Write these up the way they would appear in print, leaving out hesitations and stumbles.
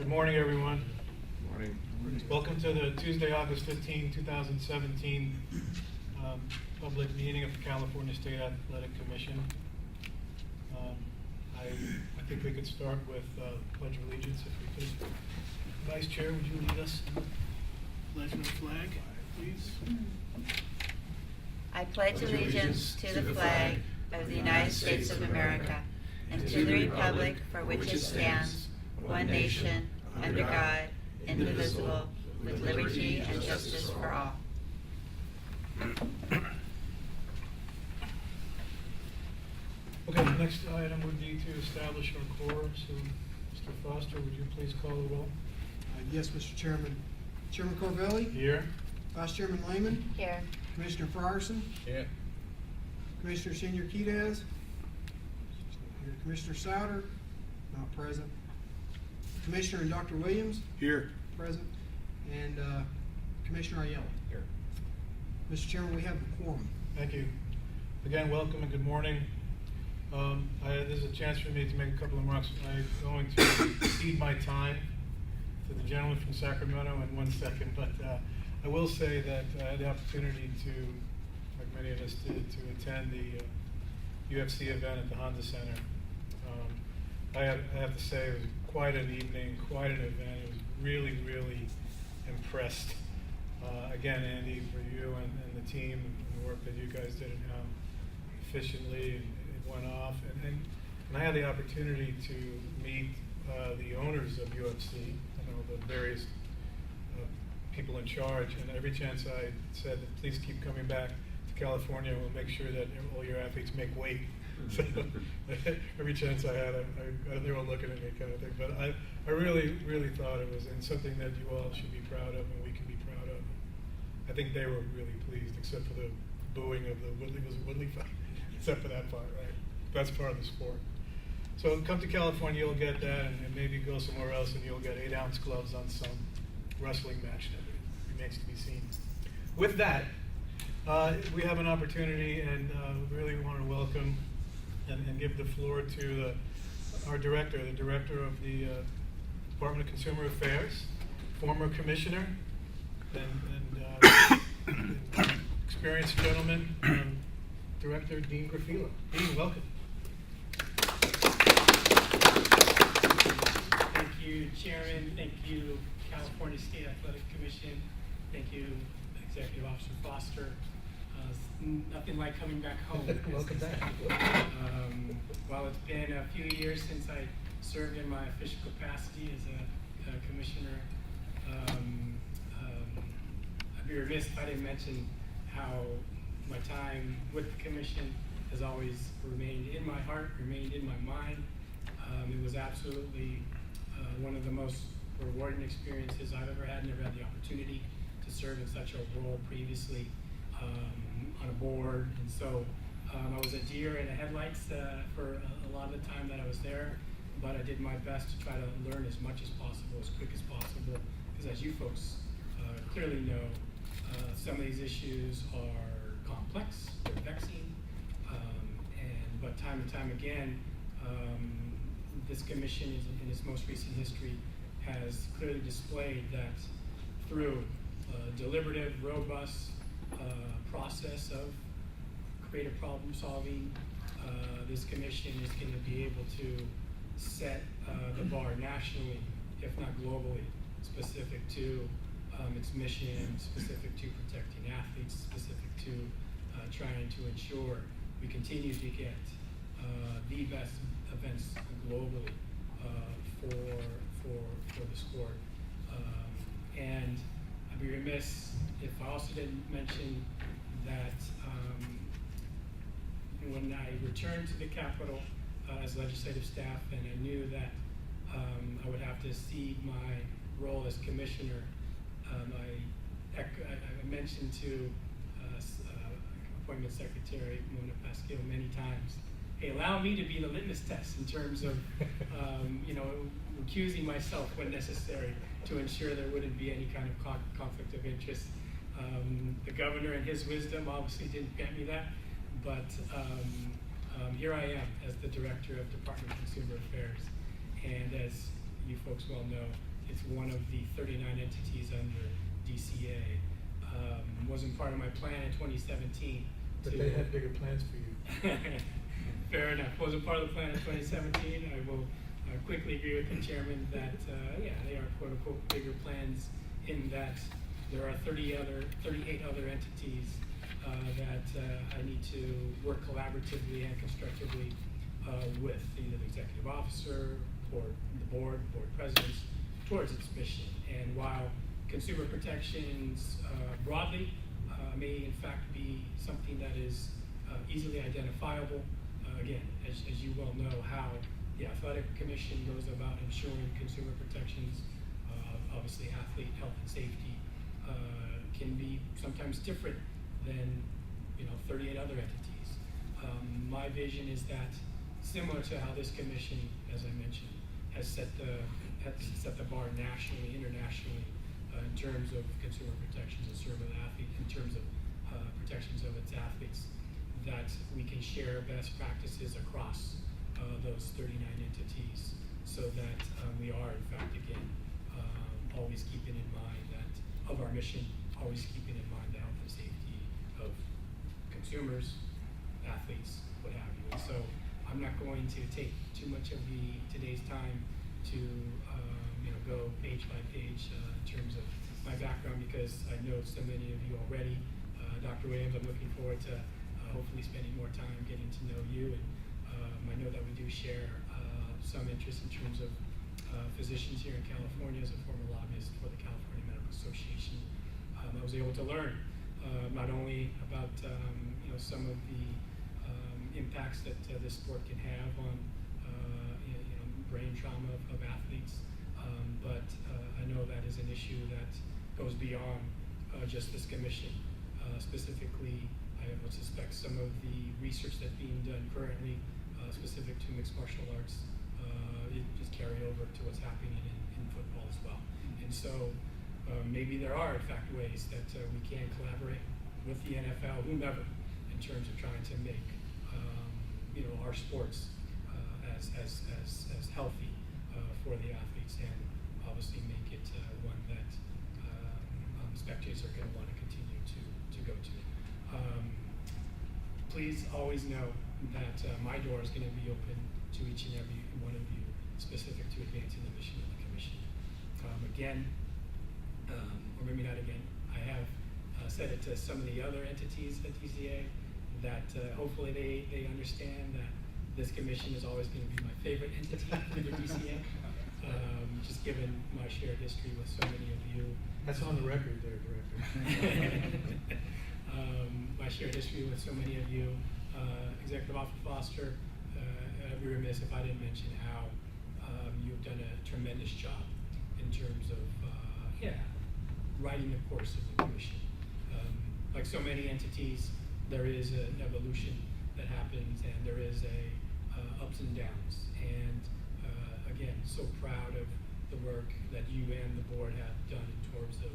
Good morning, everyone. Morning. Welcome to the Tuesday, August 15, 2017 public meeting of the California State Athletic Commission. I think we could start with Pledge of Allegiance, if we could. Vice Chair, would you lead us in the pledge of the flag, please? I pledge allegiance to the flag of the United States of America and to the republic for which it stands, one nation, under God, indivisible, with liberty and justice for all. Okay, the next item would be to establish our quorum. So, Mr. Foster, would you please call the roll? Yes, Mr. Chairman. Chairman Corvelli? Here. Vice Chairman Lehman? Here. Commissioner Frierson? Here. Commissioner Senior Quidez? Commissioner Souter? Not present. Commissioner and Dr. Williams? Here. Present. And Commissioner Ayala? Here. Mr. Chairman, we have the quorum. Thank you. Again, welcome and good morning. This is a chance for me to make a couple of remarks. I'm going to cede my time to the gentleman from Sacramento in 1 second, but I will say that I had the opportunity to, like many of us did, to attend the UFC event at the Honda Center. I have to say it was quite an evening, quite an event. I was really, really impressed. Again, Andy, for you and the team and the work that you guys did and how efficiently it went off. And I had the opportunity to meet the owners of UFC, the various people in charge, and every chance I said, please keep coming back to California. We'll make sure that all your athletes make weight. So every chance I had, they were looking at me kind of thing. But I really, really thought it was something that you all should be proud of and we can be proud of. I think they were really pleased, except for the booing of the Woodley fight, except for that part, right? That's part of the sport. So come to California, you'll get that, and maybe go somewhere else and you'll get 8-ounce gloves on some wrestling match that remains to be seen. With that, we have an opportunity, and really want to welcome and give the floor to our director, the director of the Department of Consumer Affairs, former commissioner, and experienced gentleman, Director Dean Grafilo. Dean, welcome. Thank you, Chairman. Thank you, California State Athletic Commission. Thank you, Executive Officer Foster. Nothing like coming back home. Welcome back. While it's been a few years since I served in my official capacity as a commissioner, I'd be remiss if I didn't mention how my time with the commission has always remained in my heart, remained in my mind. It was absolutely one of the most rewarding experiences I've ever had. Never had the opportunity to serve in such a role previously on a board, and so I was a deer in the headlights for a lot of the time that I was there, but I did my best to try to learn as much as possible, as quick as possible, because as you folks clearly know, some of these issues are complex, they're vexing, but time and time again, this commission in its most recent history has clearly displayed that through deliberative, robust process of creative problem solving, this commission is going to be able to set the bar nationally, if not globally, specific to its mission, specific to protecting athletes, specific to trying to ensure we continue to get the best events globally for the sport. And I'd be remiss if I also didn't mention that when I returned to the Capitol as legislative staff, and I knew that I would have to cede my role as commissioner, I mentioned to Appointment Secretary Mona Pasquill many times, hey, allow me to be the litmus test in terms of recusing myself when necessary to ensure there wouldn't be any kind of conflict of interest. The governor, in his wisdom, obviously didn't grant me that, but here I am as the director of Department of Consumer Affairs, and as you folks well know, It's one of the 39 entities under DCA. Wasn't part of my plan in 2017. But to- they had bigger plans for you. Fair enough. Wasn't part of the plan in 2017. I will quickly agree with the chairman that, yeah, they are quote unquote bigger plans in that there are 38 other entities that I need to work collaboratively and constructively with either the executive officer or the board presidents towards its mission. And while consumer protections broadly may in fact be something that is easily identifiable, again, as you well know, how the Athletic Commission goes about ensuring consumer protections, obviously athlete health and safety, can be sometimes different than 38 other entities. My vision is that similar to how this commission, as I mentioned, has set the bar nationally, internationally, in terms of consumer protections and serving the athlete, in terms of protections of its athletes, that we can share best practices across those 39 entities, so that we are, in fact, again, always keeping in mind that of our mission, always keeping in mind the health and safety of consumers, athletes, what have you. And so I'm not going to take too much of today's time to go page by page in terms of my background, because I know so many of you already. Dr. Williams, I'm looking forward to hopefully spending more time getting to know you, and I know that we do share some interest in terms of physicians here in California. As a former lobbyist for the California Medical Association, I was able to learn not only about some of the impacts that this sport can have on brain trauma of athletes, but I know that is an issue that goes beyond just this commission. Specifically, I would suspect some of the research that's being done currently specific to mixed martial arts it just carry over to what's happening in football as well. And so maybe there are in fact ways that we can collaborate with the NFL, whomever, in terms of trying to make our sports as healthy for the athletes, and obviously make it one that spectators are going to want to continue to go to. Please always know that my door is going to be open to each and every one of you, specific to advancing the mission of the commission. Again, or maybe not again, I have said it to some of the other entities at DCA, that hopefully they understand that this commission is always going to be my favorite entity under DCA, just given my shared history with so many of you. That's on the record there, Director. My shared history with so many of you. Executive Officer Foster, I'd be remiss if I didn't mention how you've done a tremendous job in terms of writing the course of the commission. Like so many entities, there is an evolution that happens, and there is ups and downs. And again, so proud of the work that you and the board have done in terms of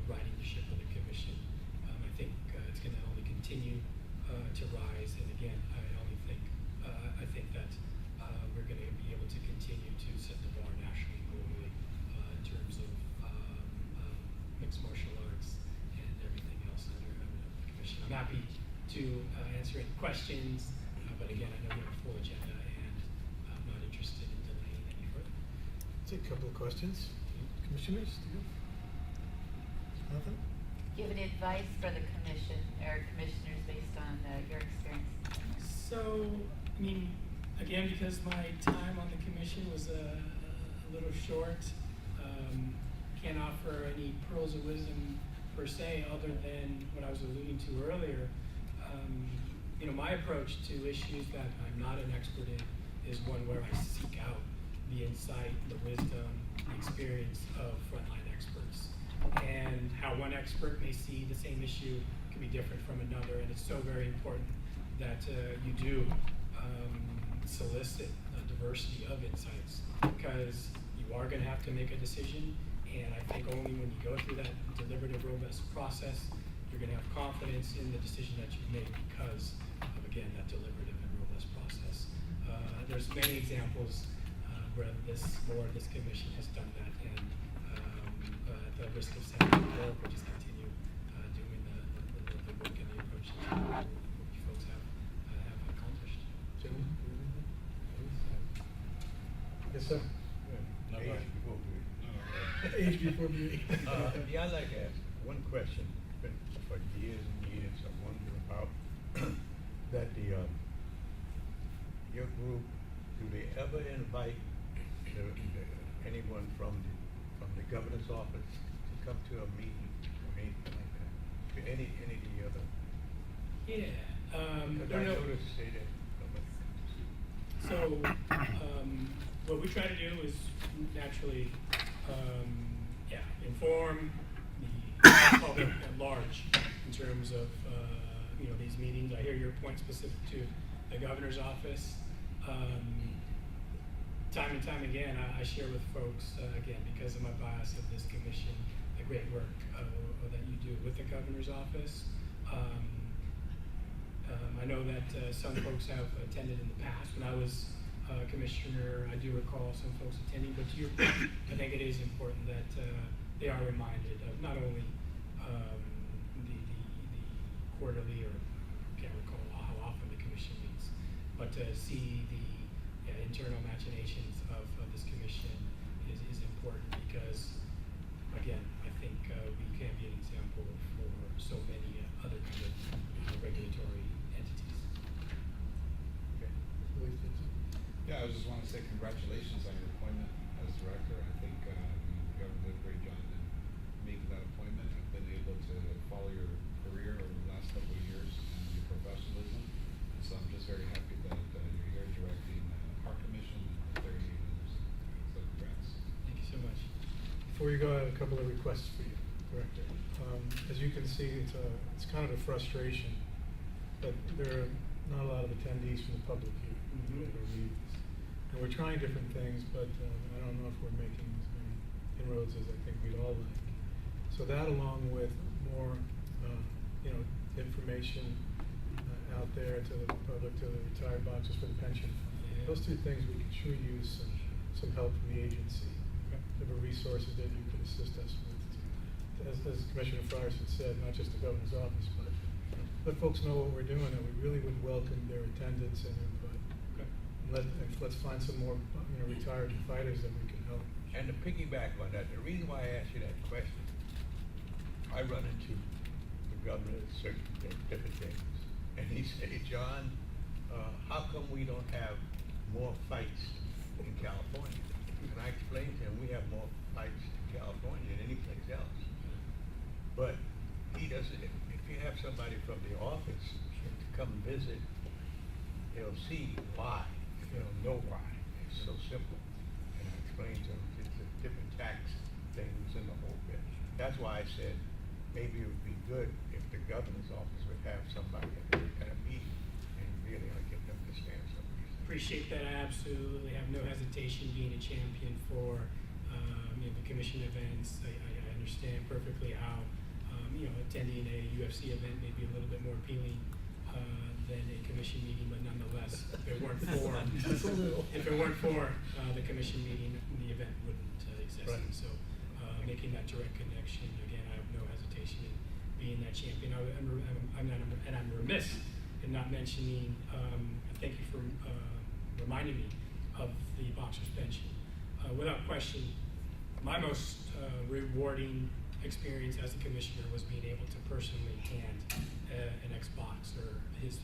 writing the ship of the commission. I think it's going to only continue to rise. And again, I think that we're going to be able to continue to set the bar nationally, globally, in terms of mixed martial arts and everything else under the commission. I'm happy to answer any questions, but again, I know you have a full agenda, and I'm not interested in delaying any further. Take a couple of questions. Commissioners, do you? Nothing? Do you have any advice for the commission or commissioners based on your experience? So, I mean, again, because my time on the commission was a little short, can't offer any pearls of wisdom per se, other than what I was alluding to earlier. My approach to issues that I'm not an expert in is one where I seek out the insight, the wisdom, the experience of frontline experts. And how one expert may see the same issue can be different from another, and it's so very important that you do solicit a diversity of insights, because you are going to have to make a decision, and I think only when you go through that deliberative, robust process, you're going to have confidence in the decision that you've made because of, again, that deliberative and robust process. There's many examples whether this board, this commission has done that, and at the risk of sounding bold, we'll just continue doing the work and the approach that you folks have accomplished. Gentlemen, do you have anything? Yes, sir. Age before beauty. Age before beauty. Yeah, I'd like to ask one question. Been for years and years, I wonder about that your group, do they ever invite anyone from the governor's office to come to a meeting or anything like that? To any of the other? Yeah. Because I noticed they didn't. So, what we try to do is naturally, inform the public at large in terms of, these meetings. I hear your point specific to the governor's office. Time and time again, I share with folks, again, because of my bias of this commission, the great work that you do with the governor's office. I know that some folks have attended in the past. When I was commissioner, I do recall some folks attending, but to your point, I think it is important that they are reminded of not only the quarterly, or can't recall how often the commission meets, but to see the internal machinations of this commission is important, because again, I think we can be an example for so many other kind of regulatory entities. Okay. Yeah, I just want to say congratulations on your appointment as director. I think you have done a great job in making that appointment. I've been able to follow your career over the last couple of years and your professionalism. So I'm just very happy that you're here directing our commission and 38 others. So congrats. Thank you so much. Before you go, I have a couple of requests for you, Director. As you can see, it's kind of a frustration, but there are not a lot of attendees from the public here. Mhm. That are leaders. And we're trying different things, but I don't know if we're making as many inroads as I think we'd all like. So that, along with more, information out there to the public, to the retired boxers for the pension fund. Yeah. Those two things, we could sure use some help from the agency. There were resources that you could assist us with. As Commissioner Frierson said, not just the governor's office, but let folks know what we're doing, and we really would welcome their attendance and input. Okay. Let's find some more, retired fighters that we can help. And to piggyback on that, the reason why I asked you that question, I run into the governor at certain different things, and he said, John, how come we don't have more fights in California? And I explained to him, we have more fights in California than any place else. But he doesn't, if you have somebody from the office to come visit, they'll see why, they'll know why. It's so simple. And I explained to him, it's the different tax things and the whole bit. That's why I said, maybe it would be good if the governor's office would have somebody at a meeting and really get them to understand some of these things. Appreciate that. I absolutely have no hesitation being a champion for the commission events. I understand perfectly how attending a UFC event may be a little bit more appealing than a commission meeting, but nonetheless, if it weren't for the commission meeting, the event wouldn't exist. Right. And so making that direct connection, again, I have no hesitation in being that champion. I'm remiss in not mentioning. Thank you for reminding me of the boxer's pension. Without question, my most rewarding experience as a commissioner was being able to personally hand an ex-boxer his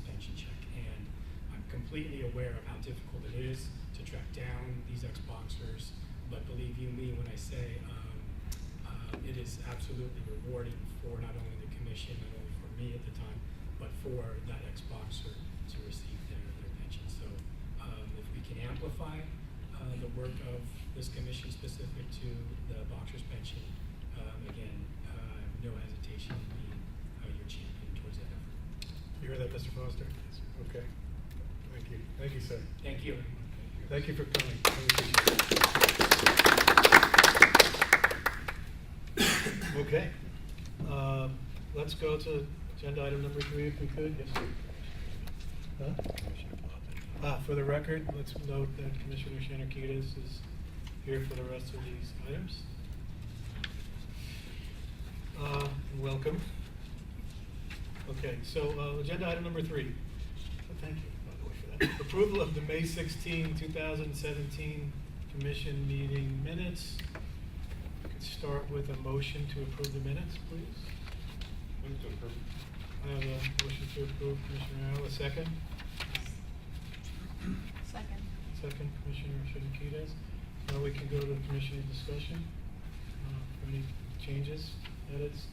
pension check. And I'm completely aware of how difficult it is to track down these ex-boxers. But believe you me when I say it is absolutely rewarding for not only the commission, not only for me at the time, but for that ex-boxer to receive their pension. So if we can amplify the work of this commission specific to the boxer's pension, again, I have no hesitation in being your champion towards that effort. You heard that, Mr. Foster? Okay. Thank you. Thank you, sir. Thank you. Thank you for coming. I appreciate it. Okay. Let's go to agenda item number 3 if we could. Yes, sir. Huh? For the record, let's note that Commissioner Shanakidis is here for the rest of these items. Welcome. Okay, so agenda item number 3. Thank you, by the way, for that. Approval of the May 16, 2017 Commission meeting minutes. We could start with a motion to approve the minutes, please. Move to approve. I have a motion to approve, Commissioner Arrow, a second. Second. Second, Commissioner Shanakidis. Now we can go to commissioner discussion. Any changes, edits,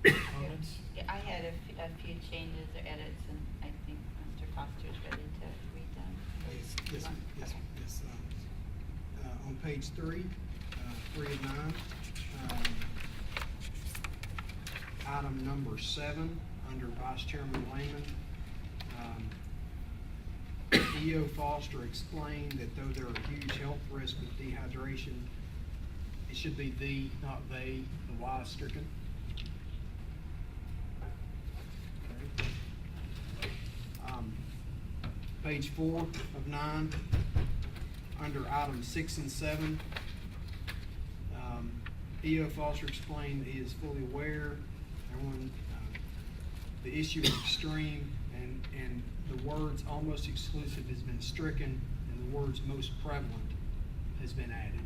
comments? Yeah, I had a few changes or edits, and I think Mr. Foster's ready to read them. Yes. On page 3, 3 of 9, item number 7, under Vice Chairman Lehman, E.O. Foster explained that though there are huge health risks with dehydration, it should be thee, not they, the Y is stricken. Page 4 of 9, under items 6 and 7, E.O. Foster explained he is fully aware, everyone, the issue is extreme, and the words almost exclusive has been stricken, and the words most prevalent has been added.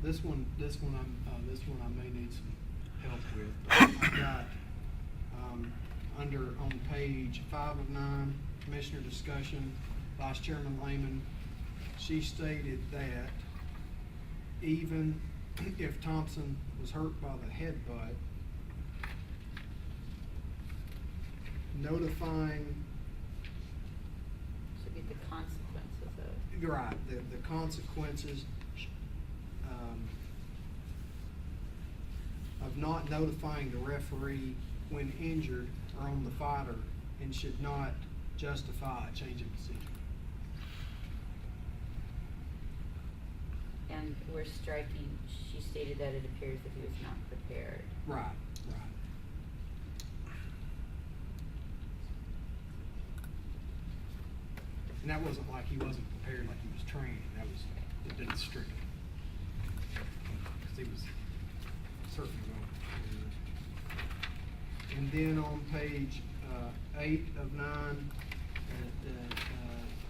This one I may need some help with. But I've got, on page 5 of 9, Commissioner discussion, Vice Chairman Lehman, she stated that even if Thompson was hurt by the headbutt, notifying, Should be the consequences of. right, the consequences of not notifying the referee when injured are on the fighter and should not justify a change of decision. And we're striking, she stated that it appears that he was not prepared. Right. And that wasn't like he wasn't prepared, like he was training, it didn't stricken. Because he was certainly going. And then on page 8 of 9,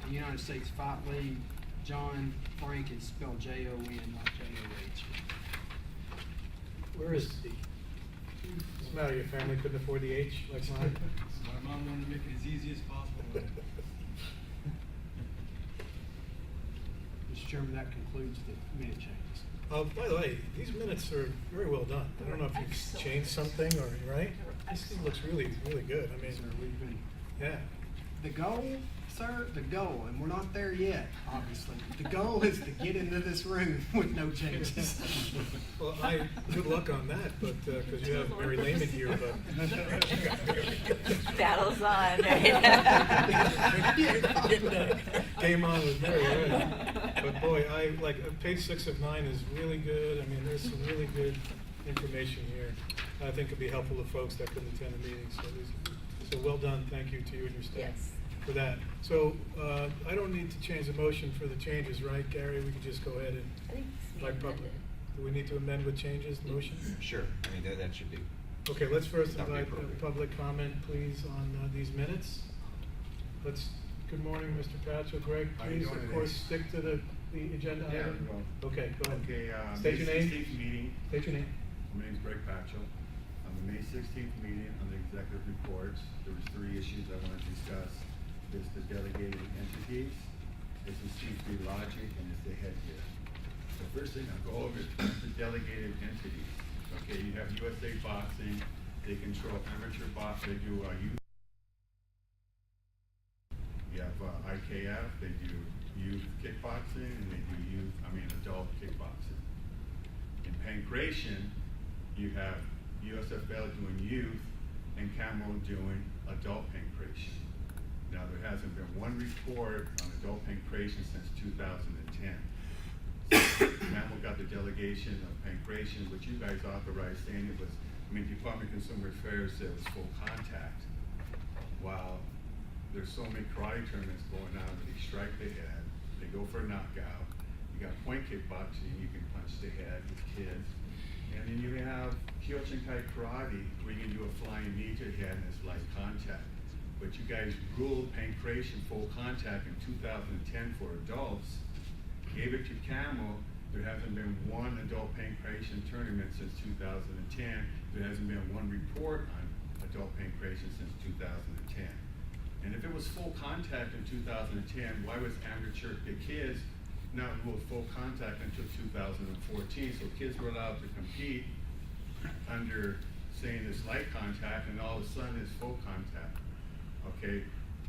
the United States Fight League, John Frank is spelled Jon, not Joh. Where is the? What's the matter, your family couldn't afford the H like mine? My mom wanted to make it as easy as possible. Mr. Chairman, that concludes the minute changes. By the way, these minutes are very well done. I don't know if you've changed something or, right? This thing looks really, really good. I mean, Sir, we've been, yeah. the goal, sir, and we're not there yet, obviously. The goal is to get into this room with no changes. Well, good luck on that, but, because you have Mary Lehman here, but. Battle's on, Game on with Mary, right? But boy, page 6 of 9 is really good. I mean, there's some really good information here. I think it'd be helpful to folks that couldn't attend the meeting. So well done. Thank you to you and your staff. Yes. For that. So, I don't need to change the motion for the changes, right, Gary? We can just go ahead and, I think it's like, amended. do we need to amend with changes, the motion? Sure, I mean, that should be. Okay, let's first That'd be invite appropriate. public comment, please, on these minutes. Good morning, Mr. Patchell. Greg, How you please, doing of course, today? stick to the agenda Yeah, item. we will. Okay, go ahead. Okay, State your May name. 16th meeting. State your name. My name's Greg Patchell. On the May 16th meeting on the executive reports, there was 3 issues I want to discuss. It's the delegated entities, it's the C3 logic, and it's the headgear. The first thing I'll go over is the delegated entities. Okay, you have USA Boxing, they control amateur boxing, they do youth. You have IKF, they do youth kickboxing, and they do adult kickboxing. In pancration, you have USFL doing youth and Camel doing adult pancration. Now, there hasn't been one report on adult pancreation since 2010. Mammal got the delegation of pancreation, which you guys authorized, saying it was, Department of Consumer Affairs said it was full contact. While there's so many karate tournaments going on, where they strike the head, they go for a knockout. You got point kickboxing, you can punch the head with kids. And then you have Kyokushinkai karate, where you can do a flying knee to the head and it's light contact. But you guys ruled pancreation full contact in 2010 for adults, gave it to Camel. There hasn't been one adult pancreation tournament since 2010. There hasn't been one report on adult pancreation since 2010. And if it was full contact in 2010, why was amateur, the kids not ruled full contact until 2014? So kids were allowed to compete under saying it's light contact, and all of a sudden it's full contact. Okay,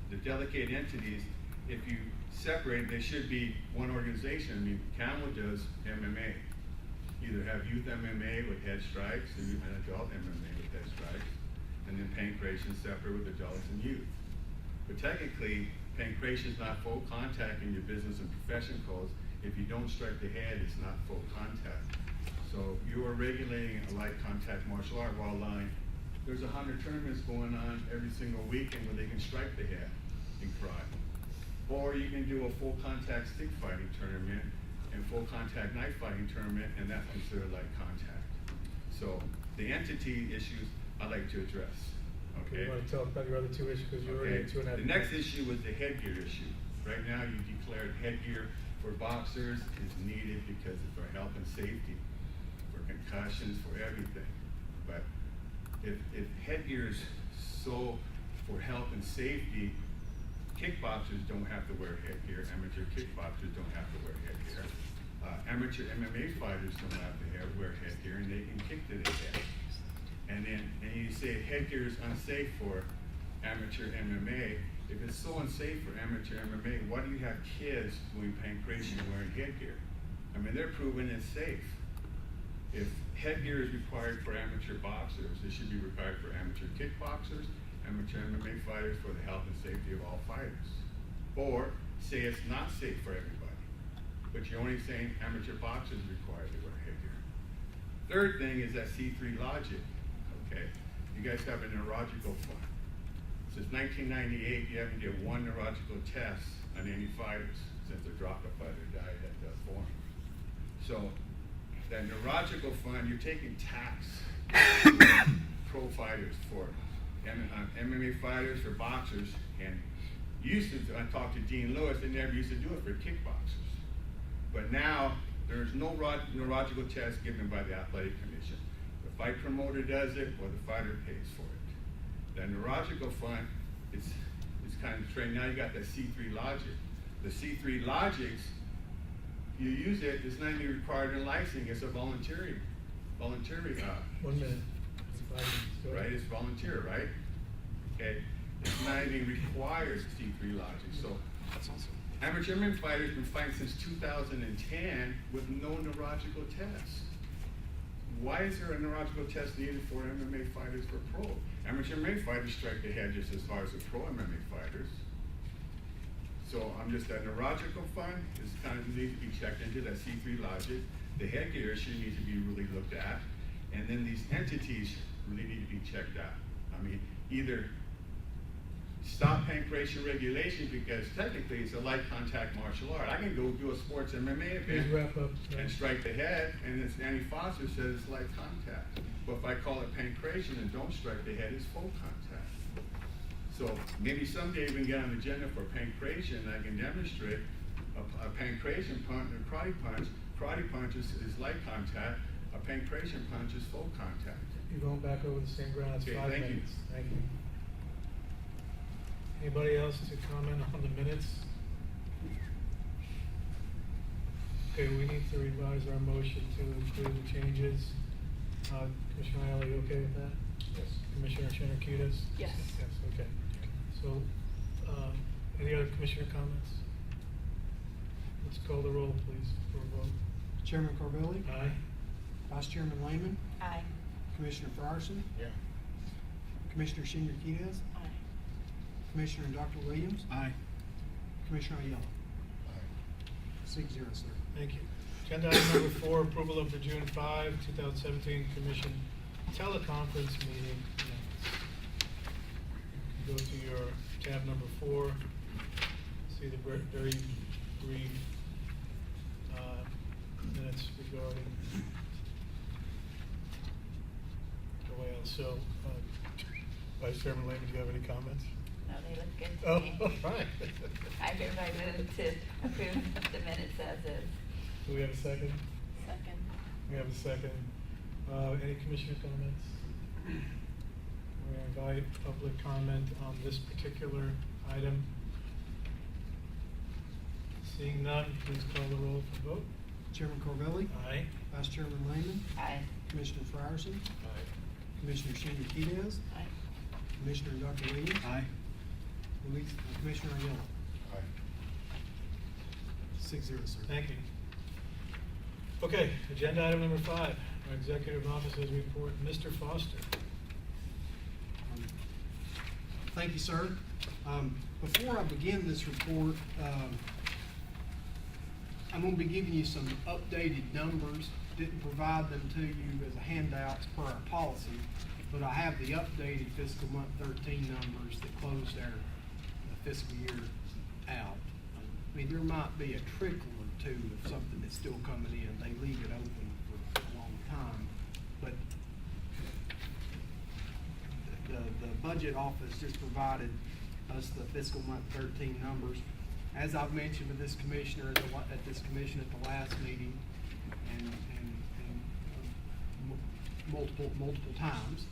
the delegate entities, if you separate, they should be one organization. Camel does MMA. Either have youth MMA with head strikes and adult MMA with head strikes, and then pancreation separate with adults and youth. But technically, pancreation is not full contact in your business and profession codes. If you don't strike the head, it's not full contact. So you are regulating a light contact martial art while lying. There's 100 tournaments going on every single weekend where they can strike the head in karate. Or you can do a full contact stick fighting tournament and full contact knife fighting tournament, and that's considered light contact. So the entity issues I like to address. Okay. You want to talk about your other two issues, because you're already Okay. two and a half. The next issue was the headgear issue. Right now, you declared headgear for boxers is needed because of for health and safety, for concussions, for everything. But if headgear is so for health and safety, kickboxers don't have to wear headgear. Amateur kickboxers don't have to wear headgear. Amateur MMA fighters don't have to wear headgear, and they can kick to the head. And you say headgear is unsafe for amateur MMA. If it's so unsafe for amateur MMA, why do you have kids doing pancreation wearing headgear? They're proven it's safe. If headgear is required for amateur boxers, it should be required for amateur kickboxers, amateur MMA fighters, for the health and safety of all fighters. Or say it's not safe for everybody, but you're only saying amateur boxers are required to wear headgear. Third thing is that C3 logic. Okay, you guys have a neurological fund. Since 1998, you haven't did one neurological test on any fighters since the Draka fighter died at the forum. So that neurological fund, you're taking tax pro fighters for MMA fighters, for boxers, and I talked to Dean Lewis, they never used to do it for kickboxers. But now, there's no neurological test given by the athletic commission. The fight promoter does it, or the fighter pays for it. The neurological fund, it's kind of trained. Now you got that C3 logic. The C3 logics, you use it, it's not even required in licensing, it's a voluntary 1 minute. right? It's volunteer, right? Okay, it's not even required C3 logic. So amateur MMA fighters been fighting since 2010 with no neurological test. Why is there a neurological test needed for MMA fighters for pro? Amateur MMA fighters strike the head just as hard as the pro MMA fighters. So I'm just, that neurological fund is kind of needs to be checked into, that C3 logic. The headgear issue needs to be really looked at. And then these entities really need to be checked out. Either stop pancreation regulation, because technically it's a light contact martial art. I can go do a sports MMA Please event wrap up. and strike the head, and it's Annie Foster says it's light contact. But if I call it pancreation and don't strike the head, it's full contact. So maybe someday we can get on the agenda for pancreation, and I can demonstrate a pancreation punch, a karate punch. Karate punch is light contact. A pancreation punch is full contact. You're going back over the same ground, it's Okay, 5 thank you. minutes. Thank you. Anybody else to comment on the minutes? Okay, we need to revise our motion to include the changes. Commissioner Aiello, you okay with that? Yes. Commissioner Chanakidas? Yes. Yes, okay. So, any other commissioner comments? Let's call the roll, please, for a vote. Chairman Corbelli, Aye? Vice Chairman Lehman, Aye. Commissioner Fryerson, Yeah. Commissioner Shinyakides, Aye. Commissioner Dr. Williams, Aye. Commissioner Aiello. 6-0, sir. Thank you. Agenda item number 4, approval of the June 5, 2017 Commission teleconference meeting minutes. Go to your tab number 4, see the very brief minutes regarding the way else. So, Vice Chairman Lehman, do you have any comments? No, they look good Oh, to me. fine. I hereby move to approve the minutes as is. Do we have a second? Second. We have a second. Any commissioner comments? We invite public comment on this particular item. Seeing none, please call the roll for vote. Chairman Corvelli, Aye. Vice Chairman Lehman, Aye. Commissioner Fryerson, Aye. Commissioner Shannon Kedez, Aye. Commissioner Dr. Williams, Aye. Commissioner Aiello. 6-0, sir. Thank you. Okay, agenda item number 5, our executive officer's report, Mr. Foster. Thank you, sir. Before I begin this report, I'm going to be giving you some updated numbers. Didn't provide them to you as a handout as per our policy, but I have the updated fiscal month 13 numbers that closed their fiscal year out. I mean, there might be a trickle or two of something that's still coming in. They leave it open for a long time, but the budget office just provided us the fiscal month 13 numbers. As I've mentioned with this commissioner at this commission at the last meeting, and multiple times,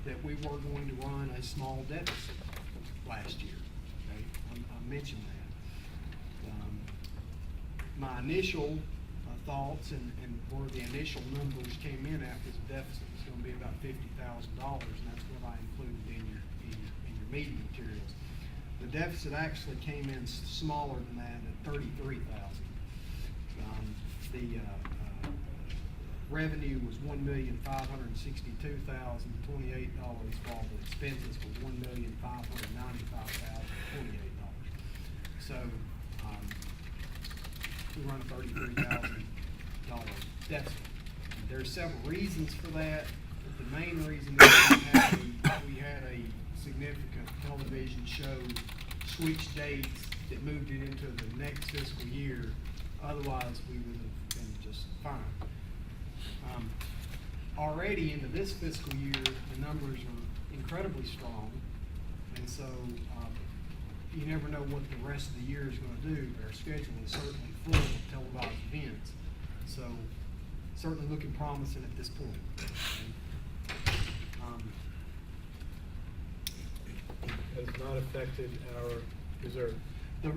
that we were going to run a small deficit last year. Okay? I mentioned that. My initial thoughts and where the initial numbers came in at was a deficit was going to be about $50,000, and that's what I included in your meeting materials. The deficit actually came in smaller than that at $33,000. The revenue was $1,562,028, while the expenses were $1,595,028. So we run a $33,000 deficit. There are several reasons for that, but the main reason is we had a significant television show switch dates that moved it into the next fiscal year. Otherwise, we would have been just fine. Already into this fiscal year, the numbers are incredibly strong, and so you never know what the rest of the year is going to do. Our schedule is certainly full of televised events, so certainly looking promising at this point. Has not affected our reserve. The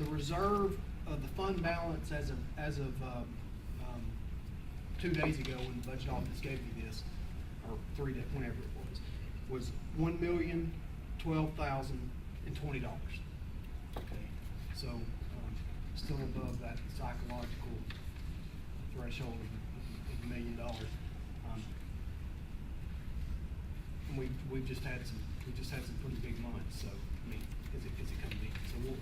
reserve, the fund balance as of 2 days ago when the budget office gave me this, or 3 days, whenever it was $1,012,020. Okay, so still above that psychological threshold of $1 million. And we've just had some pretty big months. So I mean, is it coming in? So we'll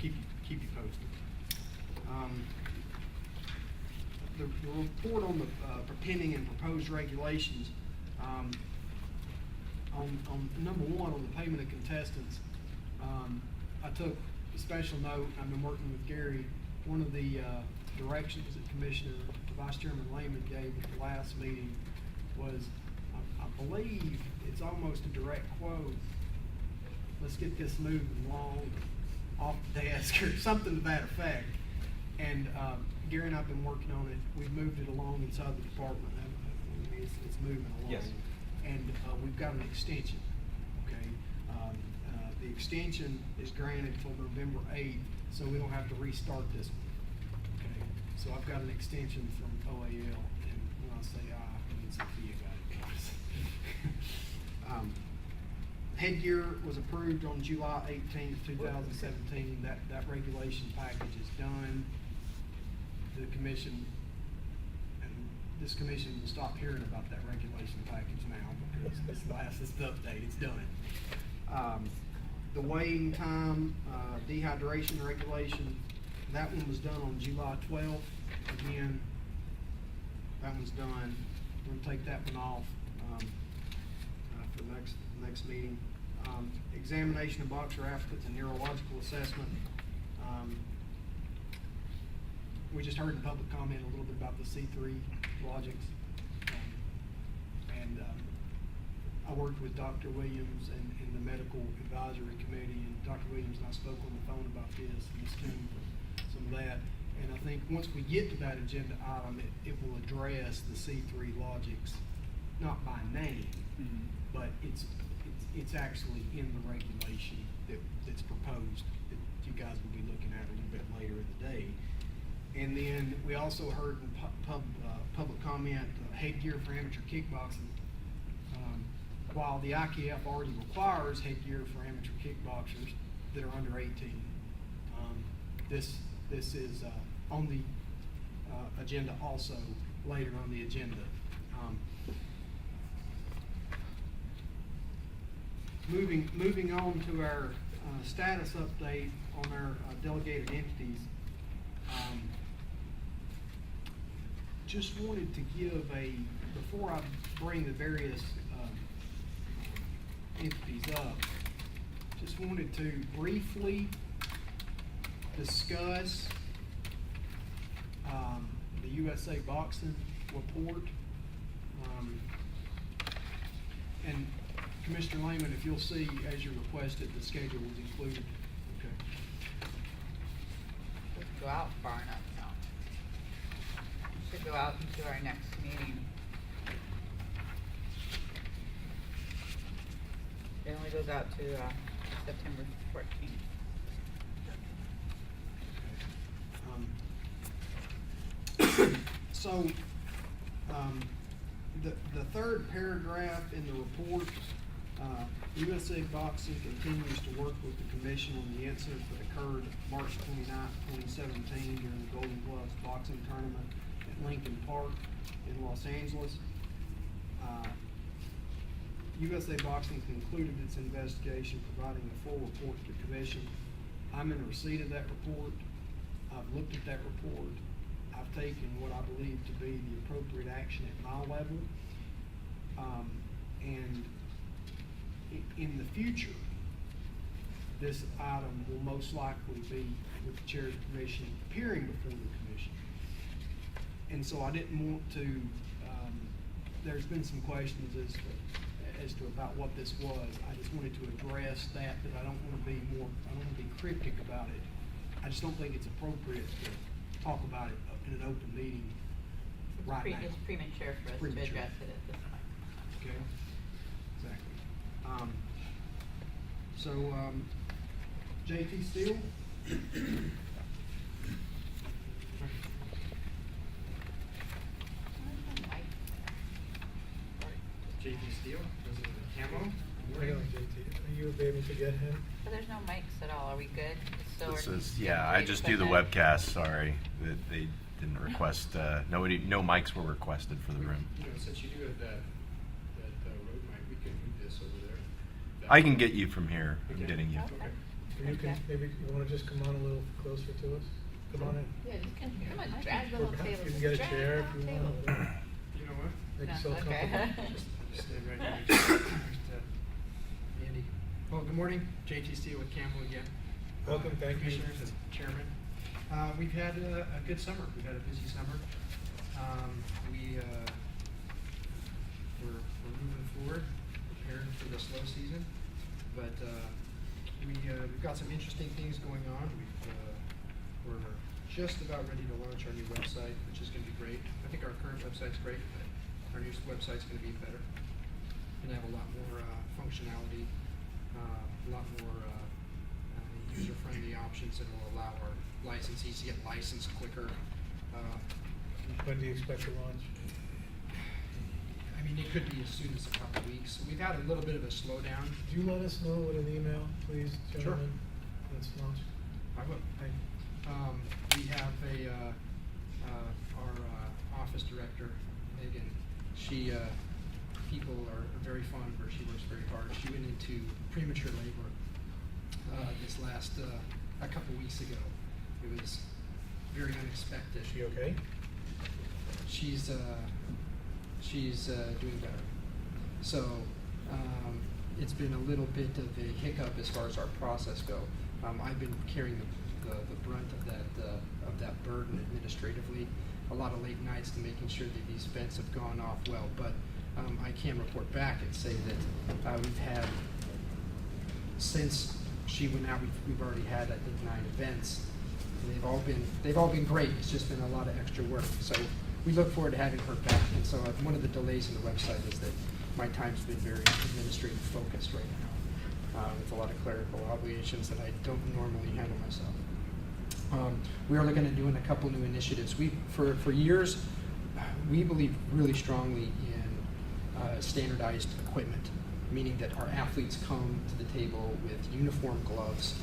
keep you posted. The report on the pending and proposed regulations, on number 1 on the payment of contestants, I took a special note. I've been working with Gary. One of the directions that Commissioner Vice Chairman Lehman gave at the last meeting was, I believe it's almost a direct quote, let's get this moving along off the desk or something to that effect. And Gary and I have been working on it. We've moved it along inside the department. I mean, it's moving along. Yes. And we've got an extension, okay? The extension is granted till November 8th, so we don't have to restart this one, okay? So I've got an extension from OAL, and when I say I mean Sophia got it, guys. Headgear was approved on July 18th, 2017. That regulation package is done. The commission, and this commission will stop hearing about that regulation package now because this is the update. It's done. The weighing time, dehydration regulation, that one was done on July 12th. Again, that one's done. We're gonna take that one off for the next meeting. Examination of boxer applicants and neurological assessment. We just heard in public comment a little bit about the C3 logics. I worked with Dr. Williams and the medical advisory committee, and Dr. Williams and I spoke on the phone about this, and this came from some of that. And I think once we get to that agenda item, it will address the C3 logics, not by name, but it's actually in the regulation that's proposed that you guys will be looking at a little bit later in the day. And then we also heard in public comment, headgear for amateur kickboxing. While the IKF already requires headgear for amateur kickboxers that are under 18, this is on the agenda also later on the agenda. Moving on to our status update on our delegated entities. Just wanted to give before I bring the various entities up, just wanted to briefly discuss the USA Boxing report. And Commissioner Lehman, if you'll see, as you requested, the schedule was included. Okay. Let's go out far enough now. Should go out into our next meeting. It only goes out to September 14th. So, the third paragraph in the report, USA Boxing continues to work with the commission on the incident that occurred March 29th, 2017 during the Golden Gloves boxing tournament at Lincoln Park in Los Angeles. USA Boxing concluded its investigation, providing a full report to the commission. I'm in receipt of that report. I've looked at that report. I've taken what I believe to be the appropriate action at my level. And in the future, this item will most likely be with the chair's permission appearing before the commission. And so I didn't want to, there's been some questions as to about what this was. I just wanted to address that I don't want to be cryptic about it. I just don't think it's appropriate to talk about it in an open meeting right now. It's premature for us to address it at this point. Okay, exactly. JT Steele? JT Steele, President of Camo. How you doing, JT? Are you able to get him? So there's no mics at all, are we good? So This we're is, yeah, I ready to just put do the that- webcast, sorry. They didn't request, no mics were requested for the room. You know, since you do have that road mic, we can move this over there. I can get you from here, I'm Okay. getting you. Okay. You can, Okay. maybe you wanna just come on a little closer to us? Come on in. Yeah, just come on, drag the Or whole perhaps table. you can get a Drag chair the if whole you table. want. whatever. You know what? Make No, yourself okay. comfortable. Just stand right here next to Andy. Well, good morning, JT Steele with Campbell again. Welcome, thank you. Commissioners and Chairman. We've had a good summer. We've had a busy summer. We're moving forward, preparing for the slow season. But we've got some interesting things going on. We're just about ready to launch our new website, which is going to be great. I think our current website's great, but our new website's going to be better. Going to have a lot more functionality, a lot more user-friendly options that will allow our licensees to get licensed quicker. When do you expect to launch? I mean, it could be as soon as a couple of weeks. We've had a little bit of a slowdown. Could you let us know with an email, please, Sure. gentlemen? Let's launch. I will. We have our office director, Megan. She, people are very fond of her. She works very hard. She went into premature labor a couple weeks ago. It was very unexpected. Is she okay? She's doing better. So, it's been a little bit of a hiccup as far as our process go. I've been carrying the brunt of that burden administratively. A lot of late nights to making sure that these events have gone off well, but I can report back and say that we've had, since she went out, we've already had, I think, 9 events. And they've all been great. It's just been a lot of extra work. So we look forward to having her back. And so one of the delays in the website is that my time's been very administrative focused right now, with a lot of clerical obligations that I don't normally handle myself. We are looking at doing a couple new initiatives. For years, we believe really strongly in standardized equipment, meaning that our athletes come to the table with uniform gloves.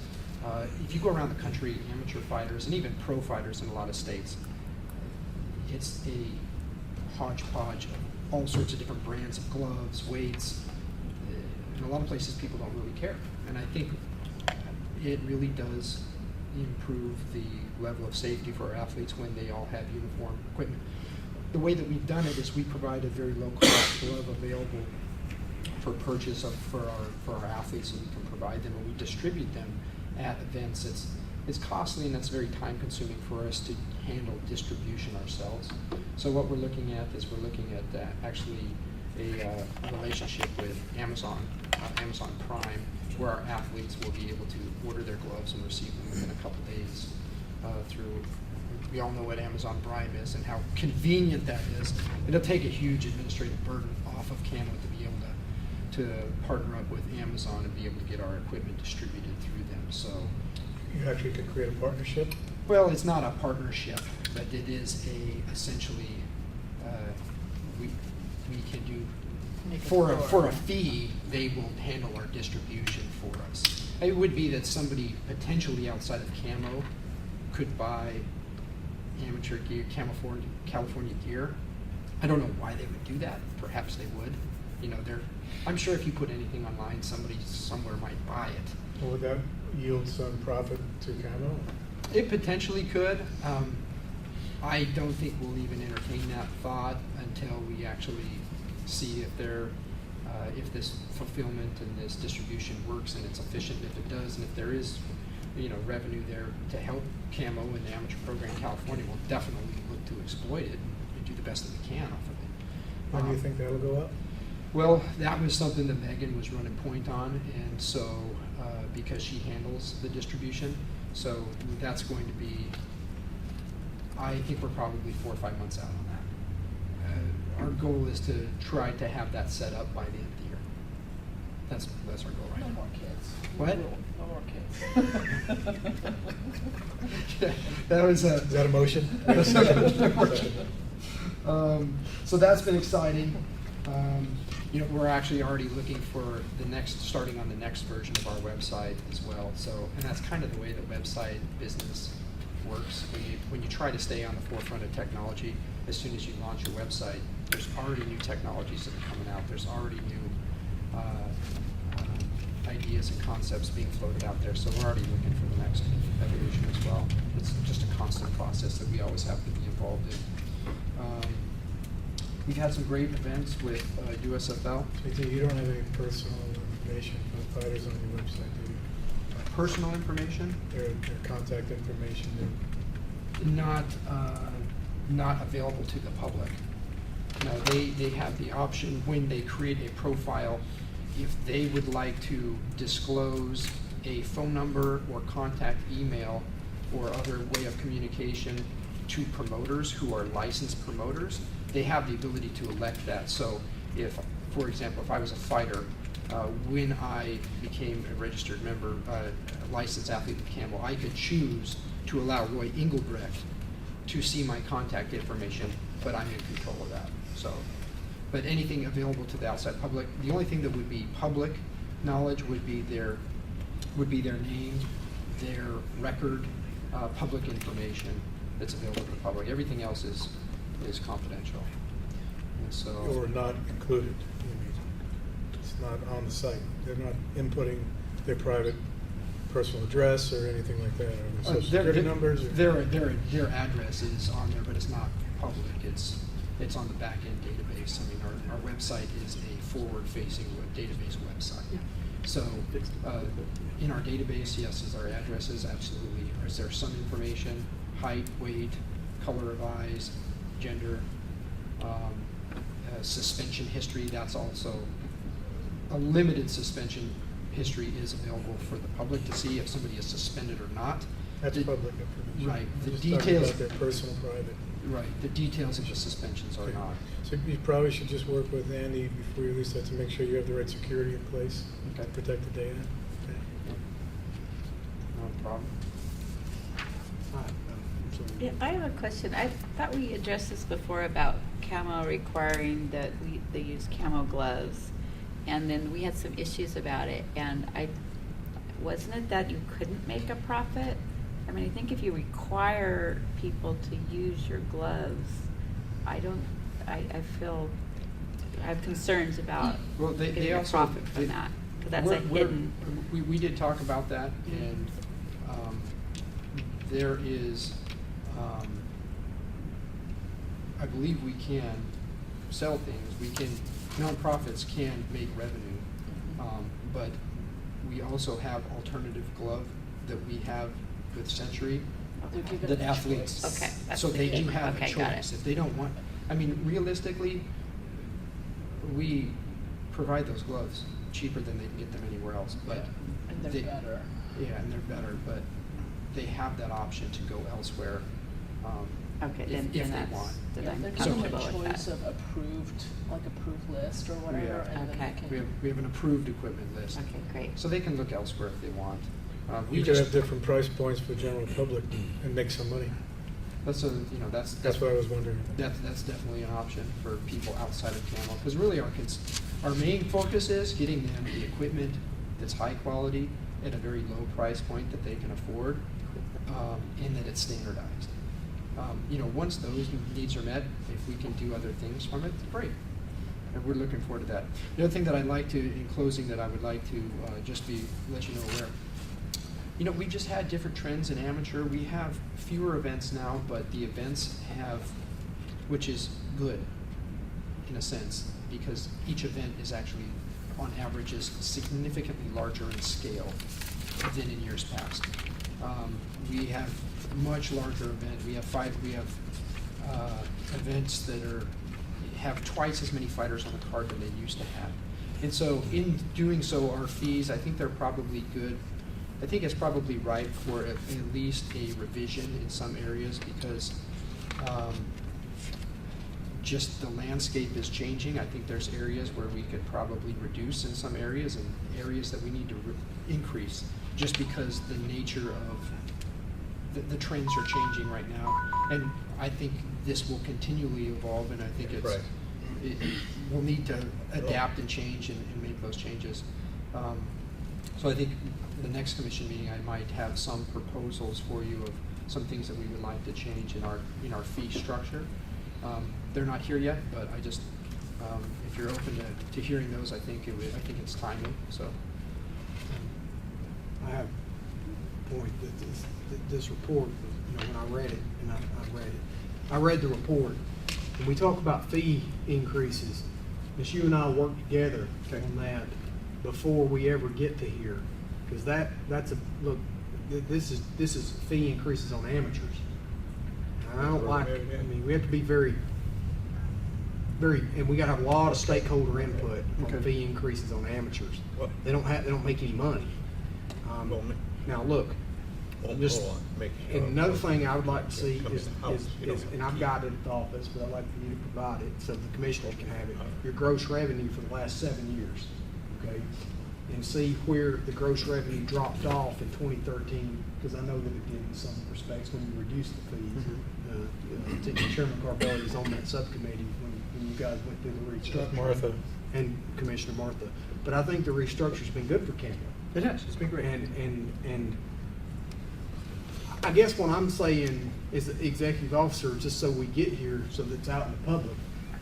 If you go around the country, amateur fighters and even pro fighters in a lot of states, it's a hodgepodge of all sorts of different brands of gloves, weights. In a lot of places, people don't really care. And I think it really does improve the level of safety for our athletes when they all have uniform equipment. The way that we've done it is we provide a very low-cost glove available for purchase for our athletes, so we can provide them, and we distribute them at events. It's costly, and that's very time-consuming for us to handle distribution ourselves. So what we're looking at is actually a relationship with Amazon Prime, where our athletes will be able to order their gloves and receive them within a couple days through. We all know what Amazon Prime is and how convenient that is. It'll take a huge administrative burden off of Camo to be able to partner up with Amazon and be able to get our equipment distributed through them. So, You actually could create a partnership? well, it's not a partnership, but it is essentially we can do for a fee. They will handle our distribution for us. It would be that somebody potentially outside of Camo could buy amateur gear, California gear. I don't know why they would do that. Perhaps they would. You know, I'm sure if you put anything online, somebody somewhere might buy it. Well, would that yield some profit to Camo? It potentially could. I don't think we'll even entertain that thought until we actually see if this fulfillment and this distribution works and it's efficient. If it does, and if there is, revenue there to help Camo and the amateur program in California, we'll definitely look to exploit it and do the best that we can off of it. When do you think that'll go up? Well, that was something that Megan was running point on, and so because she handles the distribution, so that's going to be, I think we're probably 4 or 5 months out on that. Our goal is to try to have that set up by the end of the year. That's our goal right now. No more kids. What? No more kids. That was Is that a motion? So that's been exciting. We're actually already looking for starting on the next version of our website as well. So, and that's kind of the way the website business works. When you try to stay on the forefront of technology, as soon as you launch your website, there's already new technologies that are coming out. There's already new ideas and concepts being floated out there. So we're already looking for the next evolution as well. It's just a constant process that we always have to be involved in. We've had some great events with USFL. JT, you don't have any personal information for the fighters on your website, do you? Personal information? Their contact information, Not available to the public. No, they have the option when they create a profile, if they would like to disclose a phone number or contact email or other way of communication to promoters who are licensed promoters, they have the ability to elect that. So if, for example, if I was a fighter, when I became a registered member, a licensed athlete with Camo, I could choose to allow Roy Engelbrecht to see my contact information, but I'm in control of that. So, but anything available to the outside public, the only thing that would be public knowledge would be their name, their record, public information that's available to the public. Everything else is confidential. And so, or not included. You mean, it's not on the site. They're not inputting their private personal address or anything like that, or their social security numbers? Or? Their address is on there, but it's not public. It's on the back-end database. I mean, our website is a forward-facing database website. So, in our database, yes, is our addresses, absolutely. Is there some information, height, weight, color of eyes, gender, suspension history? That's also, a limited suspension history is available for the public to see if somebody is suspended or not. That's public information. Right, I'm the just talking details. about their personal, private. Right, the details of the suspensions are Okay. not. So you probably should just work with Andy before you release that to make sure you have the right security in place to Okay. protect the data. Okay. No problem. Yeah, I have a question. I thought we addressed this before about camo requiring that they use camo gloves. And then we had some issues about it, and wasn't it that you couldn't make a profit? I mean, I think if you require people to use your gloves, I feel, I have concerns about Well, they getting a also. profit from that, because that's a we're- hidden. We did talk about that, and, there is, I believe we can sell things, nonprofits can make revenue, but we also have alternative glove that we have with Century, They're given that a athletes. choice. Okay, that's So the they key. do have a Okay, got it. choice. If they don't want, I mean, realistically, we provide those gloves cheaper than they can get them anywhere else, but. And they're they- better. Yeah, and they're better, but they have that option to go elsewhere, Okay, if then they that's, want. then Yeah, I'm they're given a comfortable with choice that. of approved list or whatever, Yeah. and then Okay. they can. We have an approved equipment list. Okay, great. So they can look elsewhere if they want. We You could just, have different price points for the general public and make some money. that's That's what I was wondering. That's definitely an option for people outside of camo, because really our main focus is getting them the equipment that's high quality at a very low price point that they can afford, and that it's standardized. Once those needs are met, if we can do other things from it, great. And we're looking forward to that. The other thing that I'd like to, in closing, that I would like to let you know aware. We just had different trends in amateur. We have fewer events now, but the events have, which is good in a sense, because each event is actually, on average, is significantly larger in scale than in years past. We have much larger event. We have events that have twice as many fighters on the card than they used to have. And so in doing so, our fees, I think they're probably good. I think it's probably ripe for at least a revision in some areas, because just the landscape is changing. I think there's areas where we could probably reduce in some areas, and areas that we need to increase, just because the nature of the trends are changing right now. And I think this will continually evolve, and I think Right. we'll need to adapt and change and make those changes. So I think the next commission meeting, I might have some proposals for you of some things that we would like to change in our fee structure. They're not here yet, but I just, if you're open to hearing those, I think it's timely, so. I have a point that this report, when I read it, and I read the report, and we talk about fee increases. Miss, you and I work together on that before we ever get to here, because this is fee increases on amateurs. And I don't like, we have to be very, and we gotta have a lot of stakeholder input on Okay. fee increases on amateurs. Well- They don't make any money. Well, Now, look, Hold just, on, make sure. and another thing I would like to see Come in is, the house, you don't and have I've to got keep it at the office, but I'd like for you to provide it so the commissioners can have it, your gross revenue for the last 7 years, okay? And see where the gross revenue dropped off in 2013, because I know that it did in some respects when you reduced the fees. Chairman Carvelli is on that subcommittee when you guys went through the restructure. Martha. And Commissioner Martha. But I think the restructure's been good for Campbell. It has, it's been great. And I guess what I'm saying is the executive officer, just so we get here, so that it's out in the public,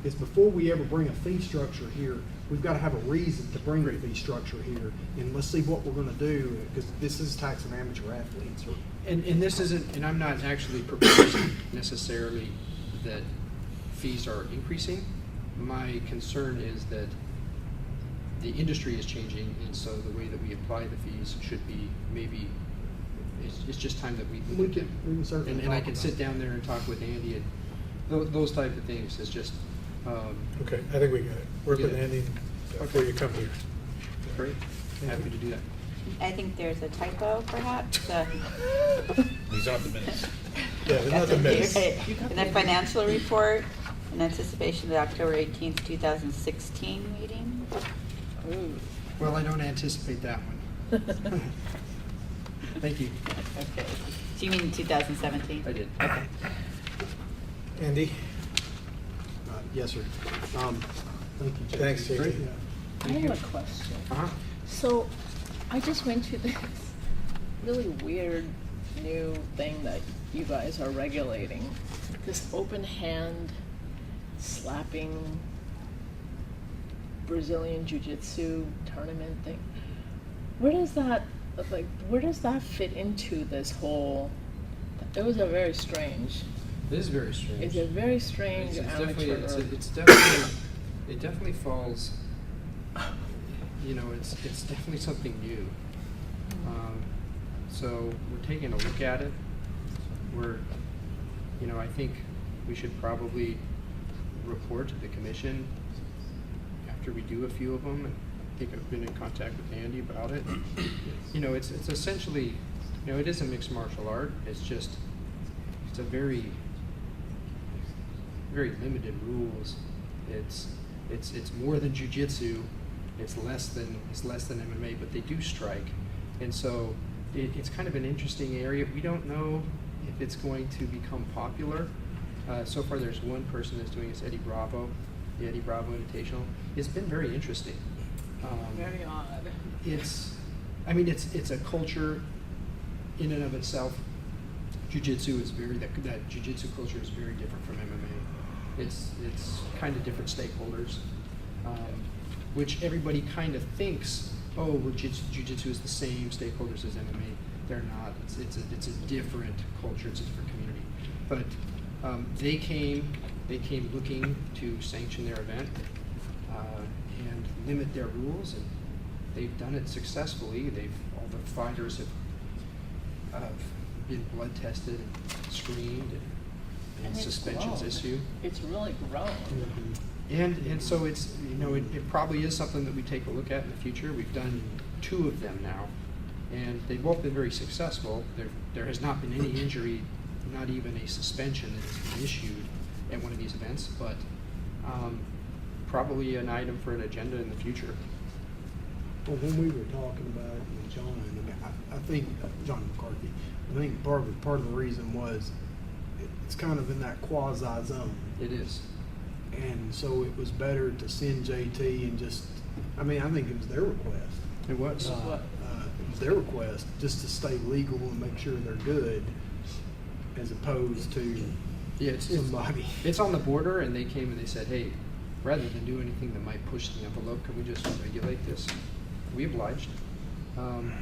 is before we ever bring a fee structure here, we've got to have a reason to bring the fee structure here, and let's see what we're gonna do, because this is taxing amateur athletes. And this isn't, and I'm not actually proposing necessarily that fees are increasing. My concern is that the industry is changing, and so the way that we apply the fees should be maybe, it's just time that we We can certainly and I talk can about sit it. down there and talk with Andy and those type of things. It's just, Okay, I think we got it. Work with Yeah. Andy before you come here. great, happy to do that. I think there's a typo perhaps. He's on the minutes. Yeah, there's nothing missed. In the financial report, in anticipation of the October 18th, 2016 meeting. Ooh. Well, I don't anticipate that one. Thank you. Okay. Do you mean 2017? I did. Okay. Andy? Yes, sir. Thank you, Jay. Thanks, JT. Great. I have a question. Uh-huh. So, I just went to this really weird new thing that you guys are regulating. This open hand slapping Brazilian Jiu-Jitsu tournament thing. Where does that fit into this whole, it was a very strange, It is very strange. it's a very strange It's amateur. definitely, it definitely falls, you know, it's definitely something new. So we're taking a look at it. You know, I think we should probably report to the commission after we do a few of them, and I think I've been in contact with Andy about it. You know, it's essentially, you know, it is a mixed martial art. It's a very, very limited rules. It's more than jiu-jitsu. It's less than MMA, but they do strike, and so it's kind of an interesting area. We don't know if it's going to become popular. So far, there's one person that's doing it, it's Eddie Bravo, the Eddie Bravo Invitational. It's been very interesting. Very odd. It's a culture in and of itself. Jiu-jitsu is that jiu-jitsu culture is very different from MMA. It's kind of different stakeholders, which everybody kind of thinks, oh, well, jiu-jitsu is the same stakeholders as MMA. They're not. It's a different culture. It's a different community. But they came looking to sanction their event and limit their rules, and they've done it successfully. All the fighters have been blood tested and screened, and it's suspensions grown. issued. It's really grown. And so it's, you know, it probably is something that we take a look at in the future. We've done 2 of them now, and they've both been very successful. There has not been any injury, not even a suspension that has been issued at one of these events, but probably an item for an agenda in the future. Well, when we were talking about it with John, I think, John McCarthy, I think part of the reason was it's kind of in that quasi zone. It is. And so it was better to send JT and just, I think it was their request. It was. It was their request, just to stay legal and make sure they're good, as opposed to Yeah, somebody. it's on the border, and they came and they said, hey, rather than do anything that might push the envelope, can we just regulate this? We obliged.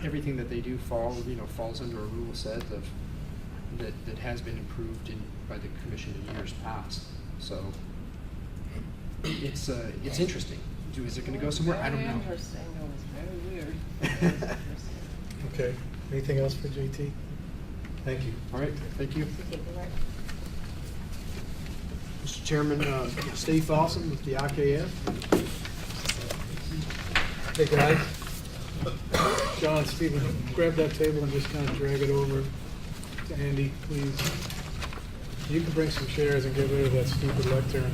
Everything that they do falls under a rule set of that has been improved by the commission in years past. So it's interesting. Is it going to go somewhere? I don't Very know. interesting. It was very weird. Okay, anything else for JT? Thank you. All right, thank you. Mr. Chairman, Steve Fossum with the IKF. Hey, guys. John, Stephen, grab that table and just kind of drag it over to Andy, please. You can bring some chairs and get rid of that stupid lectern.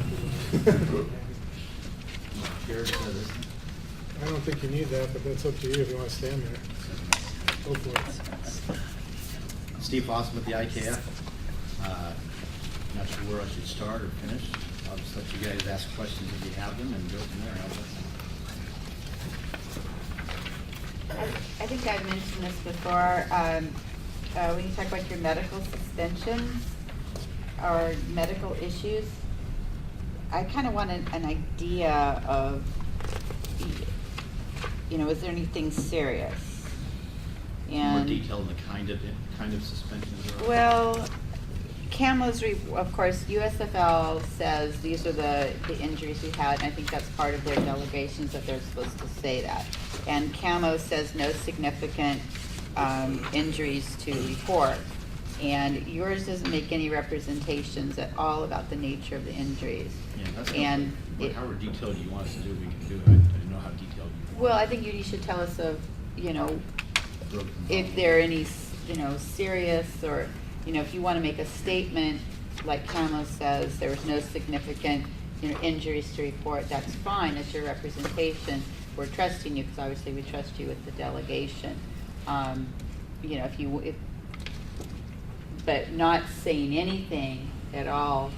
I don't think you need that, but that's up to you if you want to stand there. Go for it. Steve Fossum with the IKF. Not sure where I should start or finish. I'll just let you guys ask questions if you have them and go from there. I think I've mentioned this before. When you talk about your medical suspensions or medical issues, I kind of want an idea of you know, is there anything serious? More And, detail in the kind of suspensions there are? well, CAMO's, of course, USFL says these are the injuries we had, and I think that's part of their delegations that they're supposed to say that. And CAMO says no significant injuries to report. And yours doesn't make any representations at all about the nature of the injuries. Yeah, that's And it- however detailed you want us to do, we can do it. I didn't know how detailed you want. Well, I think you should tell us of, you know, Broken if bone. there are any, you know, serious, or, you know, if you wanna make a statement, like Camo says, there was no significant, you know, injuries to report, that's fine, that's your representation. We're trusting you, because obviously we trust you with the delegation. You know, but not saying anything at all,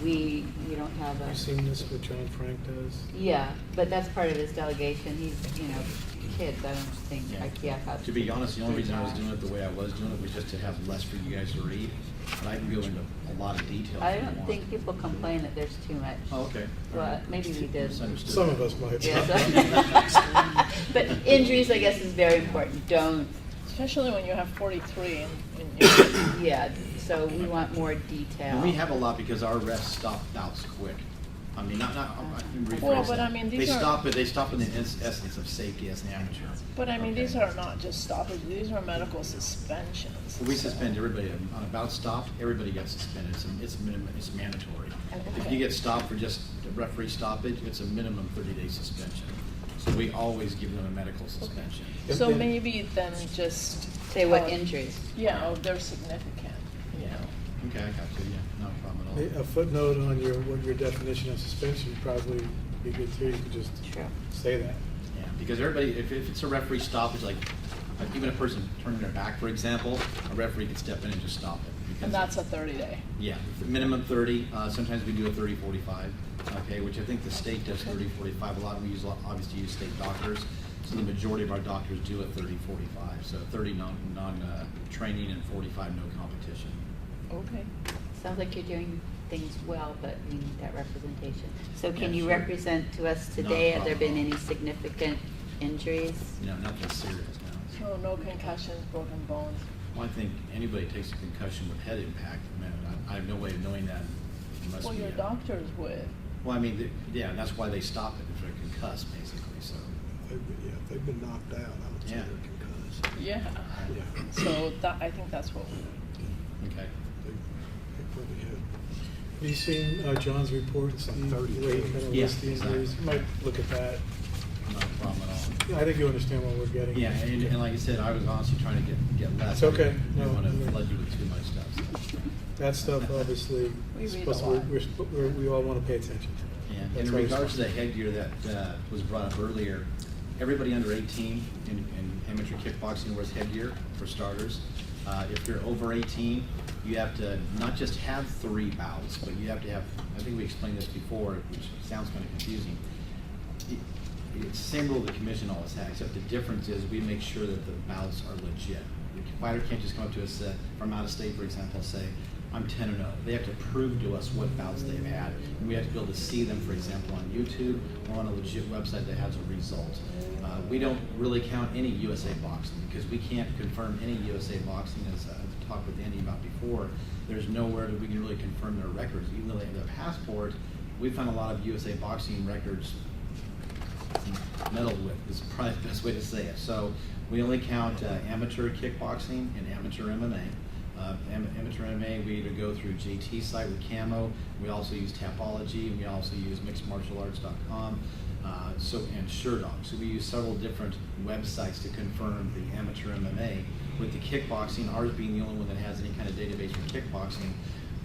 we don't have Have a. you seen this, what John Frank does? Yeah, but that's part of his delegation, he's, you know, kids, I don't think Yeah. IPF has. To be honest, the only reason I was that. doing it the way I was doing it was just to have less for you guys to read. But I can go into a lot of detail I if you don't want. think people complain that there's too much. Oh, okay. All Well, right. maybe we did. Misunderstood. Some of us might. Yeah, but injuries, I guess, is very important, don't, Especially when you have 43 and you yeah, so we want more detail. And we have a lot because our refs stop bouts quick. I mean, not, rephrase Well, but that. I mean, They these are- stop, but they stop in the essence of safety as an amateur. But I mean, Okay. these are not just stoppages, these are medical suspensions. We so- suspend everybody on a bout stop. Everybody gets suspended. It's minimum. It's mandatory. If you get stopped for just a referee stoppage, it's a minimum 30-day suspension. So we always give them a medical suspension. So And- maybe then just. Say what tell- injuries. Yeah, oh, they're significant, you know. Okay, I got you. Yeah, no problem at all. A footnote on your definition of suspension would probably be good too, you could just True. say that. Yeah, because everybody, if it's a referee stoppage, like even a person turning their back, for example, a referee could step in and just stop it. And because- that's a 30-day. Yeah, minimum 30, sometimes we do a 30-45, okay, which I think the state does 30-45. A lot, we obviously use state doctors, so the majority of our doctors do a 30-45. So 30 training and 45 no competition. Okay. Sounds like you're doing things well, but we need that representation. So can Yeah, you sure. represent to us No today, have there problem. been any significant injuries? You know, nothing serious now. So no concussions, broken bones. Well, I think anybody takes a concussion with head impact, man, I have no way of knowing that unless Well, we. your doctors would. Well, I mean, yeah, that's why they stop it, if they're concussed, basically, so. Yeah, if they've been knocked out, I would say Yeah. they're concussed. Yeah. Yeah. So that, I think that's what we would. Okay. They probably had. Have you seen John's report, Steve, the way he kind of Yeah, lists the injuries? exactly. You might look at that. Not a problem at all. Yeah, I think you understand what we're getting. Yeah, and like I said, I was honestly trying to get less. It's okay. I No, didn't want to no. flood you with too much stuff, so. That stuff, obviously, We is read supposed a to- lot. we all want to pay attention to. Yeah, That's in our regards to the responsibility. headgear that was brought up earlier, everybody under 18 in amateur kickboxing wears headgear, for starters. If you're over 18, you have to not just have 3 bouts, but you have to have, I think we explained this before, which sounds kind of confusing. It's the same rule the commission always had, except the difference is we make sure that the bouts are legit. The fighter can't just come up to us from out of state, for example, and say, I'm 10-0. They have to prove to us what bouts they've had. And we have to be able to see them, for example, on YouTube or on a legit website that has a result. We don't really count any USA boxing because we can't confirm any USA boxing, as I talked with Andy about before. There's nowhere that we can really confirm their records. Even though they have their passport, we found a lot of USA boxing records meddled with, is probably the best way to say it. So we only count amateur kickboxing and amateur MMA. Amateur MMA, we either go through JT's site with Camo, we also use Tapology, and we also use mixedmartialarts.com, and SureDog. So we use several different websites to confirm the amateur MMA. With the kickboxing, ours being the only one that has any kind of database for kickboxing,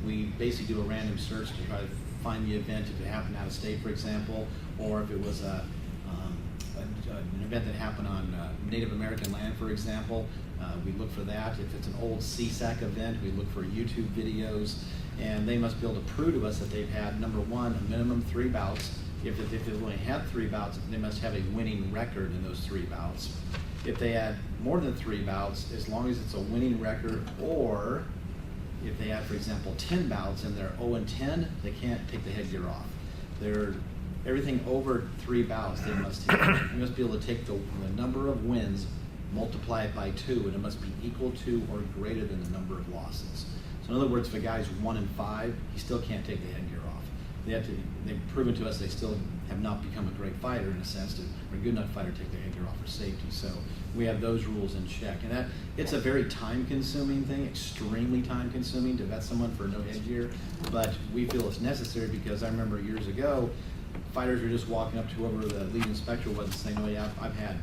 we basically do a random search to try to find the event if it happened out of state, for example, or if it was an event that happened on Native American land, for example. We look for that. If it's an old CSAC event, we look for YouTube videos, and they must be able to prove to us that they've had, number one, a minimum 3 bouts. If they've only had 3 bouts, they must have a winning record in those 3 bouts. If they had more than 3 bouts, as long as it's a winning record, or if they had, for example, 10 bouts and they're 0-10, they can't take the headgear off. everything over 3 bouts, they must be able to take the number of wins, multiply it by 2, and it must be equal to or greater than the number of losses. So in other words, if a guy's 1-5, he still can't take the headgear off. They've proven to us they still have not become a great fighter in a sense, or a good enough fighter to take their headgear off for safety. So we have those rules in check. And it's a very time-consuming thing, extremely time-consuming to vet someone for no headgear, but we feel it's necessary because I remember years ago, fighters were just walking up to whoever the lead inspector was and saying, oh yeah, I've had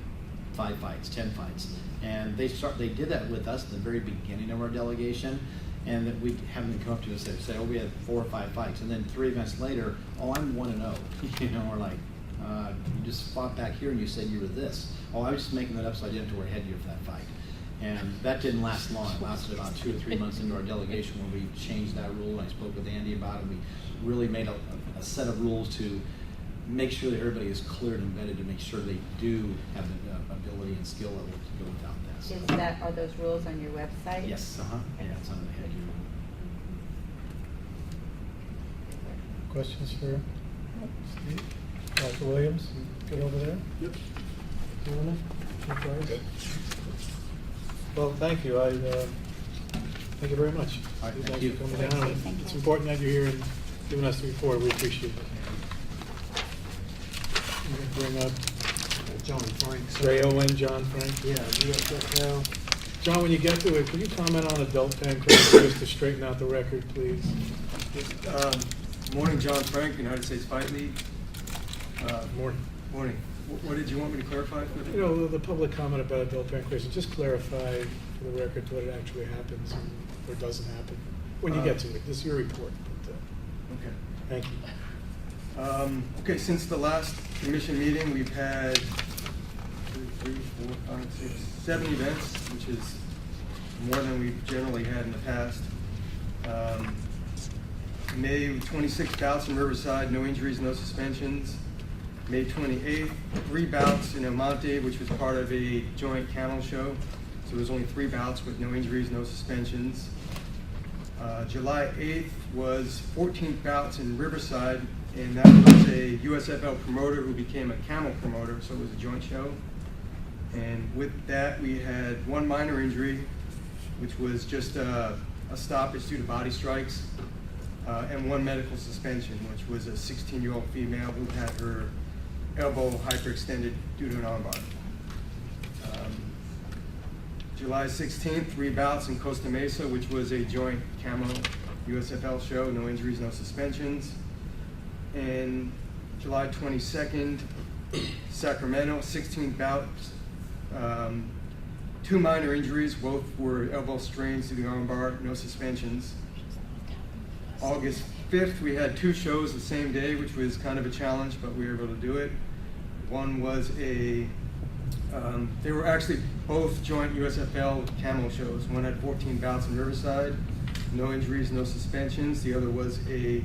5 fights, 10 fights. And they did that with us at the very beginning of our delegation, and that we have them come up to us and say, oh, we had 4 or 5 fights. And then 3 events later, oh, I'm 1-0. You know, we're like, you just fought back here and you said you were this. Oh, I was just making that up so I didn't have to wear headgear for that fight. And that didn't last long. It lasted about 2 or 3 months into our delegation when we changed that rule. I spoke with Andy about it. We really made a set of rules to make sure that everybody is cleared and vetted to make sure they do have the ability and skill level to go without that. So, Are those rules on your website? yes, yeah, it's on the headgear. Questions for Steve? Dr. Williams, you good over there? Yep. You wanna? Good. Well, thank you. Thank you very much. All right, Steve, thank thanks you. for coming down. Thank It's you. important that you're here and giving us the report. We appreciate it. I'm gonna bring up John Frank. Ray Owen, John Frank. Yeah, USFL. John, when you get to it, could you comment on adult pancreas just to straighten out the record, please? Morning, John Frank, United States Fight League. Morning. Morning. What did you want me to clarify? You know, the public comment about adult pancreas, just clarify for the record what it actually happens or doesn't happen when you get to it. This is your report. But, Okay. thank you. Okay, since the last commission meeting, we've had 2, 3, 4, 5, 6, 7 events, which is more than we've generally had in the past. May 26 bouts in Riverside, no injuries, no suspensions. May 28th, 3 bouts in El Monte, which was part of a joint camel show. So it was only 3 bouts with no injuries, no suspensions. July 8th was 14 bouts in Riverside, and that was a USFL promoter who became a camel promoter, so it was a joint show. And with that, we had 1 minor injury, which was just a stoppage due to body strikes, and 1 medical suspension, which was a 16-year-old female who had her elbow hyperextended due to an armbar. July 16th, 3 bouts in Costa Mesa, which was a joint camo USFL show, no injuries, no suspensions. And July 22nd, Sacramento, 16 bouts, 2 minor injuries, both were elbow strains to the armbar, no suspensions. August 5th, we had 2 shows the same day, which was kind of a challenge, but we were able to do it. One was they were actually both joint USFL camo shows. One had 14 bouts in Riverside, no injuries, no suspensions. The other was a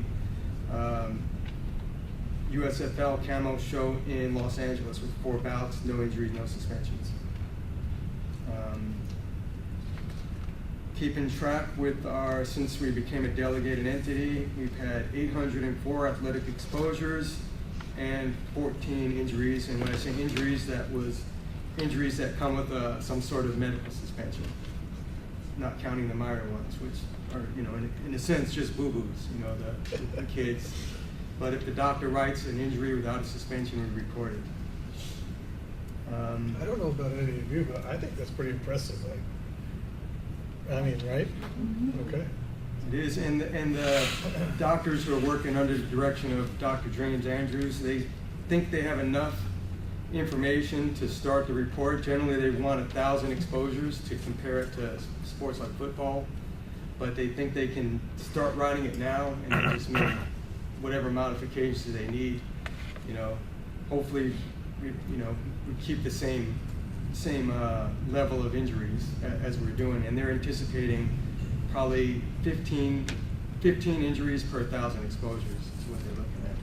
USFL camo show in Los Angeles with 4 bouts, no injuries, no suspensions. Keeping track with since we became a delegated entity, we've had 804 athletic exposures and 14 injuries. And when I say injuries, that was injuries that come with some sort of medical suspension, not counting the minor ones, which are, you know, in a sense, just boo-boos, you know, the kids. But if the doctor writes an injury without a suspension, we record it. I don't know about any of you, but I think that's pretty impressive. I mean, right? Okay. It is, and the doctors who are working under the direction of Dr. James Andrews, they think they have enough information to start the report. Generally, they want 1,000 exposures to compare it to sports like football, but they think they can start writing it now and then just make whatever modifications they need. You know, hopefully, we keep the same level of injuries as we're doing, and they're anticipating probably 15 injuries per 1,000 exposures is what they're looking at.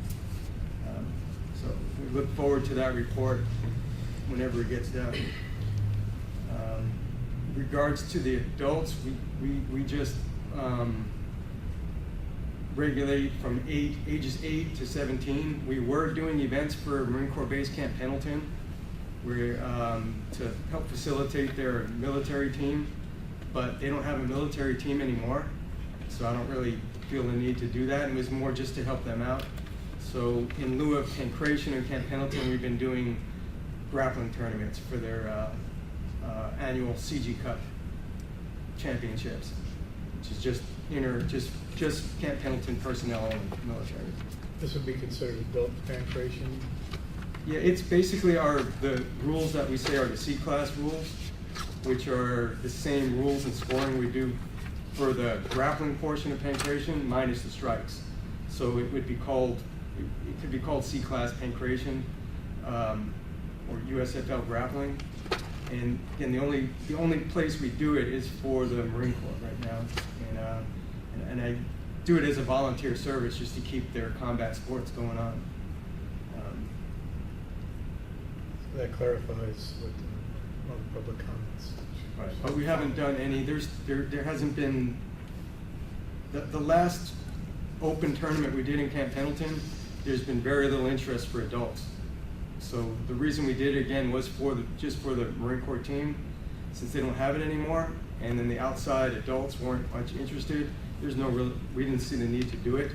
So we look forward to that report whenever it gets done. In regards to the adults, we just regulate from ages 8 to 17. We were doing events for Marine Corps Base Camp Pendleton, where to help facilitate their military team, but they don't have a military team anymore, so I don't really feel the need to do that. It was more just to help them out. So in lieu of Pancration and Camp Pendleton, we've been doing grappling tournaments for their annual CG Cup championships, which is just Camp Pendleton personnel only, military. This would be considered adult pancration. Yeah, it's basically the rules that we say are the C-class rules, which are the same rules and scoring we do for the grappling portion of pancration minus the strikes. So it could be called C-class pancration or USFL grappling. And again, the only place we do it is for the Marine Corps right now, and I do it as a volunteer service just to keep their combat sports going on. So that clarifies what all the public comments. Right. But we haven't done any. There hasn't been the last open tournament we did in Camp Pendleton. There's been very little interest for adults. So the reason we did it again was just for the Marine Corps team, since they don't have it anymore, and then the outside adults weren't much interested. We didn't see the need to do it.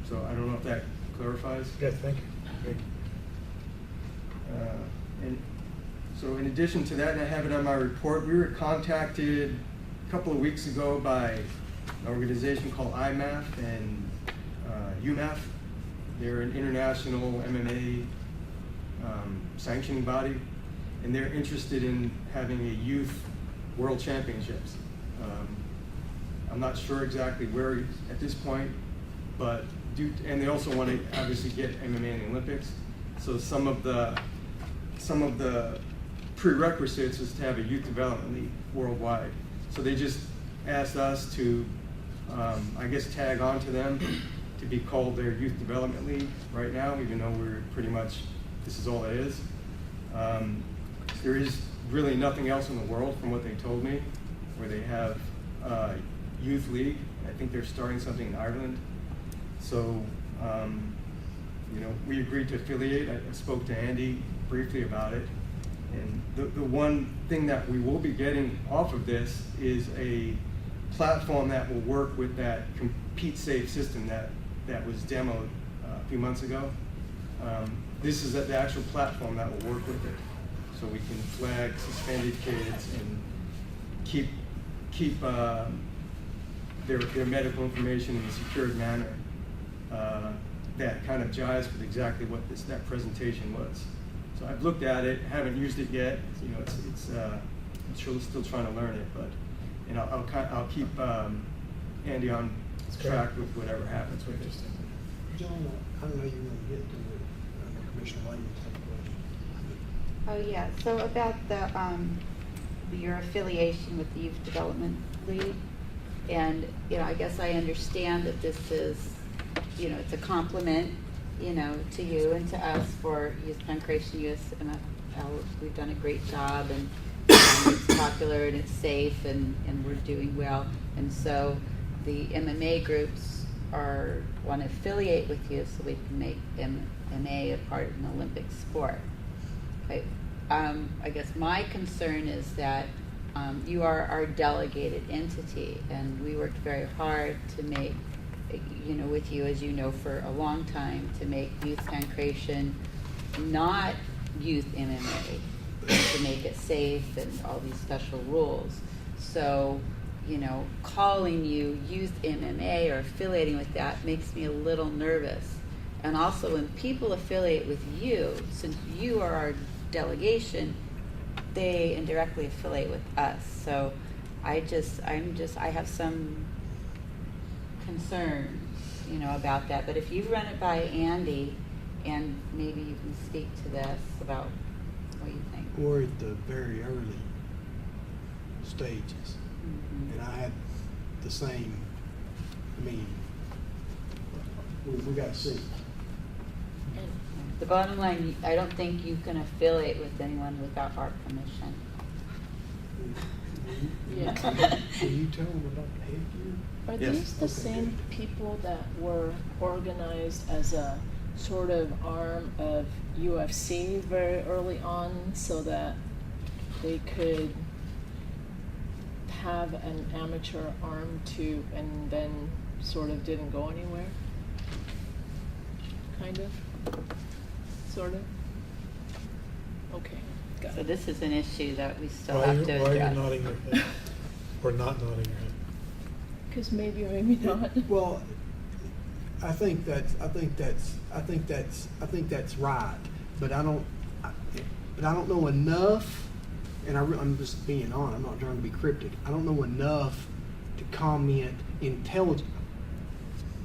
So I don't know if that clarifies. Yes, thank you. Great. And so in addition to that, and I have it on my report, we were contacted a couple of weeks ago by an organization called IMAF and UMAF. They're an international MMA sanctioning body, and they're interested in having a youth world championships. I'm not sure exactly where at this point, but and they also want to obviously get MMA in the Olympics. So some of the prerequisites is to have a youth development league worldwide. So they just asked us to, I guess, tag on to them to be called their youth development league right now, even though we're pretty much, this is all it is. There is really nothing else in the world, from what they told me, where they have youth league. I think they're starting something in Ireland. So, we agreed to affiliate. I spoke to Andy briefly about it. And the one thing that we will be getting off of this is a platform that will work with that Compete Safe system that was demoed a few months ago. This is the actual platform that will work with it. So we can flag suspended kids and keep their medical information in a secured manner that kind of jives with exactly what that presentation was. So I've looked at it, haven't used it yet. I'm still trying to learn it, and I'll keep Andy on track with whatever happens with it. John, I know you want to get to the Commissioner Williams. Oh, yeah, so about your affiliation with the Youth Development League, and, I guess I understand that this is, it's a compliment, to you and to us for Youth Pancration USMFL. We've done a great job, and it's popular and it's safe, and we're doing well. And so the MMA groups want to affiliate with you so we can make MMA a part of an Olympic sport. I guess my concern is that you are our delegated entity, and we worked very hard to make, with you, as you know, for a long time, to make Youth Pancration not youth MMA, to make it safe and all these special rules. So, calling you Youth MMA or affiliating with that makes me a little nervous. And also, when people affiliate with you, since you are our delegation, they indirectly affiliate with us. So I have some concerns, about that. But if you run it by Andy, and maybe you can speak to this about what you think. We're at the very early stages, and I had the same. We got to see. The bottom line, I don't think you can affiliate with anyone without our permission. Yeah. Can you tell them about the headgear? Are Yes. these the same people that were organized as a sort of arm of UFC very early on so that they could have an amateur arm to, and then sort of didn't go anywhere? Kind of? Sort of? Okay, got So it. this is an issue that we still Why have are to you, why are address. you nodding your head? Or not nodding your head? Because maybe or maybe not. Well, I think that's right, but I don't know enough, and I'm just being honest, I'm not trying to be cryptic. I don't know enough to comment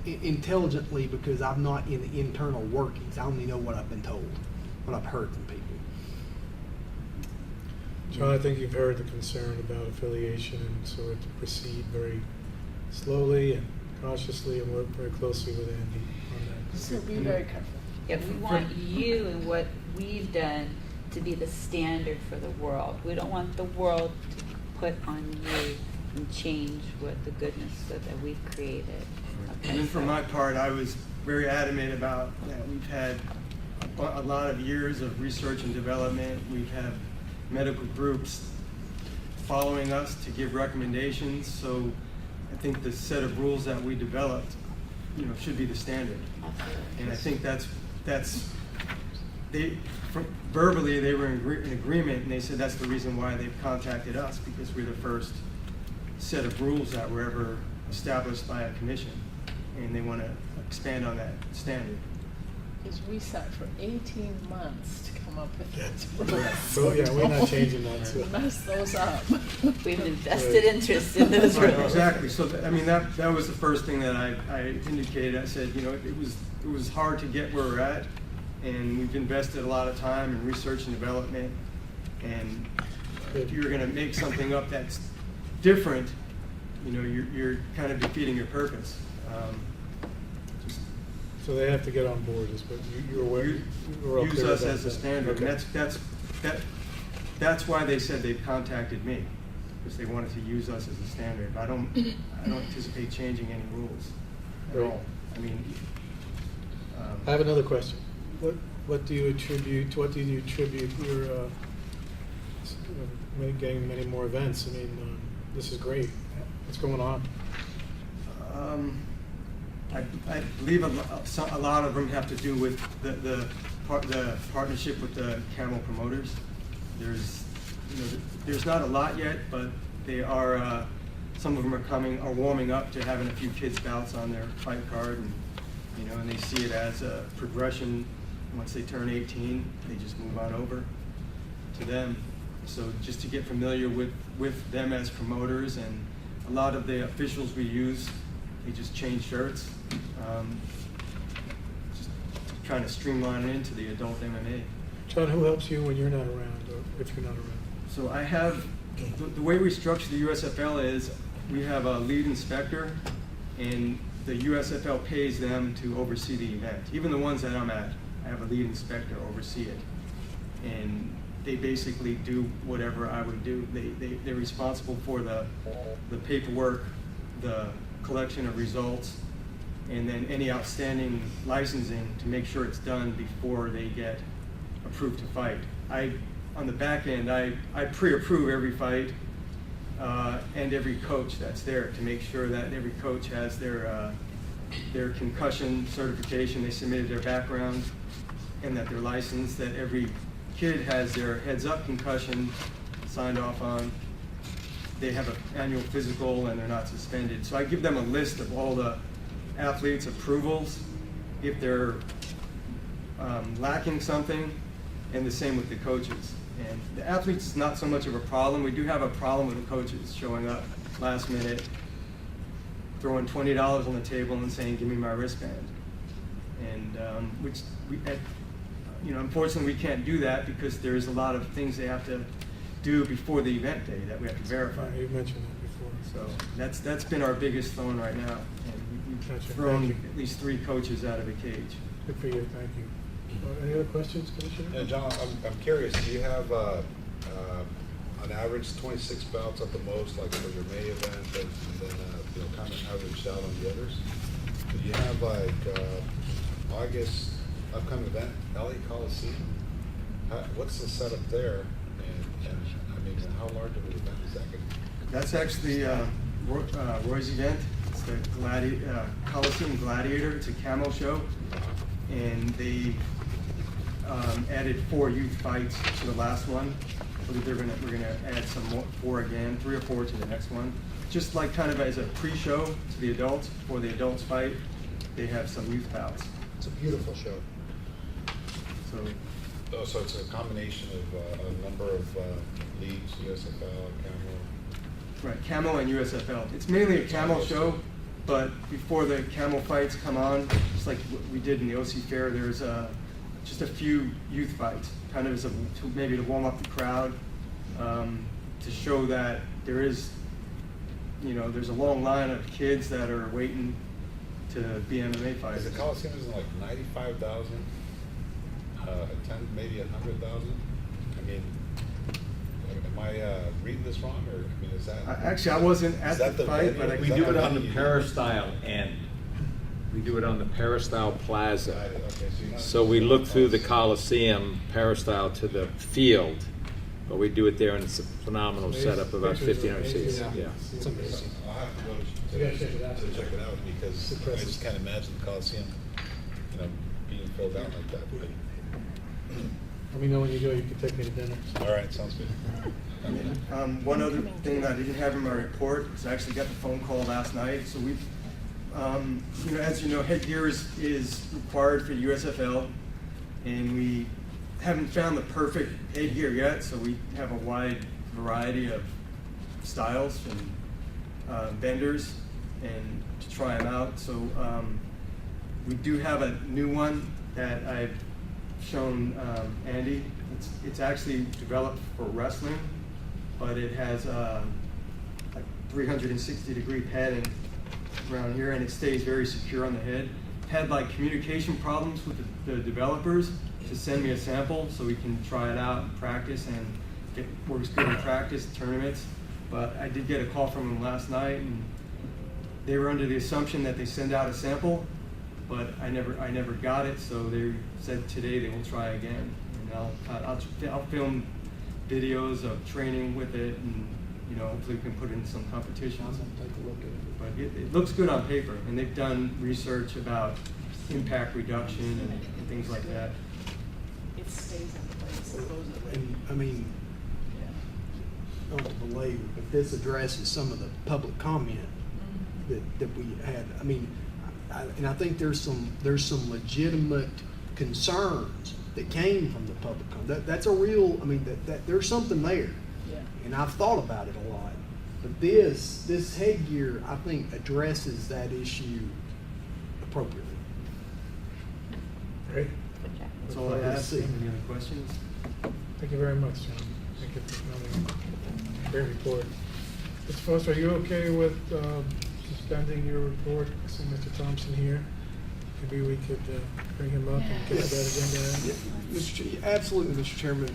intelligently because I'm not in the internal workings. I only know what I've been told, what I've heard from people. John, I think you've heard the concern about affiliation, and so we have to proceed very slowly and cautiously and work very closely with Andy on that. So be very careful. Yeah, we want you and what we've done to be the standard for the world. We don't want the world to put on you and change what the goodness that we've created. Okay, And then for so- my part, I was very adamant about that we've had a lot of years of research and development. We've had medical groups following us to give recommendations. So I think the set of rules that we developed, should be the standard. Absolutely. And I think verbally they were in agreement, and they said that's the reason why they've contacted us, because we're the first set of rules that were ever established by a commission, and they want to expand on that standard. Because we sat for 18 months to come up with That's those rules. So, yeah, we're not changing that, so. Mess those up. We've invested interest in those Right, rules. exactly. So, that was the first thing that I indicated. I said, it was hard to get where we're at, and we've invested a lot of time in research and development, and if you're gonna make something up that's different, you're kind of defeating your purpose. Just So they have to get on board, is what you're aware, you're all use clear us about as a that. standard, Okay. and that's why they said they've contacted me, because they wanted to use us as a standard. I don't anticipate changing any rules at Right. all. I have another question. What do you attribute your getting many more events? I mean, this is great. What's going on? I believe a lot of them have to do with the partnership with the Camel promoters. There's not a lot yet, but they are. Some of them are warming up to having a few kids bouts on their fight card, and they see it as a progression. Once they turn 18, they just move on over to them. So just to get familiar with them as promoters, and a lot of the officials we use, they just change shirts. Just trying to streamline it into the adult MMA. John, who helps you when you're not around, or if you're not around? So I have, the way we structure the USFL is we have a lead inspector, and the USFL pays them to oversee the event. Even the ones that I'm at, I have a lead inspector oversee it. And they basically do whatever I would do. They're responsible for the paperwork, the collection of results, and then any outstanding licensing to make sure it's done before they get approved to fight. On the back end, I pre-approve every fight and every coach that's there to make sure that every coach has their concussion certification, they submitted their background, and that they're licensed, that every kid has their heads-up concussion signed off on. They have an annual physical and they're not suspended. So I give them a list of all the athletes' approvals if they're lacking something, and the same with the coaches. And the athletes is not so much of a problem. We do have a problem with the coaches showing up last minute, throwing $20 on the table and saying, "Give me my wristband." And which unfortunately we can't do that because there's a lot of things they have to do before the event day that we have to verify. You mentioned that before. So that's been our biggest thorn right now, and we've Gotcha. thrown Thank you. at least 3 coaches out of a cage. Good for you, thank you. Any other questions, Commissioner? Yeah, John, I'm curious, do you have on average, 26 bouts at the most, like for your May event, and then, kind of averaged out on the others. But you have like, August upcoming event, LA Coliseum. What's the setup there? And I mean, how large of an event is that going to be? That's actually Roy's event. It's the Coliseum Gladiator. It's a camo show, and they added 4 youth fights to the last one. We're gonna add some more, 4 again, 3 or 4 to the next one. Just like kind of as a pre-show to the adults. Before the adults fight, they have some youth bouts. It's a beautiful show. So Oh, so it's a combination of a number of leagues, USFL, Camo. right, camo and USFL. It's mainly a camo show, but before the camo fights come on, just like what we did in the OC Fair, there's just a few youth fights, kind of as maybe to warm up the crowd, to show that there is, there's a long line of kids that are waiting to be MMA fighters. The Coliseum is like 95,000, attend maybe 100,000. I mean, am I reading this wrong, or I mean, is that? Actually, I wasn't at is that the fight, venue? but Is We that do it on the venue? peristyle end. We do it on the peristyle plaza. Got it, okay, so you're not- So we look through the Coliseum peristyle to the field, but we do it there, and it's a phenomenal setup, about Pictures are 1,500 seats. amazing. Yeah. It's amazing. I'll have to go You gotta check it out. to check it out, because It's I impressive. just can't imagine the Coliseum, being filled out like that. Let me know when you go, you can take me to dinner. All right, sounds good. One other thing that I didn't have in my report is I actually got the phone call last night. So we, as you know, headgear is required for USFL, and we haven't found the perfect headgear yet. So we have a wide variety of styles and vendors, and to try them out. So we do have a new one that I've shown Andy. It's actually developed for wrestling, but it has a 360-degree padding around here, and it stays very secure on the head. Had like communication problems with the developers to send me a sample so we can try it out and practice, and it works good in practice tournaments. But I did get a call from them last night, and they were under the assumption that they send out a sample, but I never got it. So they said today they will try again, and I'll film videos of training with it, and hopefully we can put it in some competitions. Take a look at it. But it looks good on paper, and they've done research about impact reduction and things like that. It stays in place supposedly. And, I mean, not to belabor, but this addresses some of the public comment that we had. I mean, I think there's some legitimate concerns that came from the public comment. That's a real, I mean, that there's something there. Yeah. And I've thought about it a lot. But this headgear, I think, addresses that issue appropriately. Great. That's all I have. Any other questions? Thank you very much, John. Thank you for coming. Great report. Mr. Foster, are you okay with suspending your report? I see Mr. Thompson here. Maybe we could bring him up and get to that agenda. Yeah, absolutely, Mr. Chairman.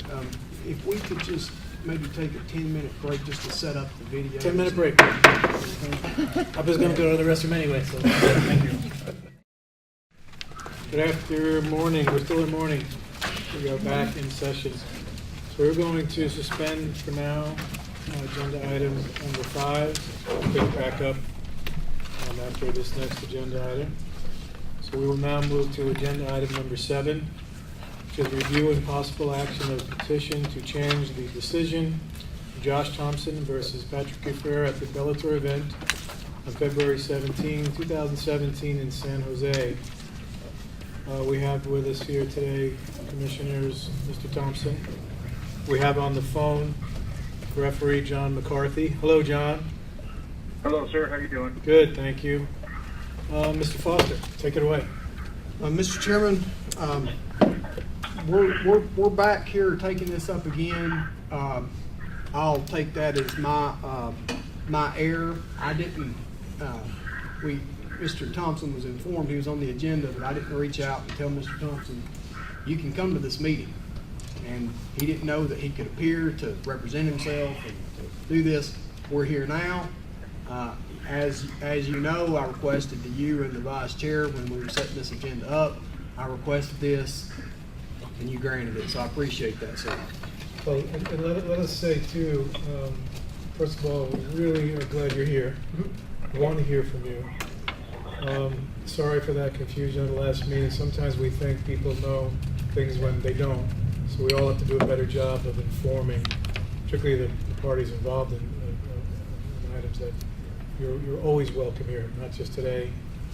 If we could just maybe take a 10-minute break just to set up the video. 10-minute break. I was going to go to the restroom anyway, so thank you. Good afternoon, morning. We're still in morning. We are back in session. So we're going to suspend for now agenda item number 5. We'll pick it back up after this next agenda item. So we will now move to agenda item number 7, which is review and possible action of petition to change the decision of Josh Thompson versus Patrick Giffer at the Bellator event on February 17, 2017 in San Jose. We have with us here today, Commissioners, Mr. Thompson. We have on the phone referee John McCarthy. Hello, John. Hello, sir. How you doing? Good, thank you. Mr. Foster, take it away. Mr. Chairman, we're back here taking this up again. I'll take that as my error. I didn't. Mr. Thompson was informed he was on the agenda, but I didn't reach out and tell Mr. Thompson, you can come to this meeting. and he didn't know that he could appear to represent himself and to do this. We're here now. As you know, I requested to you and the vice chair when we were setting this agenda up, I requested this, and you granted it, so I appreciate that, sir. Well, and let us say too, first of all, we really are glad you're here. We want to hear from you. Sorry for that confusion at the last meeting. Sometimes we think people know things when they don't. So we all have to do a better job of informing, particularly the parties involved in items that you're always welcome here, not just today,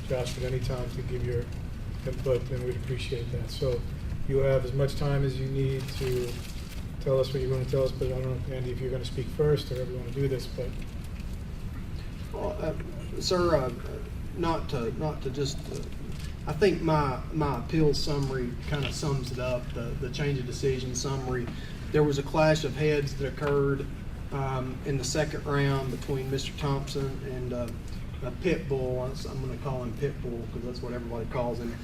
Josh, but any time to give your input, and we'd appreciate that. So you have as much time as you need to tell us what you're going to tell us, but I don't know, Andy, if you're going to speak first or however you want to do this, but. Well, sir, not to just, I think my appeal summary kind of sums it up, the change of decision summary. There was a clash of heads that occurred in the second round between Mr. Thompson and a pit bull. I'm going to call him pit bull because that's what everybody calls him.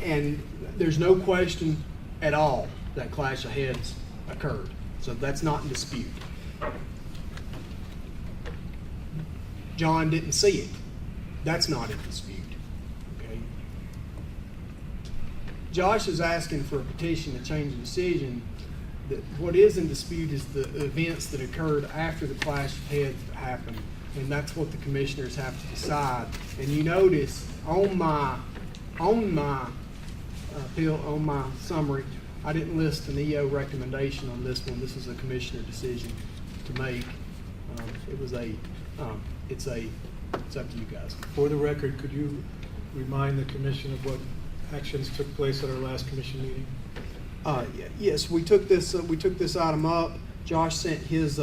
And there's no question at all that clash of heads occurred. So that's not in dispute. John didn't see it. That's not in dispute. Okay. Josh is asking for a petition to change the decision. That what is in dispute is the events that occurred after the clash of heads that happened, and that's what the commissioners have to decide. And you notice on my appeal, on my summary, I didn't list an EO recommendation on this one. This is a commissioner decision to make. It's up to you guys. For the record, could you remind the commission of what actions took place at our last commission meeting? Yes, we took this item up. Josh sent his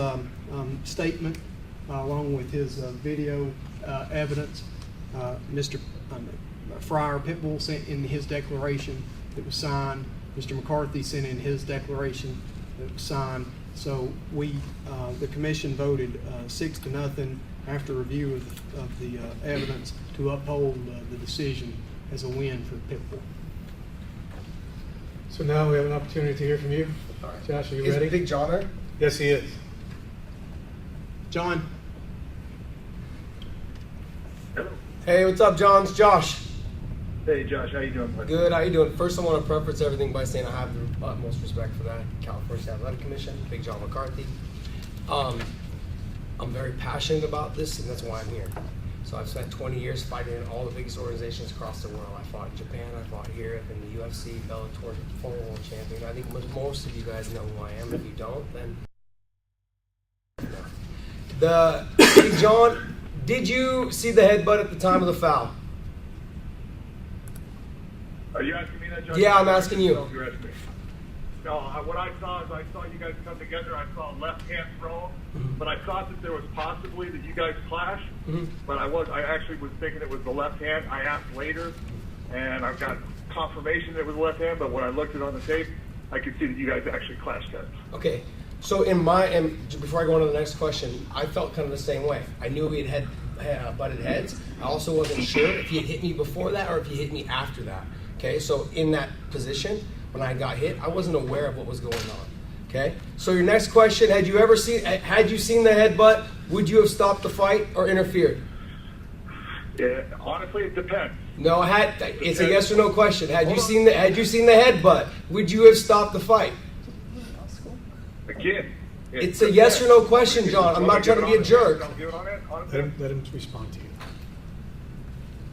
statement along with his video evidence. Mr. Fryer Pitbull sent in his declaration that was signed. Mr. McCarthy sent in his declaration that was signed. So the commission voted 6-0 after review of the evidence to uphold the decision as a win for Pitbull. So now we have an opportunity to hear from you. All right. Josh, are you Is ready? Big John there? Yes, he is. John. Hey, what's up, John? It's Josh. Hey, Josh, how you doing, bud? Good, how you doing? First, I want to preface everything by saying I have the utmost respect for that California State Athletic Commission, Big John McCarthy. I'm very passionate about this, and that's why I'm here. So I've spent 20 years fighting in all the biggest organizations across the world. I fought in Japan, I fought here, I've been the UFC, Bellator, former world champion. I think most of you guys know who I am. If you don't, then no. Big John, did you see the headbutt at the time of the foul? Are you asking me that, Josh? Yeah, I'm asking you. No, you're asking me. No, what I saw is I saw you guys come together. I saw a left hand thrown, but I thought that there was possibly that you guys clashed. But I actually was thinking it was the left hand. I asked later, and I've got confirmation that it was the left hand. But when I looked at it on the tape, I could see that you guys actually clashed heads. Okay, so before I go on to the next question, I felt kind of the same way. I knew we had butted heads. I also wasn't sure if he had hit me before that or if he hit me after that. Okay, so in that position, when I got hit, I wasn't aware of what was going on. Okay, so your next question: had you seen the headbutt? Would you have stopped the fight or interfered? Yeah, honestly, it depends. No, it's a yes or no question. Had you seen the headbutt? Would you have stopped the fight? Again, it's a yes or no question, John. I'm not trying to be a jerk. Let him respond to you.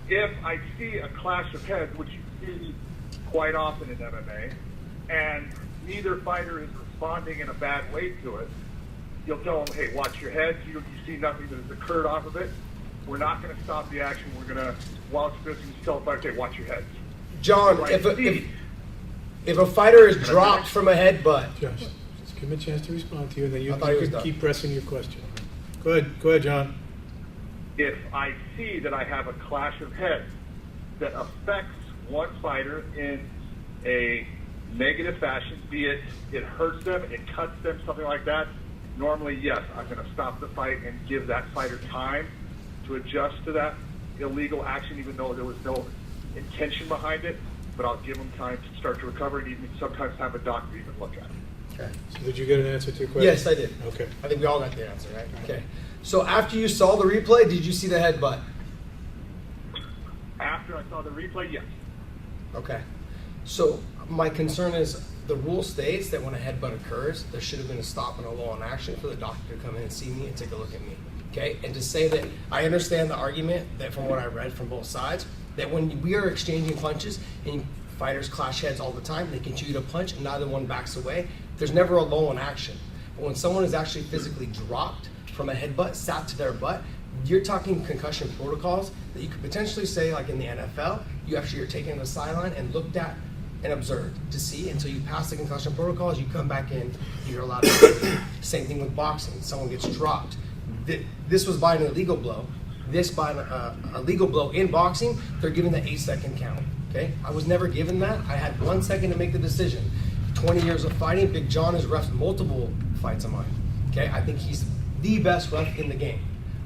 If I see a clash of heads, which you see quite often in MMA, and neither fighter is responding in a bad way to it, you'll tell them, hey, watch your heads. You see nothing that has occurred off of it. We're not going to stop the action. We're going to, while it's finishing, just tell the fighter, hey, watch your heads. John, if a fighter is dropped from a headbutt. Josh, just give him a chance to respond to you, and then you can can keep pressing your question. Go ahead, John. If I see that I have a clash of heads that affects one fighter in a negative fashion, be it hurts them, it cuts them, something like that, normally, yes, I'm going to stop the fight and give that fighter time to adjust to that illegal action, even though there was no intention behind it. but I'll give them time to start to recover and even sometimes have a doctor even look at it. Okay. So did you get an answer to your question? Yes, I did. Okay. I think we all got the answer, right? Okay. So after you saw the replay, did you see the headbutt? After I saw the replay, yes. Okay. So my concern is the rule states that when a headbutt occurs, there should have been a stop and a law in action for the doctor to come in and see me and take a look at me. Okay? And to say that I understand the argument that from what I read from both sides, that when we are exchanging punches and fighters clash heads all the time, they continue to punch and neither one backs away, there's never a lull in action. But when someone is actually physically dropped from a headbutt, sat to their butt, you're talking concussion protocols that you could potentially say, like in the NFL, you actually are taken to the sideline and looked at and observed to see until you pass the concussion protocols, you come back in, you're allowed to play. Same thing with boxing. Someone gets dropped. This was by an illegal blow. This by a legal blow in boxing, they're given the 8-second count. Okay? I was never given that. I had 1 second to make the decision. 20 years of fighting, Big John has refed multiple fights of mine. Okay? I think he's the best ref in the game.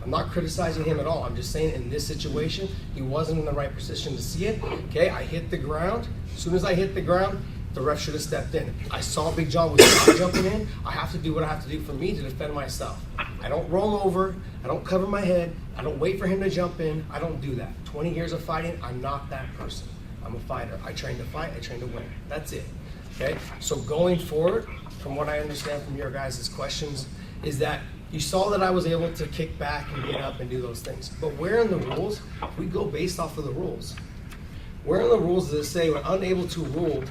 I'm not criticizing him at all. I'm just saying in this situation, he wasn't in the right position to see it. Okay, I hit the ground. As soon as I hit the ground, the ref should have stepped in. I saw Big John was not jumping in. I have to do what I have to do for me to defend myself. I don't roll over. I don't cover my head. I don't wait for him to jump in. I don't do that. 20 years of fighting, I'm not that person. I'm a fighter. I train to fight. I train to win. That's it. Okay, so going forward, from what I understand from your guys' questions, is that you saw that I was able to kick back and get up and do those things. But where in the rules, we go based off of the rules. Where in the rules does it say when unable to rule,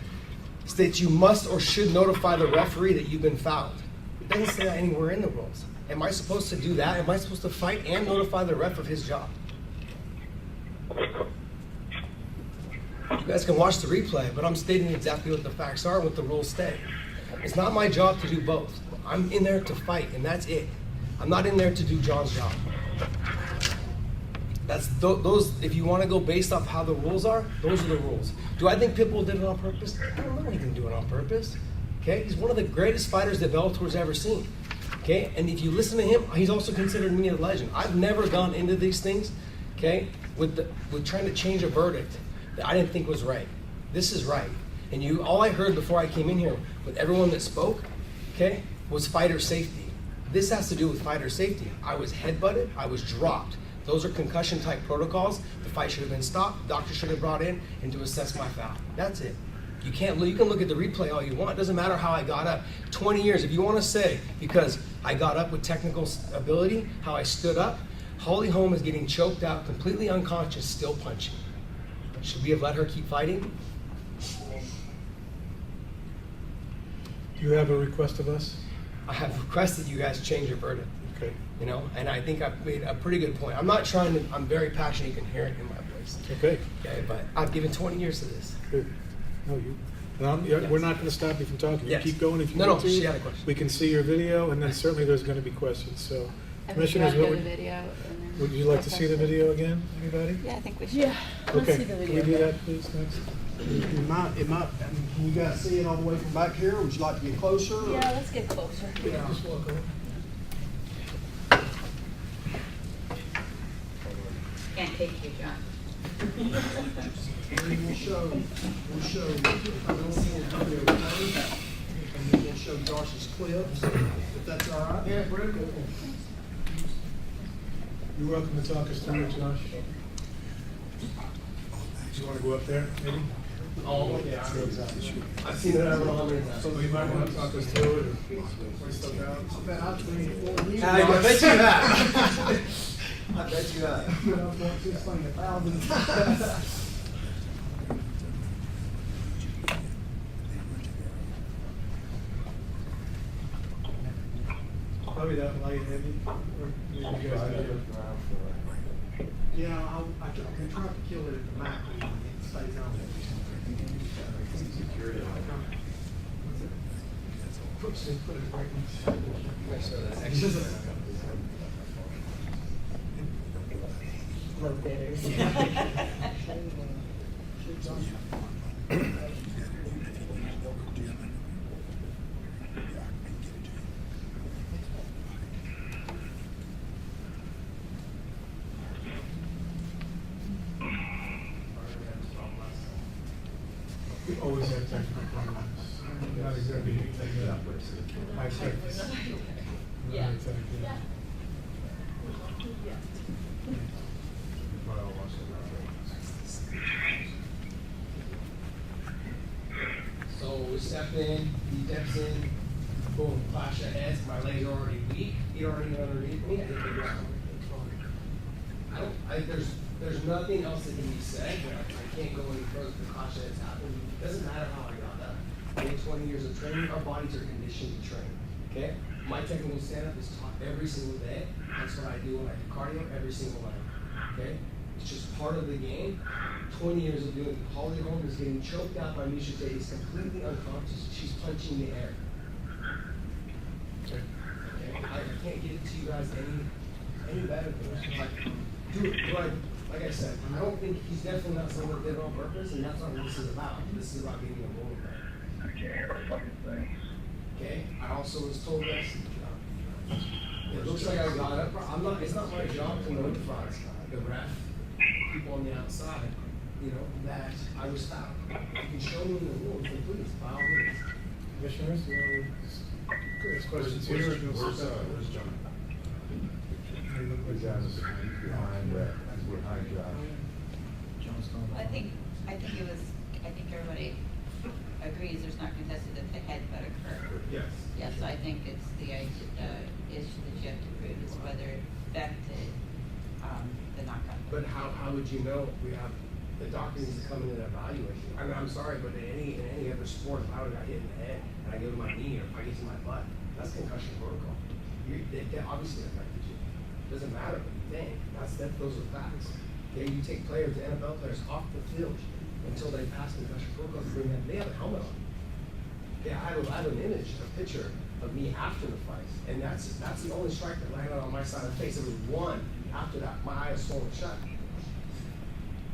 states you must or should notify the referee that you've been fouled? It doesn't say that anywhere in the rules. Am I supposed to do that? Am I supposed to fight and notify the ref of his job? You guys can watch the replay, but I'm stating exactly what the facts are, what the rules state. It's not my job to do both. I'm in there to fight, and that's it. I'm not in there to do John's job. That's those. If you want to go based off how the rules are, those are the rules. Do I think Pitbull did it on purpose? I don't know he didn't do it on purpose. Okay, he's one of the greatest fighters that Bellator's ever seen. Okay, and if you listen to him, he's also considered me a legend. I've never gone into these things, okay, with trying to change a verdict that I didn't think was right. This is right. And all I heard before I came in here with everyone that spoke, okay, was fighter safety. This has to do with fighter safety. I was headbutted, I was dropped. Those are concussion type protocols. The fight should have been stopped. The doctor should have brought in and to assess my foul. That's it. You can look at the replay all you want. It doesn't matter how I got up. 20 years, if you want to say, because I got up with technical ability, how I stood up, Holly Holm is getting choked out, completely unconscious, still punching. Should we have let her keep fighting? Do you have a request of us? I have requested you guys change your verdict. Okay. You know, and I think I've made a pretty good point. I'm not trying to, I'm very passionate, you can hear it in my voice. Okay. Okay, but I've given 20 years to this. Good. No, we're not going to stop you from talking. Yes. You keep going if you No, need to. she had a question. We can see your video, and then certainly there's going to be questions. So, Commissioners, Go what to would, the video and then would you like to see the video again, anybody? Yeah, I think we should. Yeah, let's Okay. see the Can video. we do that, please? Thanks. Can you guys see it all the way from back here? Would you like to get closer? or- Yeah, let's get closer. Yeah, just walk over. Can't take you, John. And we'll show a normal video first, and then we'll show Josh's clips, if that's all right. Yeah, Brett. You're welcome to talk us through it, Josh. Do you want to go up there, maybe? Oh, yeah. I've seen it ever on there. So you might want to talk us through it, or point stuff out. I bet you have. I bet you have. Probably that light heavy, or maybe you guys do. Yeah, I can try to kill it at the Mac, it stays on. Put it right always have technical problems. Not exactly high service. Yeah. So we step in, he steps in, boom, clash of heads, my legs are already weak, he already underneath me, I hit the ground. There's nothing else that can be said, but I can't go any further, the clash of heads happened, it doesn't matter how I got that. I had 20 years of training, our bodies are conditioned to train, okay? My technical stand-up is taught every single day, that's what I do when I do cardio every single night, okay? It's just part of the game. 20 years of doing it. Holly Holm is getting choked out by Misha Tate. He's completely unconscious. She's punching the air. Okay? I can't get it to you guys any better than that. Like I said, I don't think he's definitely not someone that did it on purpose, and that's not what this is about. This is about getting a bowling ball. I can't hear a fucking thing. Okay? I also was told this. It looks like I got up. It's not my job to notify the ref, people on the outside, you know, that I was fouled. You can show me in the rules, then please, by all means. Commissioners, do you want to ask questions here? Or do you want to sit down? Where's John? They look like behind Josh. I think everybody agrees there's not contested that the headbutt occurred. Yes. Yes, I think it's the issue that you have to prove is whether it affected, the knockout. But how would you know? We have, the doctor needs to come in and evaluate you. I mean, I'm sorry, but in any other sport, if I would have got hit in the head and I go to my knee, or if I get to my butt, that's concussion protocol. It obviously affected you. Doesn't matter what you think. Those are facts. Okay, you take players, the NFL players, off the field until they pass concussion protocol to bring them. They have a helmet on. Okay, I have an image, a picture of me after the fight, and that's the only strike that landed on my side of the face. There was one after that. My eye was swollen shut.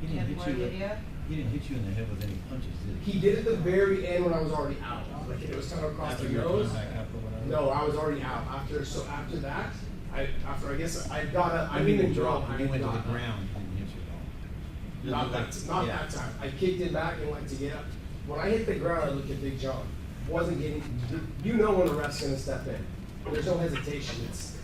He didn't hit you in the head with any punches, did He did at the very end when I was already out. Like it was kind of across the nose. No, I was already out. After that, I guess I got up. I didn't even drop. When you went to the ground, he didn't hit you at all. Not that time. I kicked it back and went to get up. When I hit the ground, I looked at Big John. Wasn't getting. You know when the ref's gonna step in. There's no hesitation. It's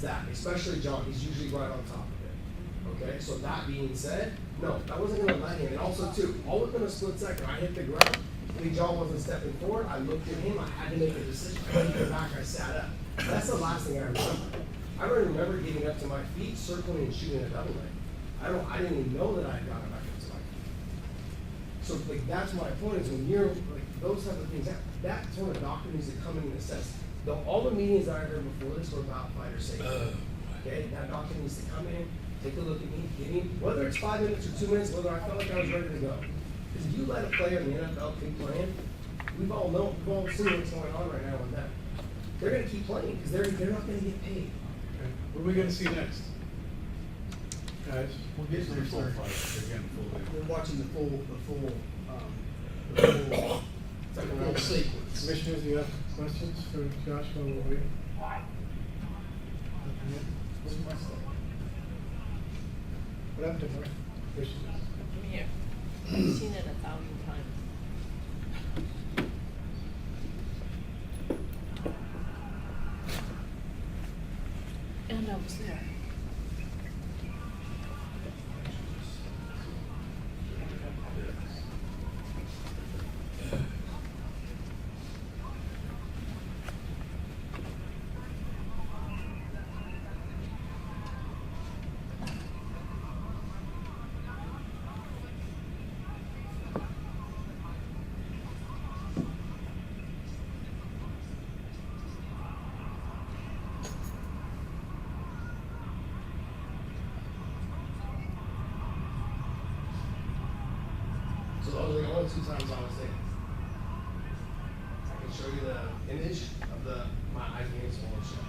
that. Especially John. He's usually right on top of it. Okay. So that being said, no, I wasn't gonna let him. And also too, all within a split second, I hit the ground. Big John wasn't stepping forward. I looked at him. I had to make a decision. I went to the back. I sat up. That's the last thing I remember. I don't remember getting up to my feet, circling and shooting a double leg. I didn't even know that I had gotten back up to my feet. So like that's my point is when you're like those type of things, that's when a doctor needs to come in and assess. All the meetings that I heard before this were about fighter safety. Okay, that doctor needs to come in, take a look at me, get me, whether it's 5 minutes or 2 minutes, whether I felt like I was ready to go. Because if you let a player in the NFL keep playing, we've all seen what's going on right now with them. They're going to keep playing because they're not going to get paid. Okay. What are we gonna see next? Guys? We'll get to the full fight. Again, We're watching the full sequence. Commissioners, do you have questions for Josh while we're waiting? What happened to Mark? Commissioners? Here. I've seen it 1,000 times. And I was there. So those are the only 2 times I was there. I can show you the image of my eyes being swollen shut.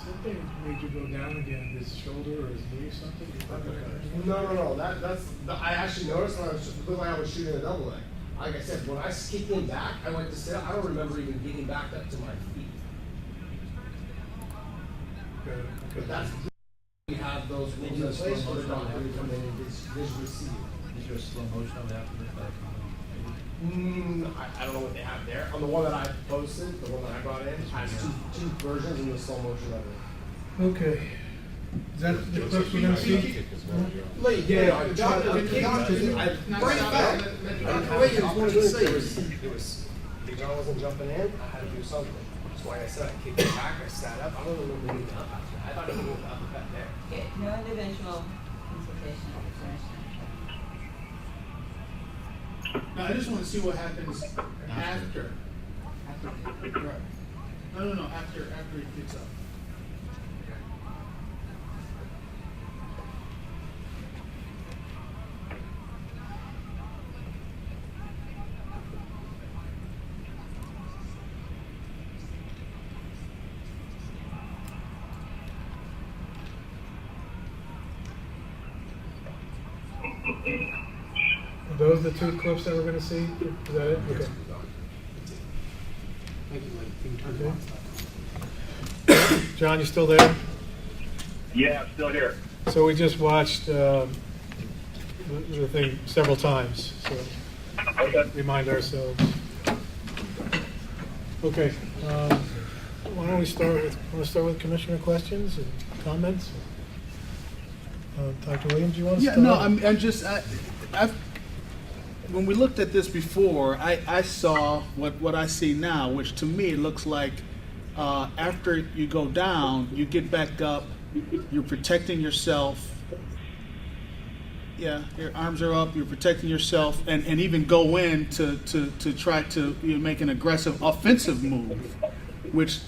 Something made you go down again, his shoulder or his knee or something? You thought that- No. I actually noticed when I was looked like I was shooting a double leg. Like I said, when I kicked him back, I went to sit. I don't remember even getting back up to my feet. Okay. But that's we have those rules in place for the doctor to come in and visually see you. Is there a slow motion of that? I don't know what they have there. On the one that I posted, the one that I brought in, has two versions in the slow motion of it. Okay. Is that the clips we're gonna see? Yeah, I tried to bring it back. John wasn't jumping in. I had to do something. That's why I said I kicked it back. I sat up. I don't remember moving up after that. I thought it moved up that there. Okay, no individual consultation of the commission. Now, I just want to see what happens after. Right. No, after he gets up. Are those the two clips that we're gonna see? Is that it? Okay. Thank you, Lee. You can turn it Okay. off. John, you still there? Yeah, I'm still here. So we just watched the thing several times, so remind ourselves. Okay, why don't we start with commissioner questions and comments? Dr. Williams, you want to Yeah, start? no, I'm just, when we looked at this before, I saw what I see now, which to me looks like after you go down, you get back up, you're protecting yourself. Yeah, your arms are up, you're protecting yourself, and even go in to try to make an aggressive offensive move, which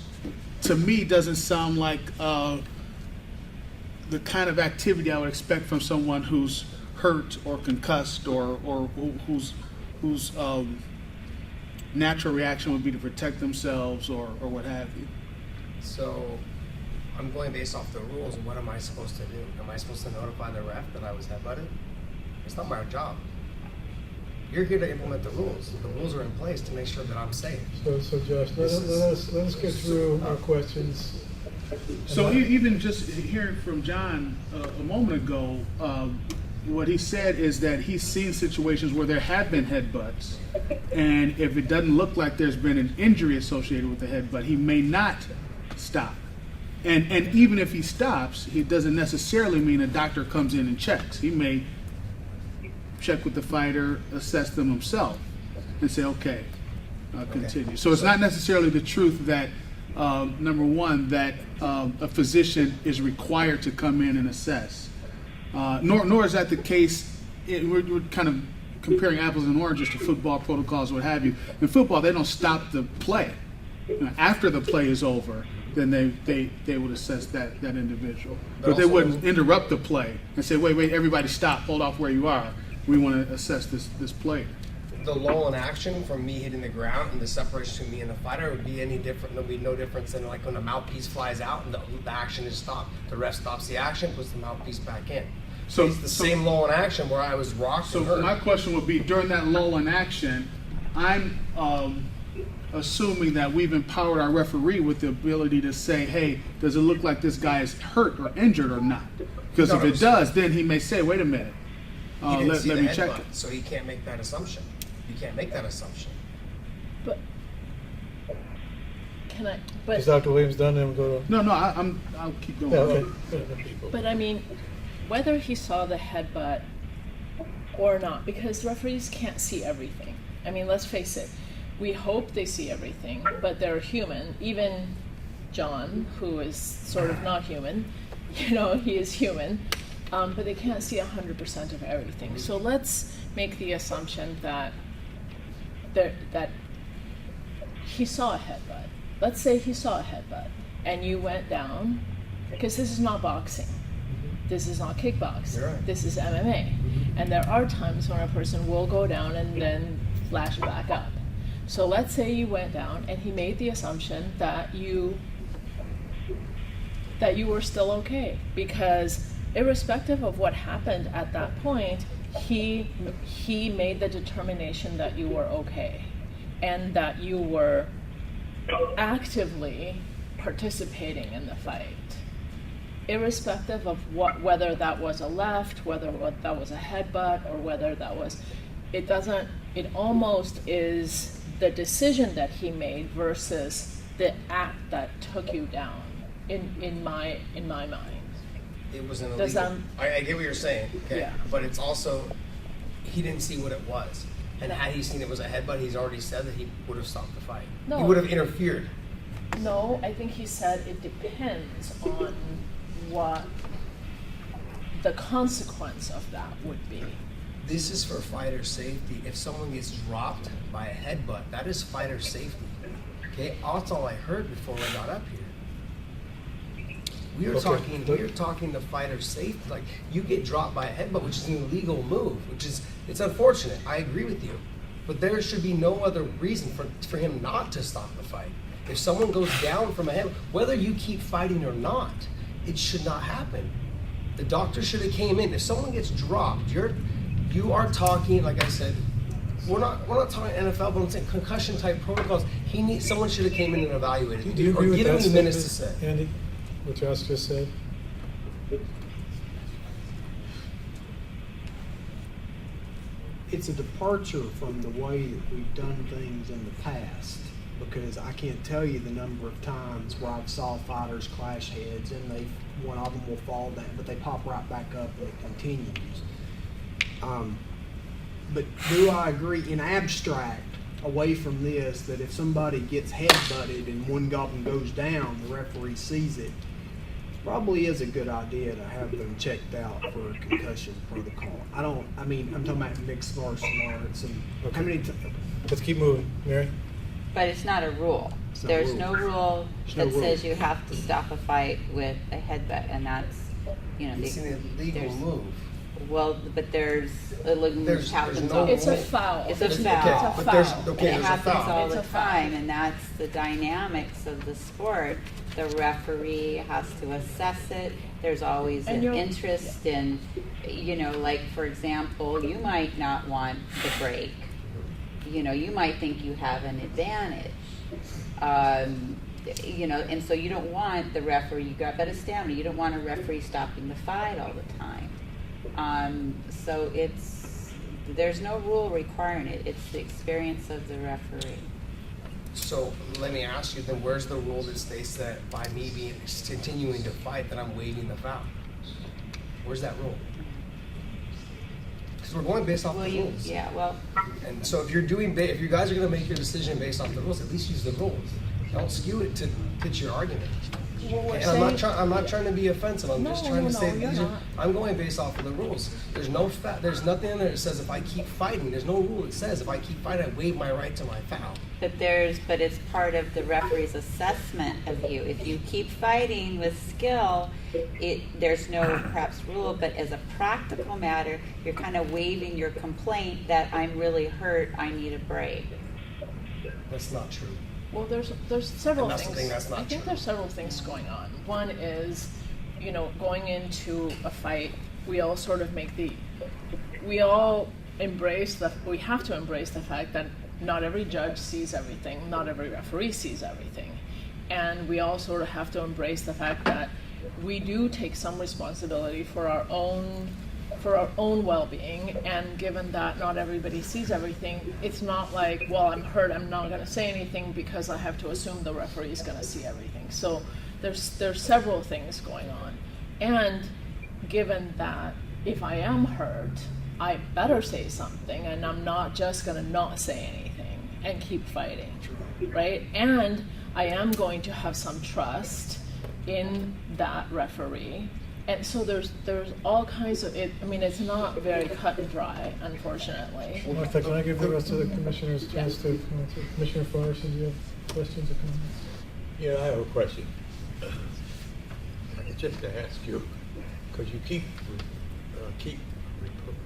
to me doesn't sound like the kind of activity I would expect from someone who's hurt or concussed or whose natural reaction would be to protect themselves or what have you. So, I'm going based off the rules. What am I supposed to do? Am I supposed to notify the ref that I was headbutted? It's not my job. You're here to implement the rules. The rules are in place to make sure that I'm safe. So Josh, let us get through our questions. So even just hearing from John a moment ago, what he said is that he's seen situations where there have been headbutts, and if it doesn't look like there's been an injury associated with the headbutt, he may not stop. And even if he stops, it doesn't necessarily mean a doctor comes in and checks. He may check with the fighter, assess them himself, and say, okay, continue. So it's not necessarily the truth that, number one, that a physician is required to come in and assess. Nor is that the case. We're kind of comparing apples and oranges to football protocols, what have you. In football, they don't stop the play. After the play is over, then they would assess that individual. But they wouldn't interrupt the play and say, wait, everybody stop, hold off where you are. We want to assess this player. The lull in action from me hitting the ground and the separation between me and the fighter would be any different. There'll be no difference than like when the mouthpiece flies out and the action is stopped. The ref stops the action, puts the mouthpiece back in. So it's the same lull in action where I was rocked. So and hurt. my question would be, during that lull in action, I'm assuming that we've empowered our referee with the ability to say, hey, does it look like this guy is hurt or injured or not? Because if it does, then he may say, wait a minute, he didn't see let the me check headbutt, it. so he can't make that assumption. You can't make that assumption. But can I? Is But Dr. Williams done? Then we'll go to. No, I'll keep going. Yeah, okay. but I mean, whether he saw the headbutt or not, because referees can't see everything. I mean, let's face it. We hope they see everything, but they're human. Even John, who is sort of not human, he is human, but they can't see 100% of everything. So let's make the assumption that he saw a headbutt. Let's say he saw a headbutt, and you went down, because this is not boxing. This is not kickboxing. Right. This is MMA. And there are times when a person will go down and then flash back up. So let's say you went down and he made the assumption that you that you were still okay, because irrespective of what happened at that point, he made the determination that you were okay, and that you were actively participating in the fight, irrespective of whether that was a left, whether that was a headbutt, or whether that was, it almost is the decision that he made versus the act that took you down, in my mind. It was an Does, illegal. I get what you're saying, okay? Yeah. But it's also, he didn't see what it was. And had he seen it was a headbutt, he's already said that he would have stopped the fight. No. He would have interfered. No, I think he said it depends on what the consequence of that would be. This is for fighter safety. If someone gets dropped by a headbutt, that is fighter safety. Okay, that's all I heard before I got up here. We were talking the fighter safety. Like, you get dropped by a headbutt, which is an illegal move, it's unfortunate. I agree with you, but there should be no other reason for him not to stop the fight. If someone goes down from a headbutt, whether you keep fighting or not, it should not happen. The doctor should have came in. If someone gets dropped, you are talking, like I said, we're not talking NFL, but I'm saying concussion type protocols. Someone should have came in and evaluated. Do you agree with that minutes to statement, say. Andy, what Josh just said? It's a departure from the way that we've done things in the past, because I can't tell you the number of times where I've saw fighters clash heads and one of them will fall down, but they pop right back up and it continues. But do I agree in abstract, away from this, that if somebody gets headbutted and one of them goes down, the referee sees it, probably is a good idea to have them checked out for a concussion protocol. I'm talking about mixed martial arts and how many Let's keep moving, Mary. But it's not a rule. It's not a There's rule. no rule There's no that rule. says you have to stop a fight with a headbutt, and that's, It's an illegal move. Well, but there's illegal moves happens all It's a foul. It's a Okay, foul. it's a foul. It there's a happens foul. all It's the a foul. time, and that's the dynamics of the sport. The referee has to assess it. There's always And an you're- interest in, like, for example, you might not want the break. You might think you have an advantage. And so you don't want the referee, you got better stamina, you don't want a referee stopping the fight all the time. So there's no rule requiring it, it's the experience of the referee. So let me ask you then, where's the rule that states that by me continuing to fight that I'm waiving the foul? Where's that rule? Because we're going based off the rules. Yeah, well, And so if if you guys are going to make your decision based off the rules, at least use the rules. Don't skew it to pitch your argument. What we're And saying- I'm not trying to be offensive. I'm just No, trying to no, say you're these are. not. I'm going based off of the rules. There's nothing in there that says if I keep fighting. There's no rule that says if I keep fighting, I waive my right to my foul. but it's part of the referee's assessment of you. If you keep fighting with skill, there's no perhaps rule, but as a practical matter, you're kind of waiving your complaint that I'm really hurt, I need a break. That's not true. Well, there's several And that's the things. thing, that's not I think true. there's several things going on. One is, going into a fight, we all sort of we have to embrace the fact that not every judge sees everything, not every referee sees everything. And we all sort of have to embrace the fact that we do take some responsibility for our own well-being, and given that not everybody sees everything, it's not like, well, I'm hurt, I'm not going to say anything because I have to assume the referee is going to see everything. So there's several things going on, and given that if I am hurt, I better say something, and I'm not just going to not say anything and keep fighting, right? And I am going to have some trust in that referee. And so there's all kinds of it. I mean, it's not very cut and dry, unfortunately. Martha, can I give the rest of the commissioners a chance to comment? Commissioner Forrest, do you have questions or comments? Yeah, I have a question. Just to ask you, because you keep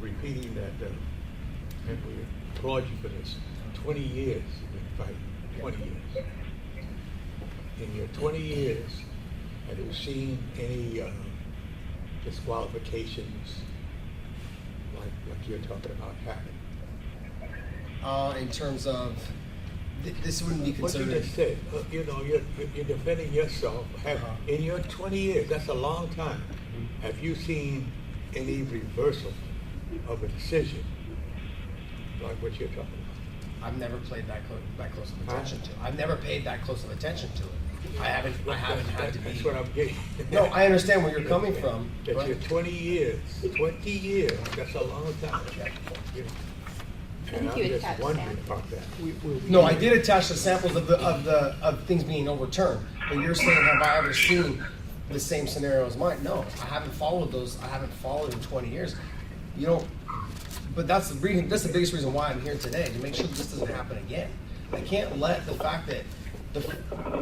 repeating that, and we applaud you for this. 20 years you've been fighting, 20 years. In your 20 years, Have you seen any disqualifications like you're talking about happening? In terms of, this wouldn't be What you considered. just said, you're defending yourself. In your 20 years, that's a long time. Have you seen any reversal of a decision like what you're talking about? I've never played that close of attention to it. I've never paid that close of attention to it. I haven't had to be. That's what I'm getting. No, I understand where you're coming from. That but- you're 20 years, that's a long time. You know. And I'm just wondering about that. No, I did attach the samples of things being overturned, but you're saying, have I ever seen the same scenario as mine? No, I haven't followed those. I haven't followed in 20 years. You don't. But that's the reason. That's the biggest reason why I'm here today, to make sure this doesn't happen again. I can't let the fact that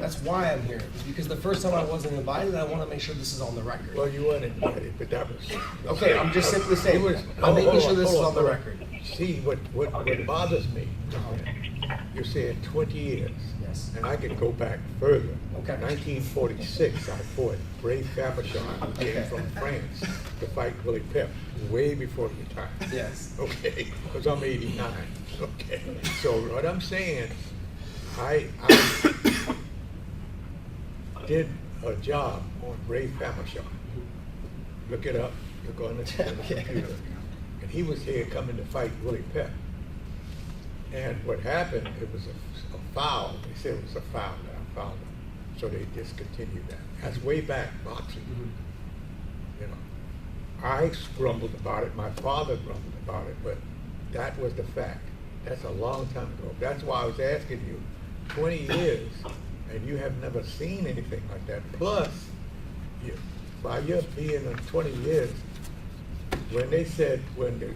that's why I'm here. Is because the first time I wasn't invited, I want to make sure this is on the record. Well, you weren't invited, but that was. Okay, I'm just simply saying. It was- I'm making hold sure on, this is hold on the hold record. See, what bothers me, you're saying 20 years. Yes. And I could go back further. Okay. 1946, I fought Brave Fabershon, who came Okay. from France to fight Willie Pep, way before your time. Yes. Okay, because I'm 89. Okay, so what I'm saying, I did a job on Brave Fabershon. Look it up. Look on the computer. And he was here coming to fight Willie Pep. And what happened, it was a foul. They said it was a foul that I fouled him. So they discontinued that. That's way back boxing. You know, I grumbled about it. My father grumbled about it, but that was the fact. That's a long time ago. That's why I was asking you, 20 years, and you have never seen anything like that. Plus, by your being in 20 years, when they said, when the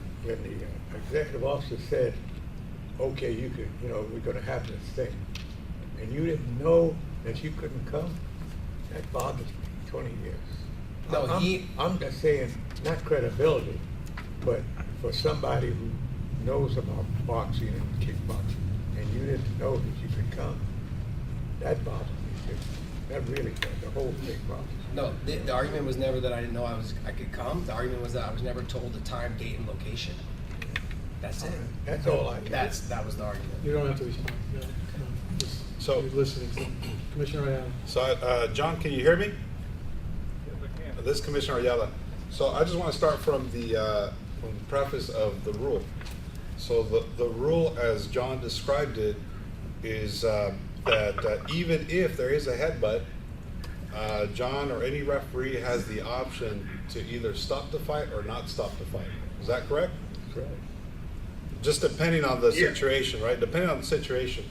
executive officer said, okay, you could, we're gonna have this thing, and you didn't know that you couldn't come, that bothers me, 20 years. No, I'm just saying, not credibility, but for somebody who knows about boxing and kickboxing, and you didn't know that you could come, that bothers me too. That really does, the whole thing bothers me. No, the argument was never that I didn't know I could come. The argument was that I was never told the time, date, and location. That's it. That's all I. That was the argument. You don't have to respond. No, come on. Just So- you're listening. Commissioner Ayala. So, John, can you hear me? This is Commissioner Ayala. So I just want to start from the preface of the rule. So the rule, as John described it, is that even if there is a headbutt, John or any referee has the option to either stop the fight or not stop the fight. Is that correct? Correct. Just depending on the situation, right? Depending on the situation.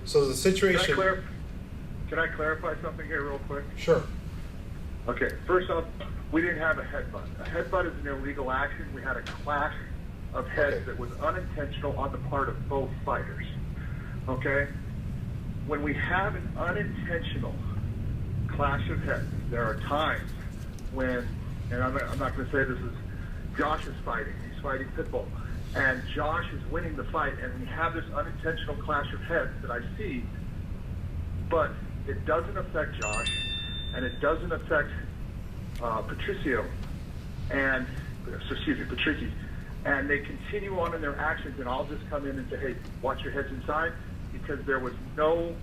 So the situation. Can I clarify something here real quick? Sure. Okay, first off, we didn't have a headbutt. A headbutt is an illegal action. We had a clash of heads that was unintentional on the part of both fighters. Okay? When we have an unintentional clash of heads, there are times when, and I'm not going to say this is, Josh is fighting. He's fighting Pitbull. And Josh is winning the fight, and we have this unintentional clash of heads that I see, but it doesn't affect Josh, and it doesn't affect Patricio, and Patrici, and they continue on in their actions, and I'll just come in and say, hey, watch your heads inside, because there was no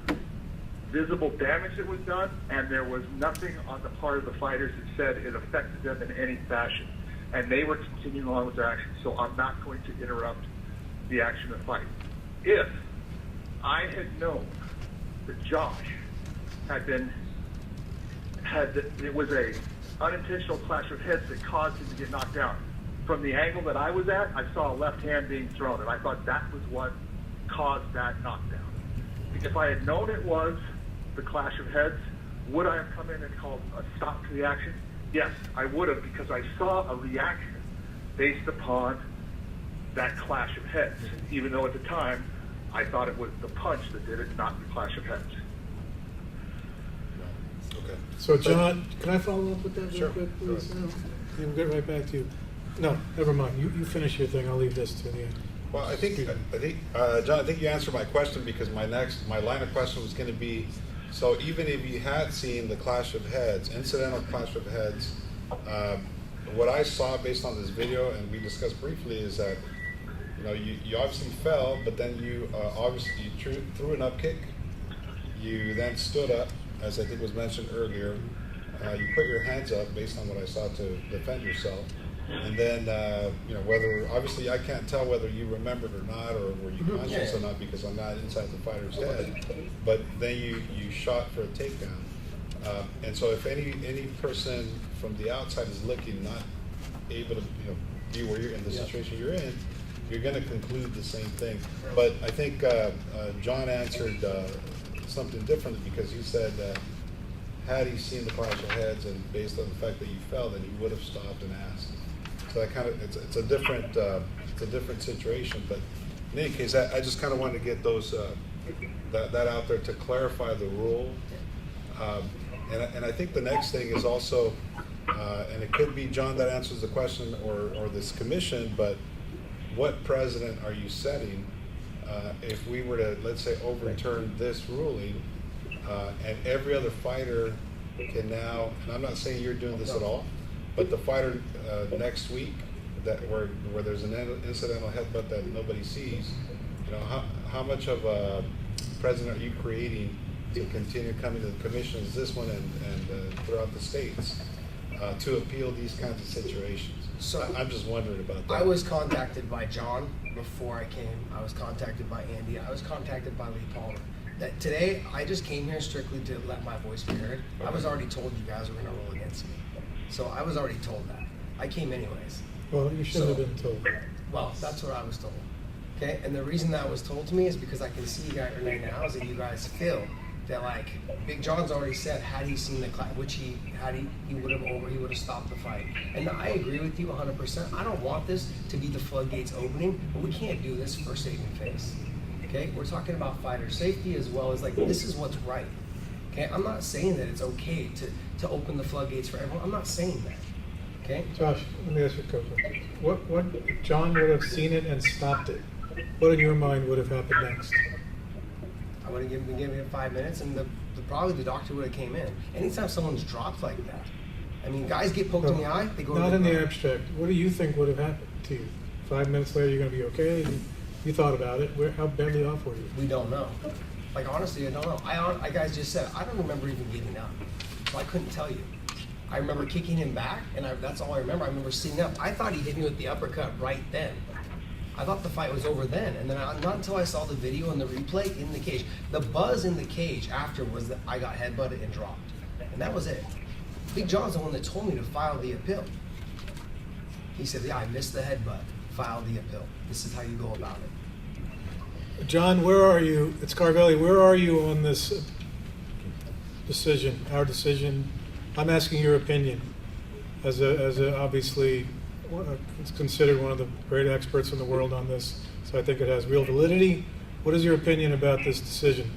visible damage that was done, and there was nothing on the part of the fighters that said it affected them in any fashion. And they were continuing on with their actions, so I'm not going to interrupt the action of the fight. If I had known that Josh it was a unintentional clash of heads that caused him to get knocked down. From the angle that I was at, I saw a left hand being thrown, and I thought that was what caused that knockdown. If I had known it was the clash of heads, would I have come in and called a stop to the action? Yes, I would have, because I saw a reaction based upon that clash of heads, even though at the time I thought it was the punch that did it, not the clash of heads. Okay. So, John, can I follow up with that Sure. real quick, please? We'll get right back to you. No, never mind. You finish your thing. I'll leave this to the end. Well, I think, John, I think you answered my question, because my line of question was going to be, So even if you had seen the clash of heads, incidental clash of heads, what I saw based on this video, and we discussed briefly, is that you obviously fell, but then you obviously threw an up kick. You then stood up, as I think was mentioned earlier. You put your hands up based on what I saw to defend yourself. And then, whether, obviously I can't tell whether you remembered or not, or were you conscious or not, because I'm not inside the fighter's head. But then you shot for a takedown. And so if any person from the outside is looking, not able to be where you're in the situation you're in, you're going to conclude the same thing. But I think John answered something differently, because he said that had he seen the clash of heads and based on the fact that you fell, then he would have stopped and asked. So that kind of it's a different situation. But in any case, I just kind of wanted to get those that out there to clarify the rule. And I think the next thing is also, and it could be John that answers the question, or this commission, but what precedent are you setting if we were to, let's say, overturn this ruling, and every other fighter can now, and I'm not saying you're doing this at all, but the fighter next week where there's an incidental headbutt that nobody sees, how much of a precedent are you creating to continue coming to the commission as this one and throughout the states to appeal these kinds of situations? So I'm just wondering about that. I was contacted by John before I came. I was contacted by Andy. I was contacted by Lee Palmer. That today, I just came here strictly to let my voice be heard. I was already told you guys were going to roll against me. So I was already told that. I came anyways. Well, you should have been told. Well, that's what I was told. Okay, and the reason that was told to me is because I can see you guys right now is that you guys feel that, like, Big John's already said, had he seen the clash, which he would have stopped the fight. And I agree with you 100%. I don't want this to be the floodgates opening, but we can't do this for saving face. Okay, we're talking about fighter safety as well as, like, this is what's right. Okay, I'm not saying that it's okay to open the floodgates for everyone. I'm not saying that. Okay. Josh, let me ask you a couple. What John would have seen it and stopped it? What in your mind would have happened next? I would have been given 5 minutes, and probably the doctor would have came in. Anytime someone's dropped like that, I mean, guys get poked in the eye, they go. Not in the abstract. What do you think would have happened to you? 5 minutes later, you're going to be okay. You thought about it. How badly off were you? We don't know. Like, honestly, I don't know. I guys just said I don't remember even getting up, so I couldn't tell you. I remember kicking him back, and that's all I remember. I remember sitting up. I thought he hit me with the uppercut right then. I thought the fight was over then, and then not until I saw the video and the replay in the cage. The buzz in the cage after was that I got headbutted and dropped, and that was it. Big John's the one that told me to file the appeal. He said, "Yeah, I missed the headbutt. File the appeal. This is how you go about it." John, where are you? It's Carvelli. Where are you on this decision? Our decision. I'm asking your opinion, as a obviously. It's considered one of the great experts in the world on this, so I think it has real validity. What is your opinion about this decision?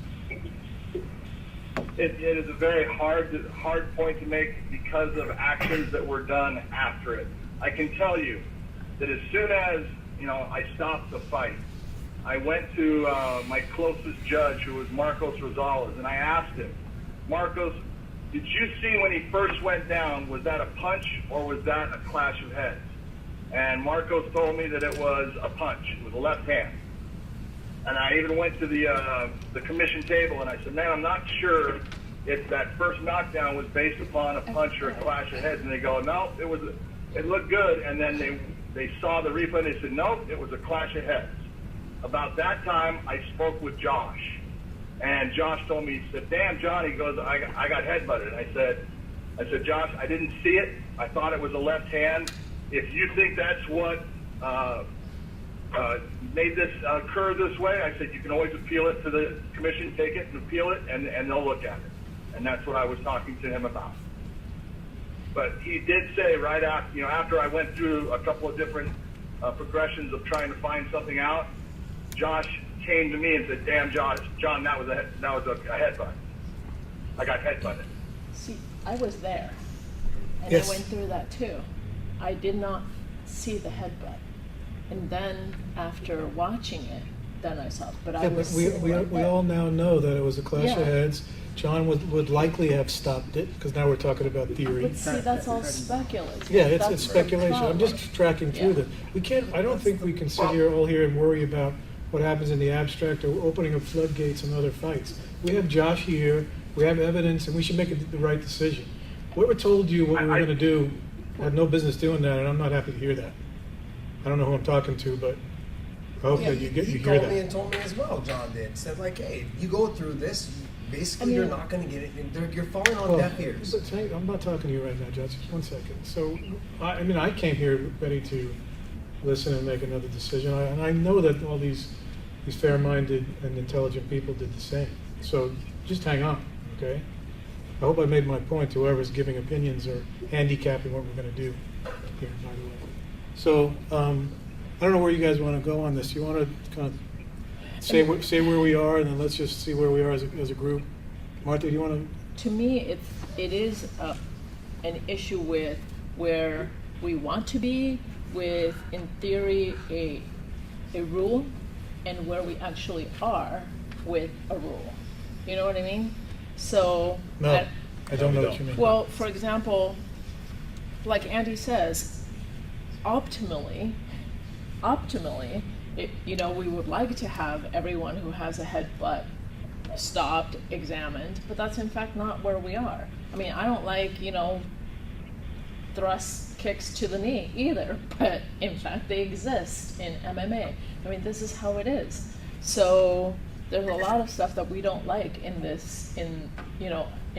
It is a very hard point to make because of actions that were done after it. I can tell you that as soon as I stopped the fight, I went to my closest judge, who was Marcos Rosales, and I asked him, "Marcos, did you see when he first went down, was that a punch or was that a clash of heads?" And Marcos told me that it was a punch. It was a left hand. And I even went to the commission table and I said, "Man, I'm not sure if that first knockdown was based upon a punch or a clash of heads." And they go, "No, it looked good." And then they saw the replay and they said, "Nope, it was a clash of heads." About that time, I spoke with Josh. And Josh told me, he said, "Damn, John," he goes, I got headbutted." And I said, "Josh, I didn't see it. I thought it was a left hand. If you think that's what made this occur this way," I said, "you can always appeal it to the commission, take it and appeal it, and they'll look at it." And that's what I was talking to him about. But he did say right after, after I went through a couple of different progressions of trying to find something out, Josh came to me and said, "Damn, John, that was a headbutt. I got headbutted." See, I was there, and Yes. I went through that too. I did not see the headbutt, and then after watching it, then I saw it. But I Yeah, was we sitting right we there. all now know that it was a clash Yeah. of heads. John would likely have stopped it, because now we're talking about theory. But see, that's all speculative. Yeah, it's That's the speculation. I'm problem. just tracking through Yeah. that. We can't, I don't think we can sit here, all here and worry about what happens in the abstract or opening up floodgates and other fights. We have Josh here, we have evidence, and we should make the right decision. Whoever told you what we were gonna do had no business doing that, and I'm not happy to hear that. I don't know who I'm talking to, but I hope that you He hear called me that. and told me as well, John did. Said like, hey, you go through this, basically I mean- you're not gonna get it, you're falling on Well, deaf ears. but I'm not talking to you right now, Judge. Just 1 second. So, I mean, I came here ready to listen and make another decision, and I know that all these fair-minded and intelligent people did the same. So, just hang on, okay? I hope I made my point to whoever's giving opinions or handicapping what we're going to do here, by the way. So, I don't know where you guys want to go on this. You want to kind of say where we are, and then let's just see where we are as a group. Martha, do you want to? To me, it is an issue with where we want to be with, in theory, a rule, and where we actually are with a rule. You know what I mean? So No, I don't know what you mean. well, for example, like Andy says, optimally, we would like to have everyone who has a headbutt stopped, examined, but that's in fact not where we are. I mean, I don't like, thrusts, kicks to the knee either, but in fact they exist in MMA. I mean, this is how it is. So there's a lot of stuff that we don't like in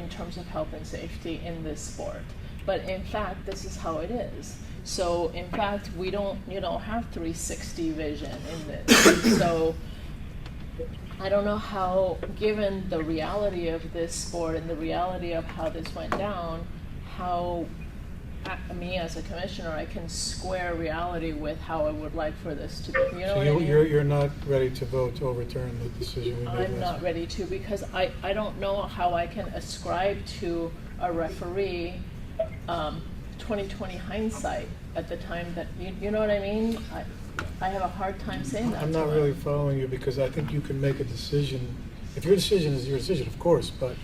terms of health and safety in this sport. But in fact, this is how it is. So in fact, we don't, have 360 vision in this. So I don't know how, given the reality of this sport and the reality of how this went down, how me as a commissioner, I can square reality with how I would like for this to be. You know So what I mean? you're not ready to vote to overturn the decision we made last I'm not ready to, because I don't know how I can ascribe to a referee 20/20 hindsight at the time that, you know what I mean? I have a hard time saying that. I'm to not him. really following you, because I think you can make a decision. If your decision is your decision, of course, but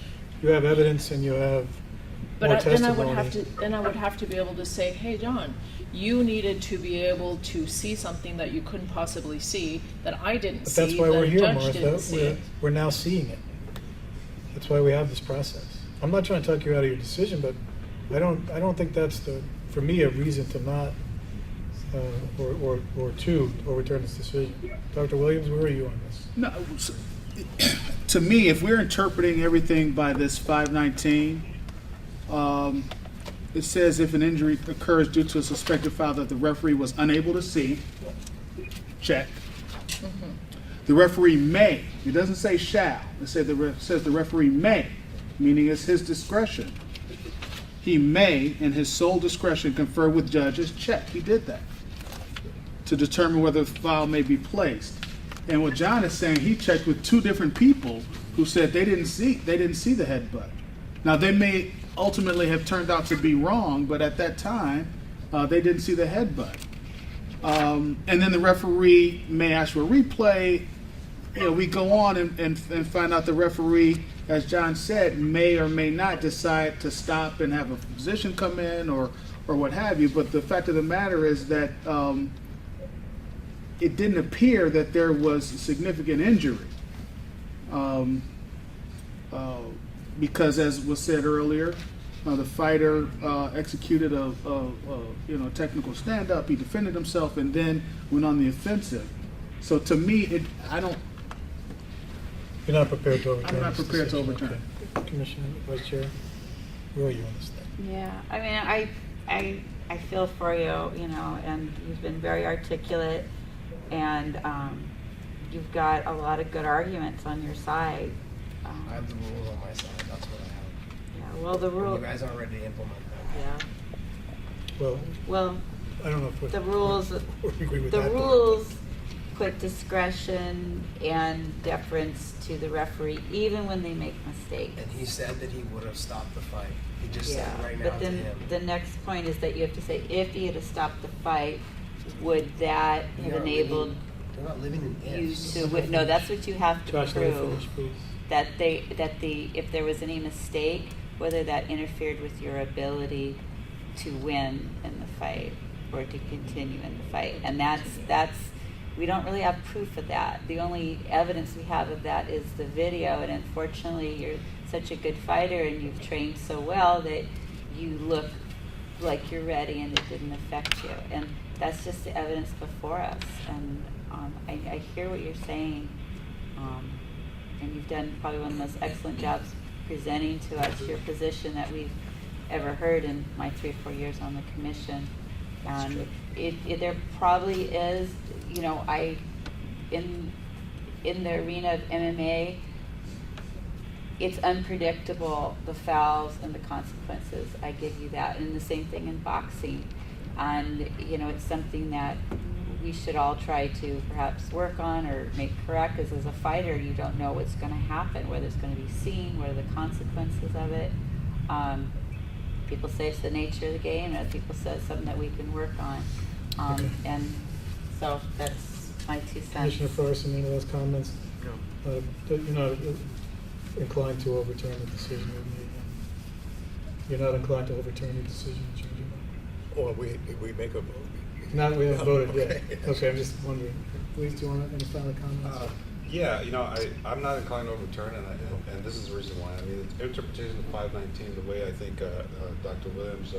you have evidence and you have more But then I testimony. would have to be able to say, hey, John, you needed to be able to see something that you couldn't possibly see, that I didn't But see, that's why that we're a here, judge Martha. didn't see. We're now seeing it. That's why we have this process. I'm not trying to talk you out of your decision, but I don't think that's for me, a reason to not or to overturn this decision. Dr. Williams, where are you on this? No, to me, if we're interpreting everything by this 519, it says if an injury occurs due to a suspected foul that the referee was unable to see, check. The referee may, it doesn't say shall, it says the referee may, meaning it's his discretion. He may, in his sole discretion, confer with judges, check, he did that, to determine whether the foul may be placed. And what John is saying, he checked with two different people who said they didn't see the headbutt. Now, they may ultimately have turned out to be wrong, but at that time, they didn't see the headbutt. And then the referee may ask for a replay. We go on and find out the referee, as John said, may or may not decide to stop and have a physician come in or what have you. But the fact of the matter is that it didn't appear that there was significant injury. Because, as was said earlier, the fighter executed a technical stand-up. He defended himself and then went on the offensive. So to me, You're not prepared to overturn. I'm not this prepared to decision. overturn. Okay. Commissioner, Vice Chair, where are you on this thing? Yeah, I mean, I feel for you, and you've been very articulate, and you've got a lot of good arguments on your side. I have the rules on my side, that's what I have. Yeah, well, the rule. You guys aren't ready to implement them. Yeah. Well, I don't know if the rules. we agree with The that. rules put discretion and deference to the referee, even when they make mistakes. And he said that he would have stopped the fight. He just Yeah, said right now but to then him. the next point is that you have to say, if he had stopped the fight, would that have You're not enabled living- They're not living in you ifs. to? No, that's what you have to Josh, let me prove. finish, please. if there was any mistake, whether that interfered with your ability to win in the fight or to continue in the fight. And that's we don't really have proof of that. The only evidence we have of that is the video, and unfortunately you're such a good fighter and you've trained so well that you look like you're ready and it didn't affect you. And that's just the evidence before us. And I hear what you're saying. And you've done probably one of the most excellent jobs presenting to us your position that we've ever heard in my 3 or 4 years on the commission. And there probably is, you know, in the arena of MMA, it's unpredictable, the fouls and the consequences. I give you that. And the same thing in boxing. And, you know, it's something that we should all try to perhaps work on or make correct, because as a fighter, you don't know what's going to happen, whether it's going to be seen, what are the consequences of it. People say it's the nature of the game, and other people say it's something that we can work on. Okay. And so that's my 2 cents. Commissioner Forrest, any of those comments? No. You're not inclined to overturn the decision we made. You're not inclined to overturn the decision that you made? Or we make a vote. Not, we haven't voted yet. Okay. Okay, I'm just wondering. Louise, do you want any final comments? Yeah, you know, I'm not inclined to overturn, and this is the reason why. I mean, the interpretation of 519, the way I think Dr. Williams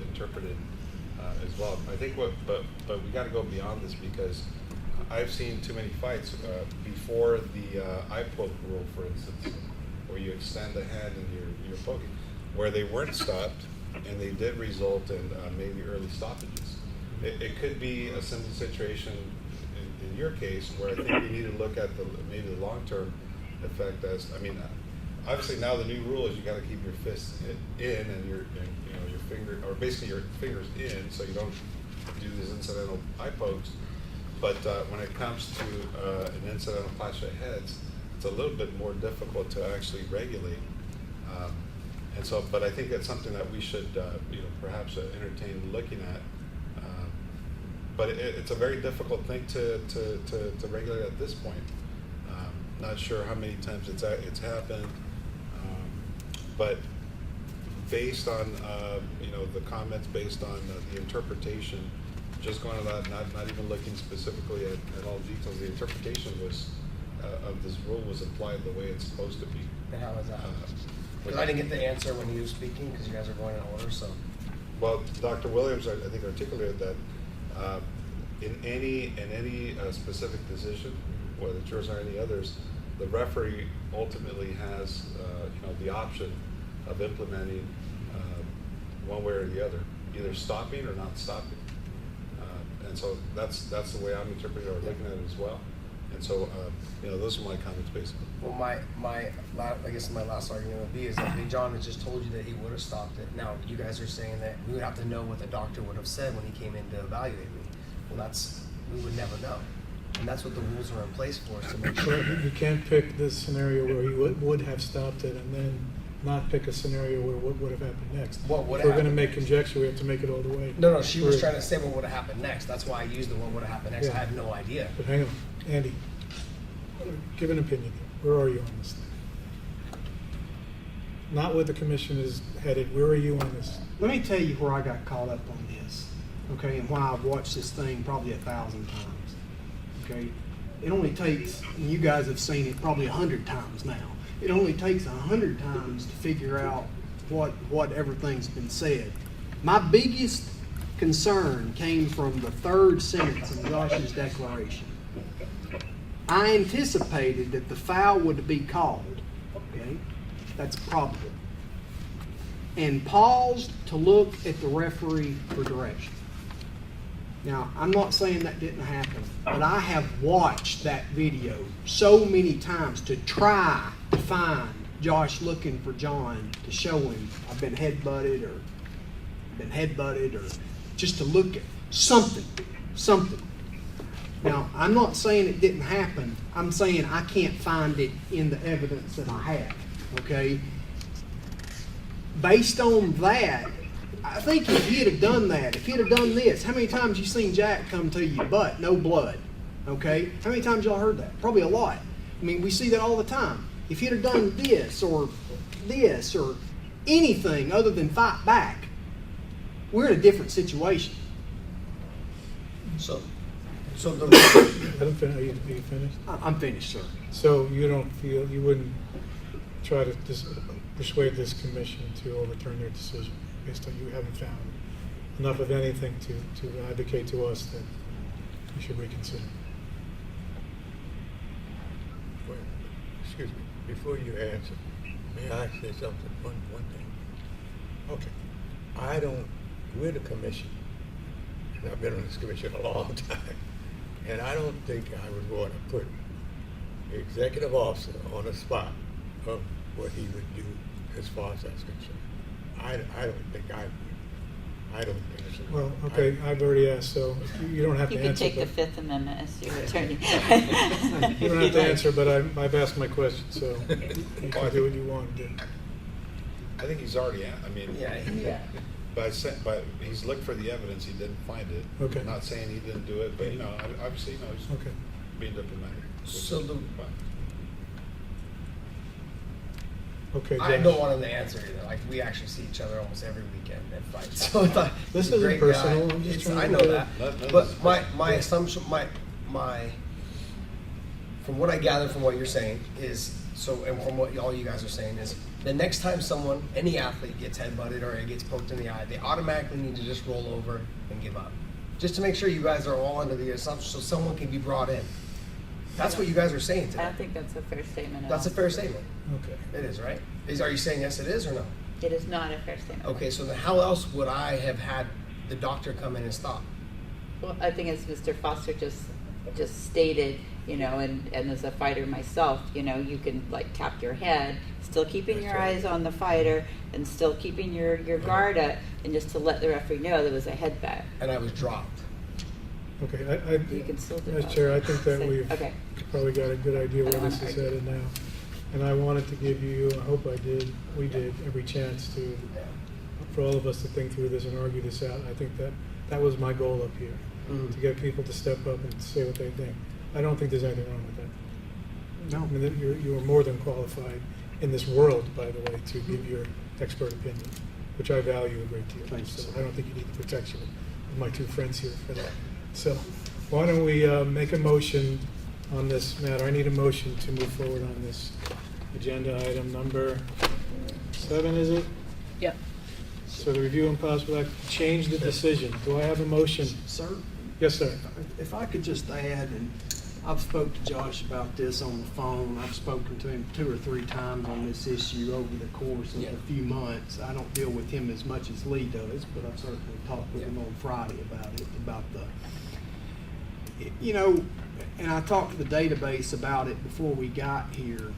interpreted as well. I think but we got to go beyond this, because I've seen too many fights before the eye poke rule, for instance, where you extend the hand and you're poking, where they weren't stopped, and they did result in maybe early stoppages. It could be a similar situation in your case, where I think you need to look at maybe the long-term effect. As I mean, obviously now the new rule is you got to keep your fists in and your finger, or basically your fingers in, so you don't do these incidental eye pokes. But when it comes to an incidental clash of heads, it's a little bit more difficult to actually regulate. And so, but I think that's something that we should, perhaps entertain looking at. But it's a very difficult thing to regulate at this point. Not sure how many times it's happened, but based on the comments, based on the interpretation, just going to that, not even looking specifically at all details, the interpretation was of this rule was applied the way it's supposed to be. And how is that? Because I didn't get the answer when he was speaking, because you guys are going in order. So, well, Dr. Williams, I think, articulated that in any specific decision, whether it's yours or any others, the referee ultimately has the option of implementing one way or the other, either stopping or not stopping. And so that's the way I'm interpreting or looking at it as well. And so those are my comments basically. well, I guess my last argument would be is that John had just told you that he would have stopped it. Now you guys are saying that we would have to know what the doctor would have said when he came in to evaluate me. Well, we would never know, and that's what the rules are in place for, is to make sure. Well, you can't pick this scenario where he would have stopped it and then not pick a scenario where what would have happened next. What would if we're have going to happened make next? conjecture, we have to make it all the way. No, she was through. trying to say what would have happened next. That's why I used the what would have happened next. Yeah. I had no idea. But hang on, Andy, give an opinion. Where are you on this thing? Not where the commission is headed. Where are you on this? Let me tell you where I got caught up on this, okay, and why I've watched this thing probably 1,000 times, okay? It only takes, and you guys have seen it probably 100 times now, it only takes 100 times to figure out what everything's been said. My biggest concern came from the 3rd sentence in Josh's declaration. I anticipated that the foul would be called, okay? That's probable. And paused to look at the referee for direction. Now, I'm not saying that didn't happen, but I have watched that video so many times to try to find Josh looking for John to show him I've been headbutted or just to look at something. Now, I'm not saying it didn't happen. I'm saying I can't find it in the evidence that I have, okay? Based on that, I think if he'd have done that, if he'd have done this, how many times you seen Jack come to you, but no blood, okay? How many times y'all heard that? Probably a lot. I mean, we see that all the time. if he'd have done this or anything other than fight back, we're in a different situation. So the. Are you finished? I'm finished, sir. So you don't feel, you wouldn't try to persuade this commission to overturn their decision based on you haven't found enough of anything to advocate to us that you should reconsider? Well, excuse me, before you answer, may I say something, one thing? Okay. We're the commission, and I've been on this commission a long time, and I don't think I would want to put the executive officer on the spot of what he would do as far as that's concerned. I don't think I would. I don't think so. Well, okay, I've already asked, so you don't have You to can answer. take the but- Fifth Amendment as your attorney. You don't have to answer, but I've asked my question, so you can do what you want to do. I think he's already, I mean. Yeah. But he's looked for the evidence, he didn't find it. Okay. Not saying he didn't do it, but obviously, he's Okay. being diplomatic. So the. Okay, I Josh. don't want him to answer either. Like, we actually see each other almost every weekend and fight. So I thought This he's a isn't great personal. guy. I'm just It's- trying I to know get that. No, But this is my personal. assumption, from what I gather from what you're saying is, and from what all you guys are saying is, the next time any athlete gets headbutted or gets poked in the eye, they automatically need to just roll over and give up. Just to make sure you guys are all under the assumption so someone can be brought in. That's what you guys are saying I today. don't think that's a fair statement at That's a all. fair statement. Okay. It is, right? Are you saying yes, it is, or no? It is not a fair statement. Okay, so then how else would I have had the doctor come in and stop? Well, I think as Mr. Foster just stated, and as a fighter myself, you can like tap your head, still keeping your eyes on the fighter and still keeping your guard up, and just to let the referee know there was a headbutt. And I was dropped. Okay, You can still do As that. Chair, I think that So- we've okay. probably got a good idea I where don't this wanna is argue. headed now. And I wanted to give you, I hope we did, every chance for all of us to think through this and argue this out. I think that was my goal up here, to get people to step up and say what they think. I don't think there's anything wrong with that. No. I mean, you are more than qualified in this world, by the way, to give your expert opinion, which I value a great deal. Thank you, So sir. I don't think you need the protection of my two friends here for that. So why don't we make a motion on this matter? I need a motion to move forward on this agenda item number 7, is it? Yep. So the review and possible act, change the decision. Do I have a motion? Sir? Yes, sir. If I could just add, and I've spoke to Josh about this on the phone. I've spoken to him 2 or 3 times on this issue over the course of a few months. I don't deal with him as much as Lee does, but I've certainly talked with him on Friday about it, and I talked to the database about it before we got here.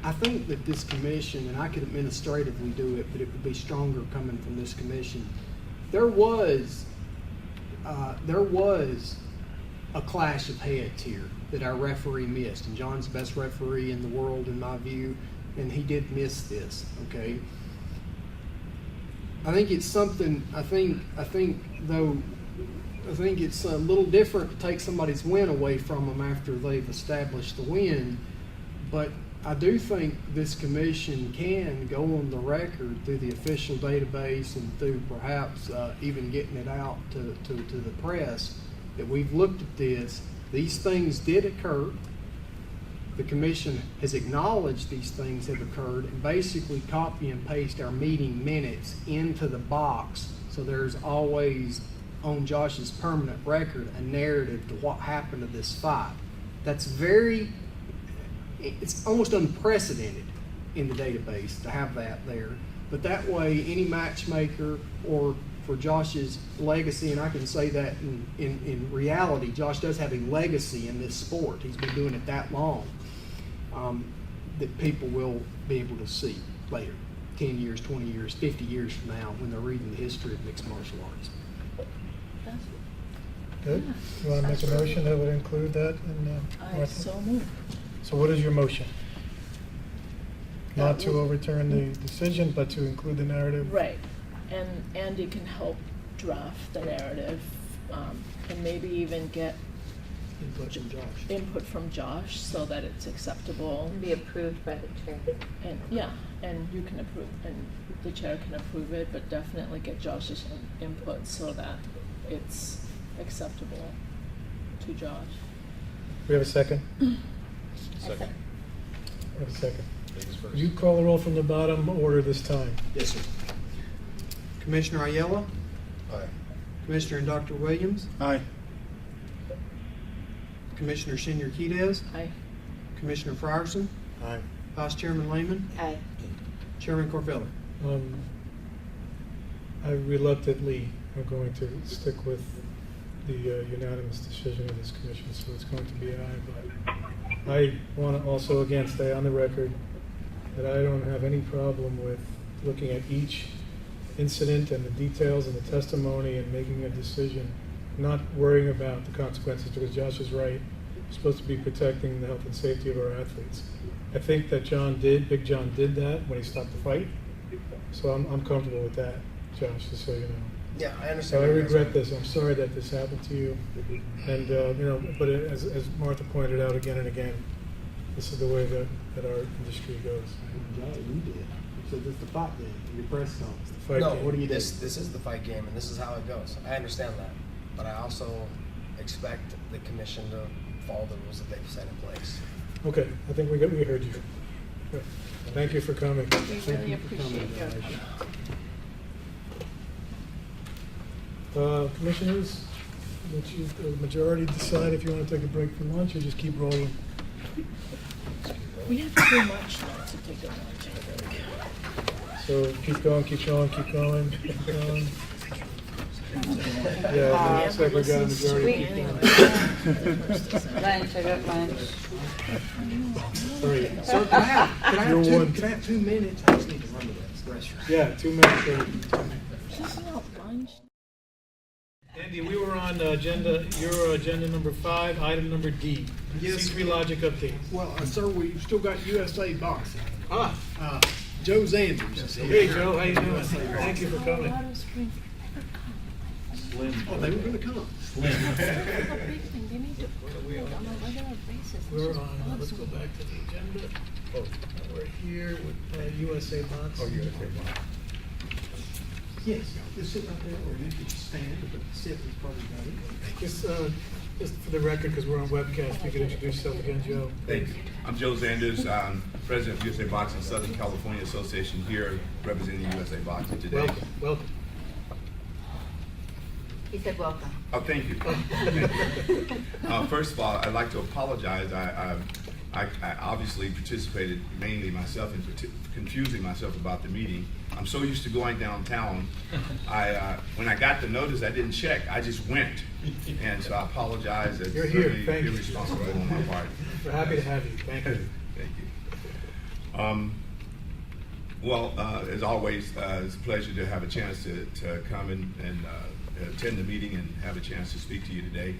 I think that this commission, and I could administratively do it, but it would be stronger coming from this commission. There was a clash of heads here that our referee missed, and John's the best referee in the world in my view, and he did miss this. Okay, I think it's something. I think it's a little different to take somebody's win away from them after they've established the win, but I do think this commission can go on the record through the official database and through perhaps even getting it out to the press that we've looked at this. These things did occur. The commission has acknowledged these things have occurred and basically copy and paste our meeting minutes into the box. So there's always on Josh's permanent record a narrative to what happened to this fight. It's almost unprecedented in the database to have that there. But that way, any matchmaker or for Josh's legacy, and I can say that in reality, Josh does have a legacy in this sport. He's been doing it that long, that people will be able to see later, 10 years, 20 years, 50 years from now when they're reading the history of mixed martial arts. Good. You want to make a motion that would include that? I so moved. So what is your motion? Not to overturn the decision, but to include the narrative? Right. And Andy can help draft the narrative, and maybe even get Input from Josh. input from Josh so that it's acceptable. And be approved by the chair. And, yeah, and you can approve, and the chair can approve it, but definitely get Josh's input so that it's acceptable to Josh. We have a second? Second. We have a second. Ladies first. You call the roll from the bottom order this time. Yes, sir. Commissioner Ayala, Aye. Commissioner and Dr. Williams, Aye. Commissioner Senior Quidez, Aye. Commissioner Frierson, Aye. Vice Chairman Lehman, Aye. Chairman Corfeller. I reluctantly am going to stick with the unanimous decision of this commission, so it's going to be an aye. But I want to also again stay on the record that I don't have any problem with looking at each incident and the details and the testimony and making a decision, not worrying about the consequences, because Josh is right. We're supposed to be protecting the health and safety of our athletes. I think that Big John did that when he stopped the fight. So I'm comfortable with that, Josh, just so you know. Yeah, I understand. So I where you're regret going. this. I'm sorry that this happened to you. And, but as Martha pointed out again and again, this is the way that our industry goes. Josh, you did. You said this is the fight game, your press conference. The fight No, game. What do you do? this is the fight game, and this is how it goes. I understand that, but I also expect the commission to follow the rules that they've set in place. Okay, I think we heard you. Good. Thank you for coming. We really appreciate your Commissioners, would you, the majority decide if you want to take a break for lunch or just keep rolling? We have too much now to take a lunch break. So keep going, keep going, keep going, keep going. Yeah, it looks like we got a majority. Keep going. Lunch, I got lunch. Sorry. Sir, can I You're one. have 2 minutes? I just need to run to the restroom. Yeah, 2 minutes. Sorry. Just not lunch. Andy, we were on your agenda number 5, item number D. Yes. C3 Logic update. Well, sir, we've still got USA boxing. Ah, Joe Zanders is here. hey Joe, how you doing? Thank you for coming. Oh, they were gonna come. We're on, let's go back to the agenda. Oh, we're here with USA Box. Oh, USA Box. Yes, just sit right there, or you could stand, but sit is probably better. Just for the record, because we're on webcast, you could introduce yourself again, Joe. Thank you. I'm Joe Zanders. I'm president of USA Boxing Southern California Association here representing USA Boxing today. Welcome, welcome. He said welcome. Oh, thank you. First of all, I'd like to apologize. I obviously participated mainly myself in confusing myself about the meeting. I'm so used to going downtown. When I got the notice, I didn't check. I just went. And so I apologize. It's You're here. certainly Thank you. irresponsible on my part. We're happy to have you. Thank you. Thank you. Well, as always, it's a pleasure to have a chance to come and attend the meeting and have a chance to speak to you today.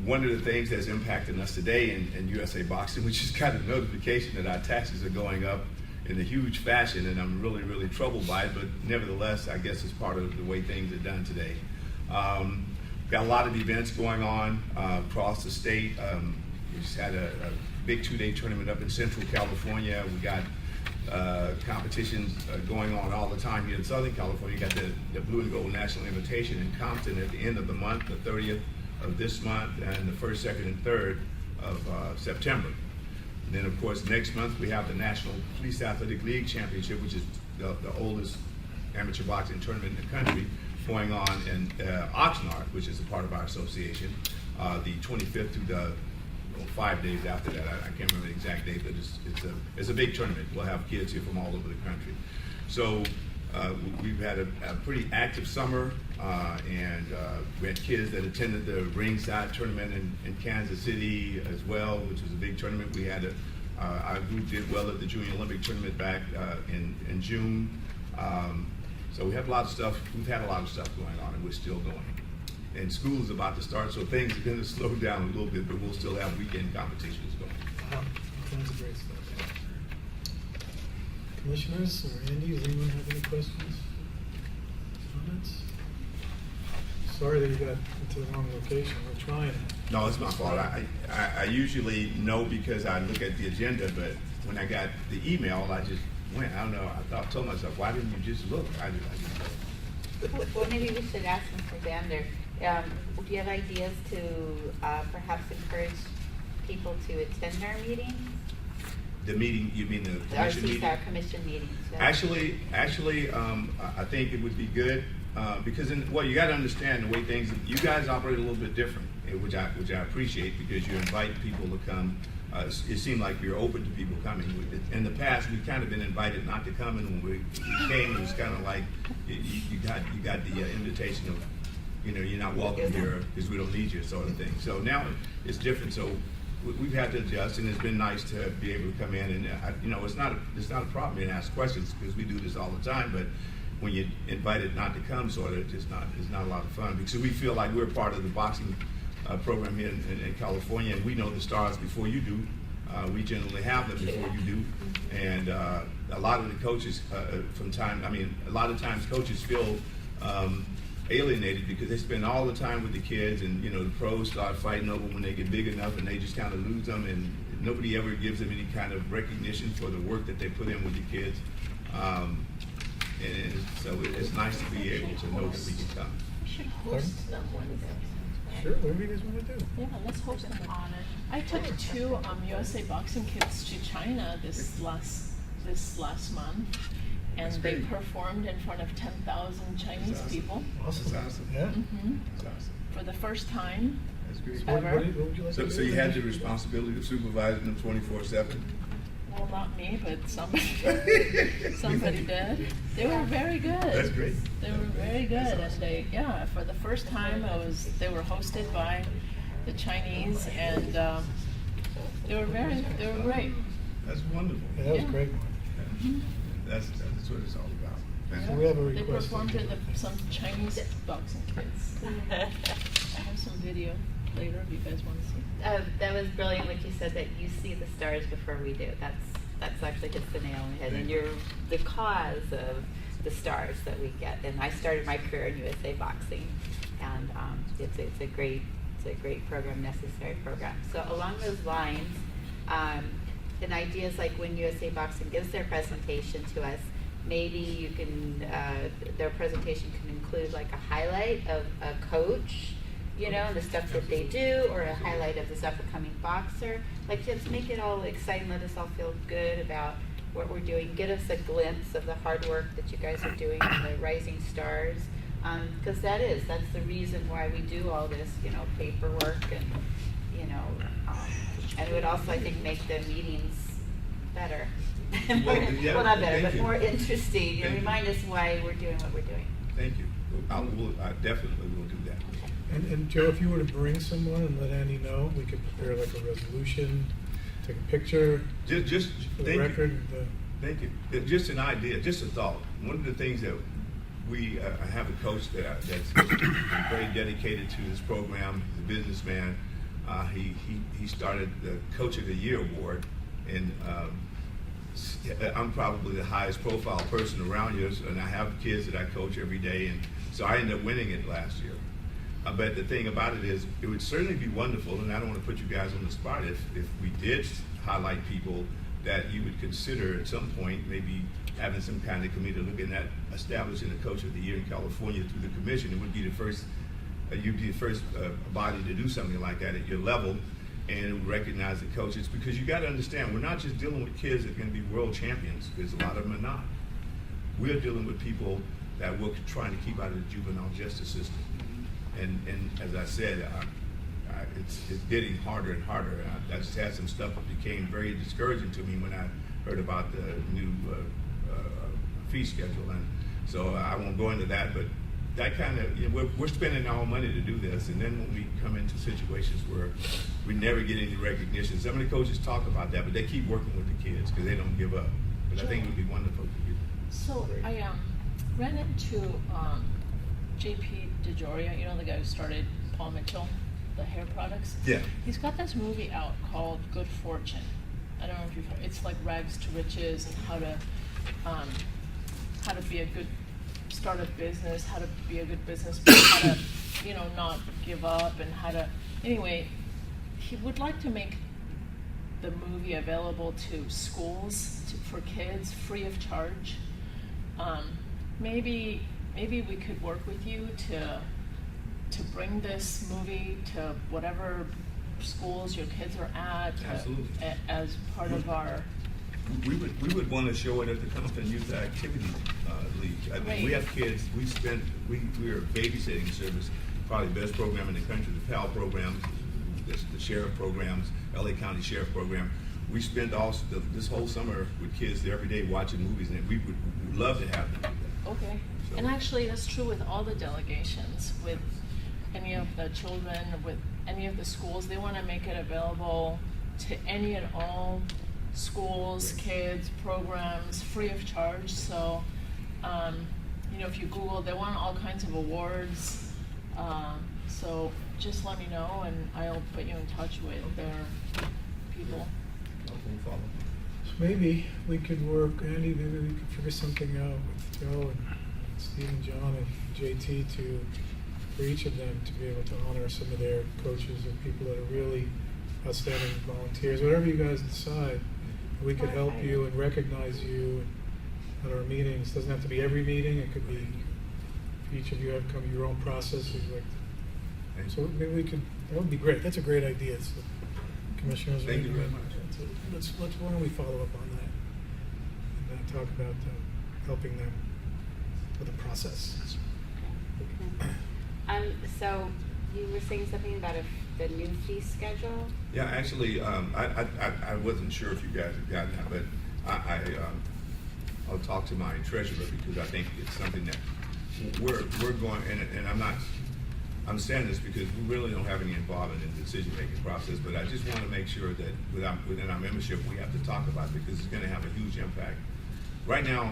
One of the things that's impacting us today in USA Boxing, which is kind of notification that our taxes are going up in a huge fashion, and I'm really, really troubled by it, but nevertheless, I guess it's part of the way things are done today. We've got a lot of events going on across the state. We just had a big 2-day tournament up in Central California. We got competitions going on all the time here in Southern California. You got the Blue and Gold National Invitation in Compton at the end of the month, the 30th of this month, and the 1st, 2nd, and 3rd of September. And then, of course, next month we have the National Police Athletic League Championship, which is the oldest amateur boxing tournament in the country, going on in Oxnard, which is a part of our association, the 25th through the 5 days after that. I can't remember the exact date, but it's a big tournament. We'll have kids here from all over the country. So we've had a pretty active summer, and we had kids that attended the ringside tournament in Kansas City as well, which was a big tournament. We had our group did well at the Junior Olympic tournament back in June. So we have a lot of stuff. We've had a lot of stuff going on, and we're still going. And school is about to start, so things are going to slow down a little bit, but we'll still have weekend competitions going. Wow, tons of great stuff. Commissioners or Andy, does anyone have any questions, comments? Sorry that you got into the wrong location. We're trying. No, it's my fault. I usually know because I look at the agenda, but when I got the email, I just went. I don't know. I told myself, why didn't you just look? I just Well, maybe we should ask Mr. Vander, do you have ideas to perhaps encourage people to attend our meetings? The meeting, you mean the Our commission meeting? CSAR commission meetings. Yeah. Actually, I think it would be good, because you gotta understand the way things, you guys operate a little bit different, which I appreciate, because you invite people to come. It seemed like you're open to people coming. In the past, we've kind of been invited not to come, and when we came, it was kind of like, you got the invitation of, you're not welcome here because we don't need you, sort of thing. So now it's different. So we've had to adjust, and it's been nice to be able to come in, and it's not a problem to ask questions, because we do this all the time. But when you're invited not to come, sort of, it's not a lot of fun, because we feel like we're part of the boxing program here in California, and we know the stars before you do. We generally have them before you do, and a lot of the coaches a lot of times coaches feel alienated, because they spend all the time with the kids, and the pros start fighting over when they get big enough, and they just kind of lose them, and nobody ever gives them any kind of recognition for the work that they put in with the kids. And so it's nice to be able to know that we can come. Sure, whatever you guys want to do. Yeah, let's host an honor. I took 2 USA boxing kids to China this last month, and they performed in front of 10,000 Chinese people. That's awesome. Yeah. Mhm. That's awesome. For the first time That's great. ever. What would you like to So do? you had the responsibility of supervising them 24/7? Well, not me, but somebody did. They were very good. That's great. They were very good, and for the first time, they were hosted by the Chinese, and they were great. That's wonderful. Yeah, that was Yeah. great. Mhm. That's what it's all about. So we have a They request. performed with some Chinese boxing kids. I have some video later if you guys want to see. That was brilliant what you said, that you see the stars before we do. That's actually hits the nail on the head, and you're the cause of the stars that we get. And I started my career in USA Boxing, and it's a great program, necessary program. So along those lines, an idea is like when USA Boxing gives their presentation to us, maybe you can their presentation can include like a highlight of a coach, the stuff that they do, or a highlight of this up-and-coming boxer. Like, just make it all exciting, let us all feel good about what we're doing. Get us a glimpse of the hard work that you guys are doing, the rising stars. Because that's the reason why we do all this, paperwork, and, and it would also, I think, make the meetings better. Yeah, Well, not better, thank but you. more interesting, and Thank you. remind us why we're doing what we're doing. Thank you. I definitely will do that. And Joe, if you were to bring someone and let Andy know, we could prepare like a resolution, take a picture Just for the thank you. record. Thank you. Just an idea, just a thought. One of the things that we have a coach that's very dedicated to this program. He's a businessman. He started the Coach of the Year award, and I'm probably the highest profile person around here, and I have kids that I coach every day, and so I ended up winning it last year. But the thing about it is, it would certainly be wonderful, and I don't want to put you guys on the spot, if we did highlight people that you would consider at some point maybe having some kind of committee looking at establishing a Coach of the Year in California through the commission. It would be the first, you'd be the first body to do something like that at your level, and recognize the coaches, because you got to understand, we're not just dealing with kids that are going to be world champions, because a lot of them are not. We're dealing with people that we're trying to keep out of the juvenile justice system. And as I said, it's getting harder and harder. I just had some stuff that became very discouraging to me when I heard about the new fee schedule, and so I won't go into that. But that kind of, we're spending our money to do this, and then when we come into situations where we never get any recognition, some of the coaches talk about that, but they keep working with the kids because they don't give up. But I think it would be wonderful to get. So I ran into JP DeJoria, the guy who started Paul Mitchell, the hair products. Yeah. He's got this movie out called Good Fortune. I don't know if you've heard. It's like rags to riches, and how to be a good, start a business, how to be a good business, how to not give up and how to, anyway, he would like to make the movie available to schools for kids free of charge. Maybe we could work with you to bring this movie to whatever schools your kids are at. Absolutely. As part of our. We would want to show it at the Compton Youth Activity League. I mean, we have kids. We are a babysitting service, probably the best program in the country. The PAL program, the sheriff programs, LA County Sheriff program. We spend this whole summer with kids every day watching movies, and we would love to have them do that. Okay. So- And actually, that's true with all the delegations, with any of the children, with any of the schools. They want to make it available to any and all schools, kids, programs, free of charge. So, if you Google, they want all kinds of awards. So just let me know, and I'll put you in touch with their people. Follow. So maybe we could work, Andy, maybe we could figure something out with Joe and Steve and John and JT for each of them to be able to honor some of their coaches or people that are really outstanding volunteers, whatever you guys decide. We could help you and recognize you at our meetings. Doesn't have to be every meeting. It could be each of you have come your own processes. So maybe we could. That would be great. That's a great idea. So commissioners, Thank you very much. Why don't we follow up on that and talk about helping them with the process. So you were saying something about the new fee schedule? Yeah, actually, I wasn't sure if you guys had gotten that, but I'll talk to my treasurer because I think it's something that we're going, and I'm saying this because we really don't have any involvement in the decision-making process, but I just want to make sure that within our membership, we have to talk about it because it's going to have a huge impact. Right now,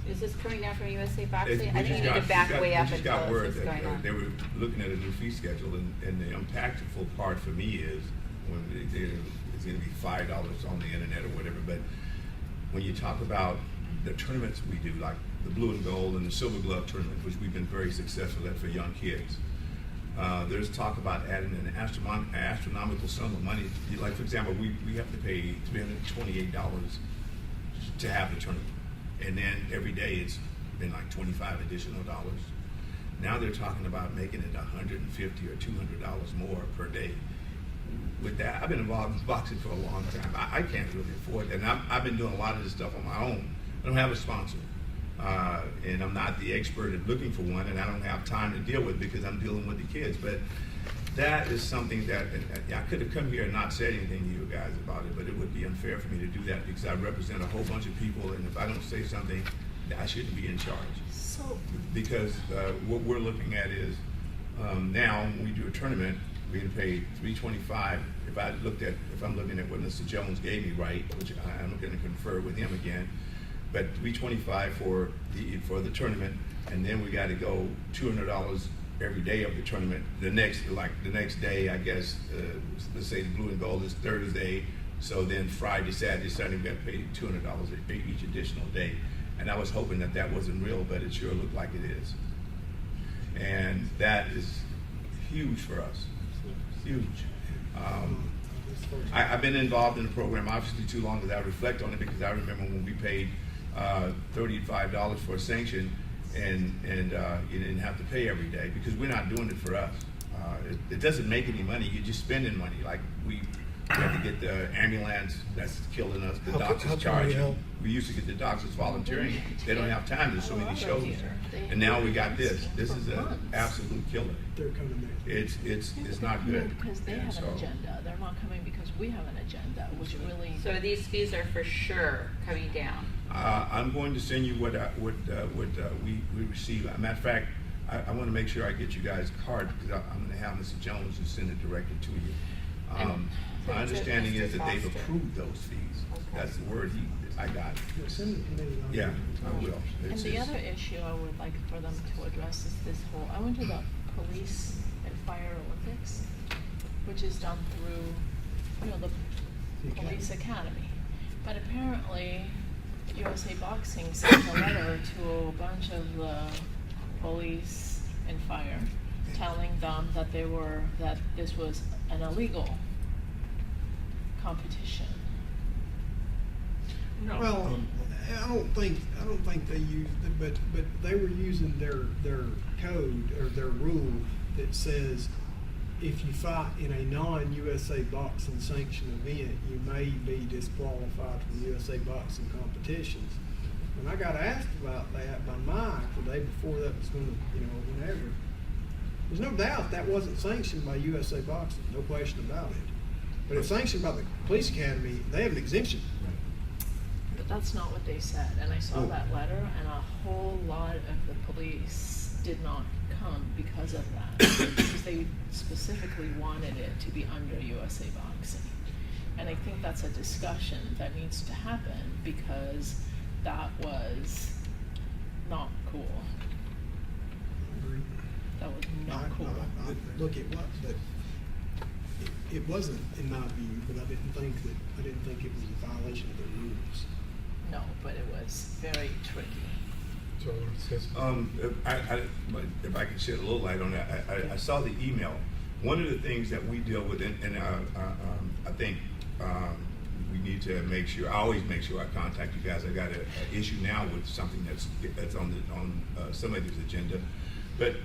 Is this coming down from USA Boxing? we I think just you need to back way up we and just got tell us word what's that going on. they were looking at a new fee schedule, and the impactful part for me is when it's going to be $5 on the internet or whatever. But when you talk about the tournaments we do, like the Blue and Gold and the Silver Glove tournament, which we've been very successful at for young kids, there's talk about adding an astronomical sum of money. Like, for example, we have to pay $328 to have the tournament. And then every day it's been like $25 additional dollars. Now they're talking about making it $150 or $200 more per day. With that, I've been involved in boxing for a long time. I can't really afford that. And I've been doing a lot of this stuff on my own. I don't have a sponsor. And I'm not the expert at looking for one, and I don't have time to deal with it because I'm dealing with the kids. But that is something that I could have come here and not said anything to you guys about it, but it would be unfair for me to do that because I represent a whole bunch of people, and if I don't say something, I shouldn't be in charge. So Because what we're looking at is now when we do a tournament, we're going to pay $325. If I'm looking at what Mr. Jones gave me right, which I'm going to confer with him again, but $325 for the tournament, and then we got to go $200 every day of the tournament. The next day, I guess, let's say the Blue and Gold is Thursday, so then Friday, Saturday, Sunday, we got to pay $200 each additional day. And I was hoping that wasn't real, but it sure looked like it is. And that is huge for us, huge. I've been involved in the program obviously too long that I reflect on it because I remember when we paid $35 for a sanction and you didn't have to pay every day because we're not doing it for us. It doesn't make any money. You're just spending money. Like we have to get the ambulance that's killing us. The How doctors can we charging. help? We used to get the doctors volunteering. They don't have time. There's so many shows. And now we got this. This is an absolute killer. They're coming back. It's not good. Because they And have an so- agenda. They're not coming because we have an agenda, which really. So these fees are for sure coming down. I'm going to send you what we receive. Matter of fact, I want to make sure I get you guys a card because I'm going to have Mr. Jones just send it directly to you. My understanding is that they've approved those fees. That's the word I got. Yeah, I will. And It's the just- other issue I would like for them to address is this whole, I went to the police and fire Olympics, which is done through, the police academy. But apparently USA Boxing sent a letter to a bunch of the police and fire telling them that that this was an illegal competition. Well, I don't think they used it, but they were using their code or their rule that says if you fight in a non-USA boxing sanctioned event, you may be disqualified from USA boxing competitions. When I got asked about that by Mike the day before that was going to, whenever, there's no doubt that wasn't sanctioned by USA Boxing, no question about it. But it's sanctioned by the police academy. They have an exemption. But that's not what they said, and I saw that letter, and a whole lot of the police did not come because of that, because they specifically wanted it to be under USA Boxing. And I think that's a discussion that needs to happen, because that was not cool. That was not cool. Look, it was, but it wasn't in my view. But I didn't think it was a violation of the rules. No, but it was very tricky. If I can shed a little light on that, I saw the email. One of the things that we deal with, and I think we need to make sure. I always make sure I contact you guys. I got an issue now with something that's on somebody's agenda. But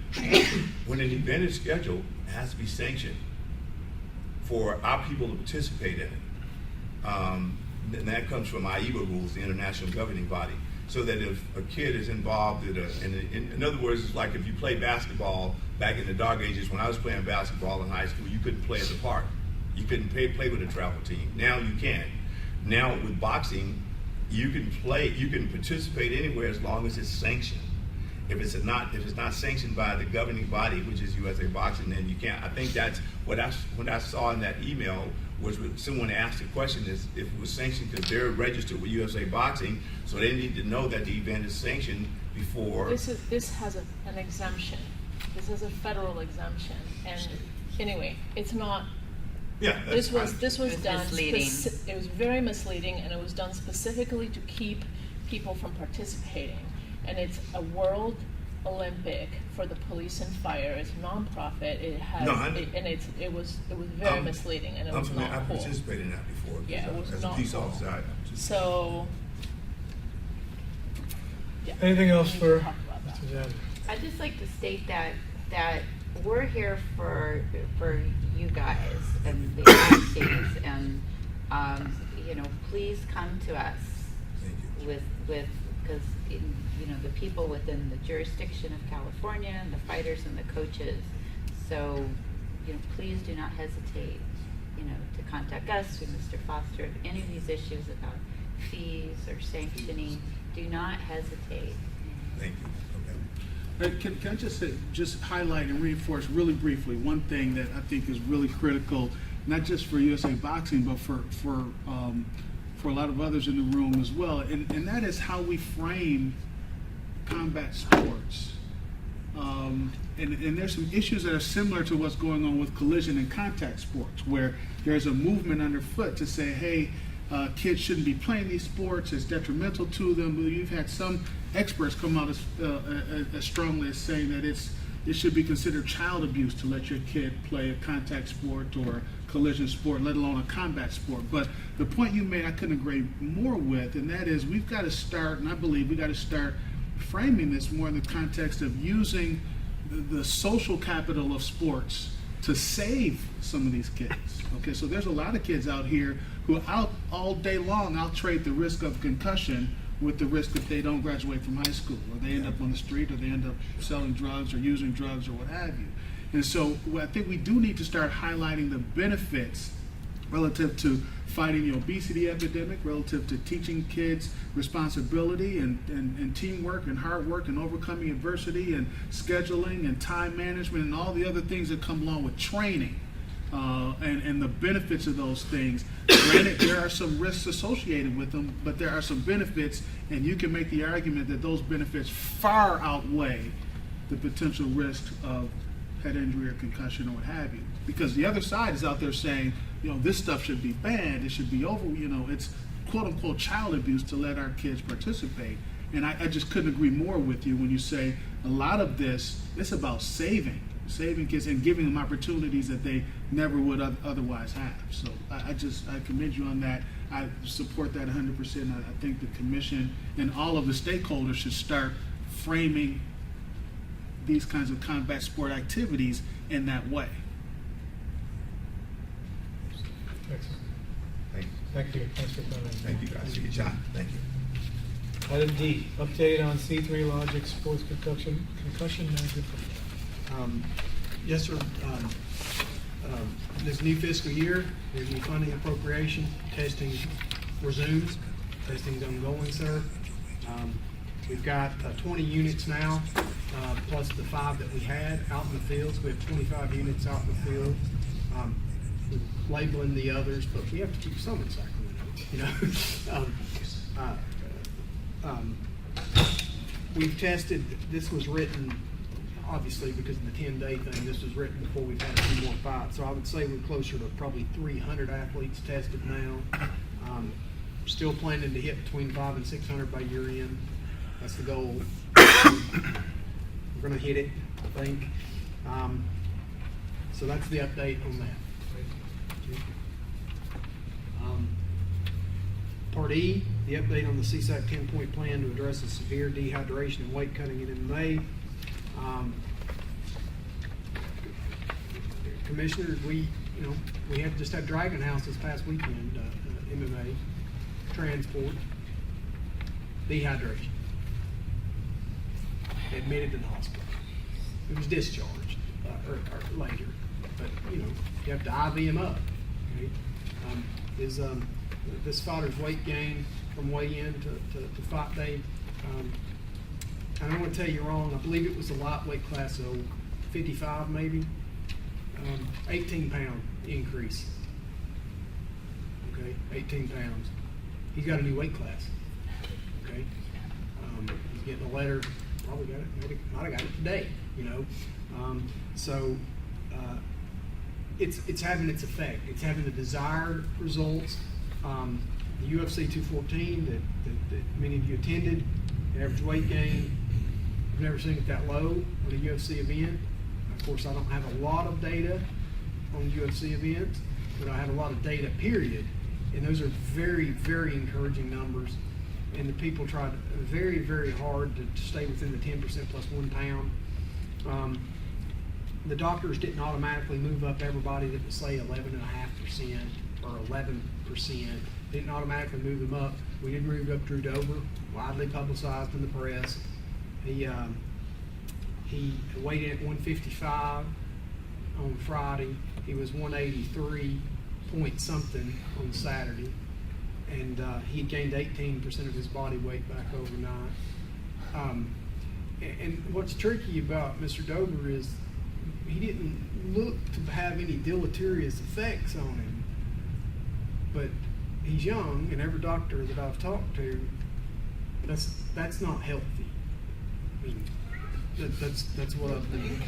when an event is scheduled, it has to be sanctioned for our people to participate in it. And that comes from IEBA rules, the international governing body. So that if a kid is involved in other words, it's like if you play basketball back in the dark ages. When I was playing basketball in high school, you couldn't play at the park. You couldn't play with a travel team. Now you can. Now with boxing, you can participate anywhere as long as it's sanctioned. If it's not sanctioned by the governing body, which is USA Boxing, then you can't. I think that's what I saw in that email was when someone asked the question is if it was sanctioned because they're registered with USA Boxing, so they need to know that the event is sanctioned before. This has an exemption. This is a federal exemption, and anyway, it's not. Yeah, this was done. Misleading. It was very misleading, and it was done specifically to keep people from participating. And it's a World Olympic for the police and fire. It's nonprofit. It has, it was very misleading, and it was not I've cool. participated in that before. Yeah, it was as not a police cool. officer. So, yeah. Anything else We for can talk about that. Mr. Jan? I'd just like to state that we're here for you guys and the United States, and please come to us with because the people within the jurisdiction of California and the fighters and the coaches. So please do not hesitate to contact us through Mr. Foster if any of these issues about fees or sanctioning. Do not hesitate. Thank you. Okay. Can I just highlight and reinforce really briefly one thing that I think is really critical, not just for USA Boxing, but for a lot of others in the room as well, and that is how we frame combat sports. And there's some issues that are similar to what's going on with collision and contact sports, where there's a movement underfoot to say, hey, kids shouldn't be playing these sports, it's detrimental to them. You've had some experts come out as strongly as saying that it should be considered child abuse to let your kid play a contact sport or collision sport, let alone a combat sport. But the point you made, I couldn't agree more with, and that is we've got to start, and I believe we've got to start framing this more in the context of using the social capital of sports to save some of these kids. Okay, so there's a lot of kids out here who out all day long, I'll trade the risk of concussion with the risk that they don't graduate from high school, or they end up on the street, or they end up selling drugs or using drugs or what have you. And so I think we do need to start highlighting the benefits relative to fighting the obesity epidemic, relative to teaching kids responsibility and teamwork and hard work and overcoming adversity and scheduling and time management and all the other things that come along with training and the benefits of those things. Granted, there are some risks associated with them, but there are some benefits, and you can make the argument that those benefits far outweigh the potential risk of head injury or concussion or what have you. Because the other side is out there saying, this stuff should be banned, it should be over, it's quote unquote child abuse to let our kids participate. And I just couldn't agree more with you when you say a lot of this, it's about saving saving kids and giving them opportunities that they never would otherwise have. So I commend you on that. I support that 100%. I think the commission and all of the stakeholders should start framing these kinds of combat sport activities in that way. Excellent. Thank you. Thank you. Thanks for coming. Thank you, guys. Good job. Thank you. Item D, update on C3 Logic Sports Concussion Management. Yes, sir. This new fiscal year, there's new funding appropriation, testing resumes, testing's ongoing, sir. We've got 20 units now, plus the 5 that we had out in the fields. We have 25 units out in the field. We're labeling the others, but we have to keep some in Sacramento, you know. We've tested, this was written, obviously because of the 10-day thing, this was written before we've had a few more fights. So I would say we're closer to probably 300 athletes tested now. Still planning to hit between 500 and 600 by year end. That's the goal. We're gonna hit it, I think. So that's the update on that. Part E, the update on the CSAC 10-point plan to address the severe dehydration and weight cutting in MMA. Commissioners, we have just had Dragon House this past weekend, MMA, transport, dehydration. Admitted to the hospital. He was discharged or later, but you have to IV him up. Okay? This fighter's weight gain from weigh-in to fight day. I don't want to tell you wrong. I believe it was a lightweight class, so 55 maybe. 18-pound increase. Okay, 18 pounds. He's got a new weight class. Okay, he's getting a letter. Probably got it. Maybe might have got it today. So it's having its effect. It's having the desired results. The UFC 214 that many of you attended, the average weight gain, I've never seen it that low on a UFC event. Of course, I don't have a lot of data on UFC events, but I have a lot of data, period. And those are very, very encouraging numbers. And the people tried very, very hard to stay within the 10% plus 1 pound. The doctors didn't automatically move up everybody that was, say, 11.5% or 11%. Didn't automatically move them up. We did move up Drew Dober, widely publicized in the press. He weighed in at 155 on Friday. He was 183 point something on Saturday. And he gained 18% of his body weight back overnight. And what's tricky about Mr. Dober is he didn't look to have any deleterious effects on him. But he's young, and every doctor that I've talked to, that's not healthy. I mean, that's what I've been,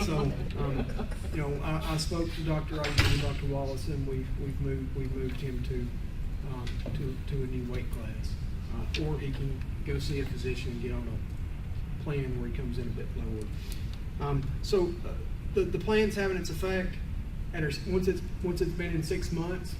So, I spoke to Dr. Eisen and Dr. Wallace, and we've moved him to a new weight class, or he can go see a physician and get on a plan where he comes in a bit lower. So the plan's having its effect, and once it's been in 6 months,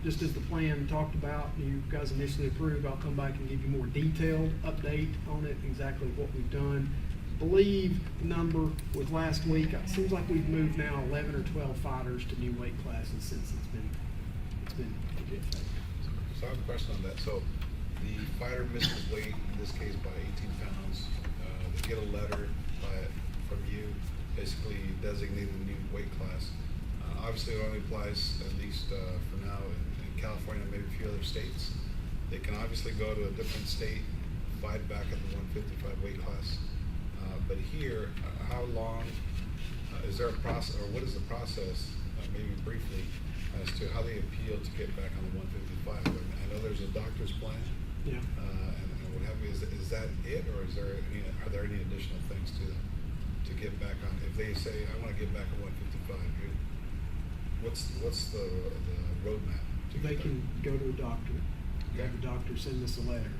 just as the plan talked about, you guys initially approved, I'll come back and give you more detailed update on it, exactly what we've done. I believe the number was last week. It seems like we've moved now 11 or 12 fighters to new weight classes since it's been a good thing. So I have a question on that. So the fighter misses weight, in this case by 18 pounds. They get a letter from you, basically designating the new weight class. Obviously, it only applies, at least for now, in California and maybe a few other states. They can obviously go to a different state, fight back at the 155 weight class. But here, how long is there a process, or what is the process, maybe briefly, as to how they appeal to get back on the 155? I know there's a doctor's plan, yeah, and what have you. Is that it, or are there any additional things to get back on? If they say, I want to get back on 155, what's the roadmap? They can go to a doctor, have the doctor send us a letter.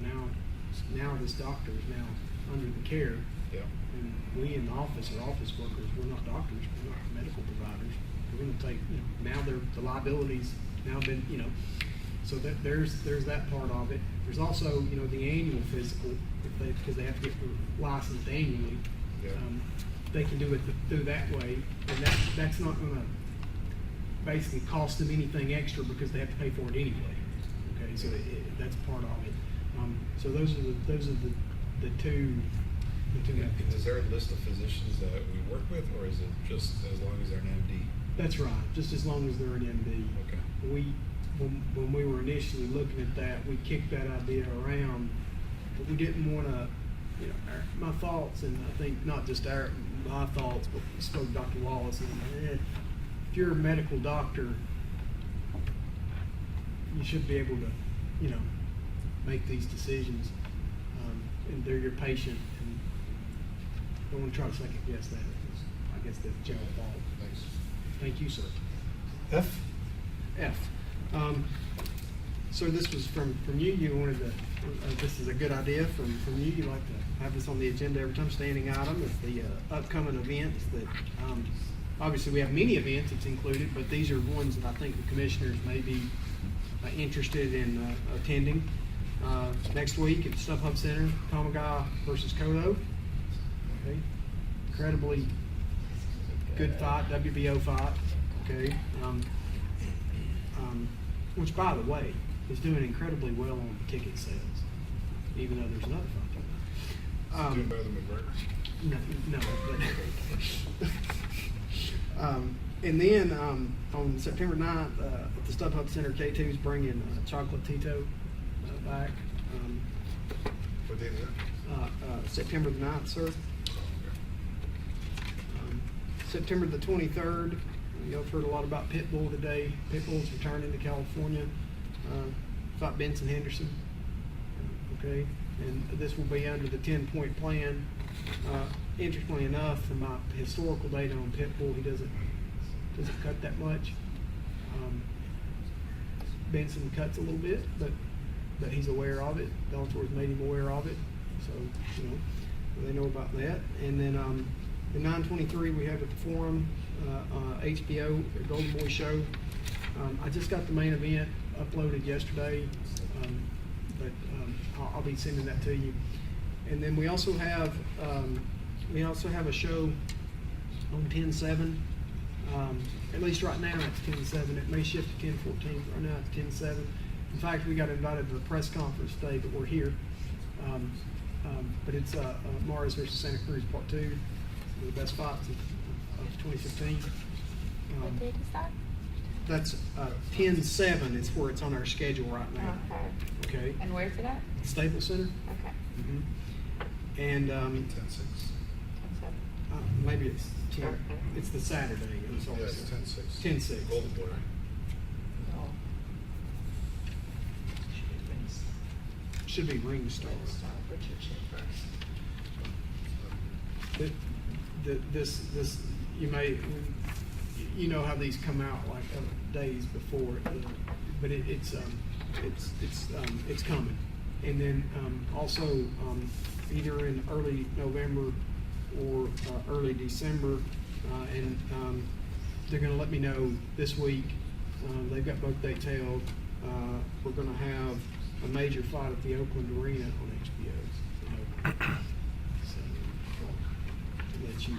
Now, now this doctor is now under the care. Yeah. And we in the office are office workers, we're not doctors, we're not medical providers. We're gonna take, now the liabilities now been, so that there's that part of it. There's also, the annual physical, because they have to get licensed annually. Yeah. They can do it through that way, and that's not gonna basically cost them anything extra because they have to pay for it anyway. Okay, so that's part of it. So those are the two methods. Is there a list of physicians that we work with, or is it just as long as they're an MD? That's right, just as long as they're an MD. Okay. When we were initially looking at that, we kicked that idea around, but we didn't want to, my thoughts, and I think not just my thoughts, but we spoke to Dr. Wallace, and if you're a medical doctor, you should be able to, make these decisions, and they're your patient, and don't want to try to second guess that. I guess that's general thought. Thanks. Thank you, sir. F? F. So this was from you. You wanted to, this is a good idea from you. You like to have this on the agenda every time, standing item. It's the upcoming events that, obviously we have many events it's included, but these are ones that I think the commissioners may be interested in attending. Next week at the StubHub Center, Tomaga versus Kodo. Okay. Incredibly good fight, WBO fight. Okay. Which, by the way, is doing incredibly well on ticket sales, even though there's another fight. Doing better than McGregor? No. And then on September 9th, at the StubHub Center, K2 is bringing Chocolate Tito back. What date is that? September the 9th, sir. September the 23rd, y'all have heard a lot about Pitbull today. Pitbull's returning to California. Fight Benson Henderson. Okay, and this will be under the 10-point plan. Interestingly enough, from my historical data on Pitbull, he doesn't cut that much. Benson cuts a little bit, but he's aware of it. Bellator's made him aware of it, so they know about that. And then in 923 we have at the Forum, HBO Golden Boy show. I just got the main event uploaded yesterday, but I'll be sending that to you. And then we also have a show on 10/7. At least right now it's 10/7. It may shift to 10/14. Right now it's 10/7. In fact, we got invited to the press conference today, but we're here. But it's Mars versus Santa Cruz Part 2. The best fights of 2015. What date is that? That's 10/7 is where it's on our schedule right now. Okay. Okay. And where's it at? Staples Center. Okay. Mm-hmm. And 10-6. maybe it's 10. It's the Saturday. It's Yeah, it's 10-6. 10/6. Golden Boy, right? No. Should be Ring Star. This you know how these come out like days before, but it's coming. And then also either in early November or early December, and they're going to let me know this week. They've got both dates held. We're going to have a major fight at the Oakland Arena on HBO. So I'll let you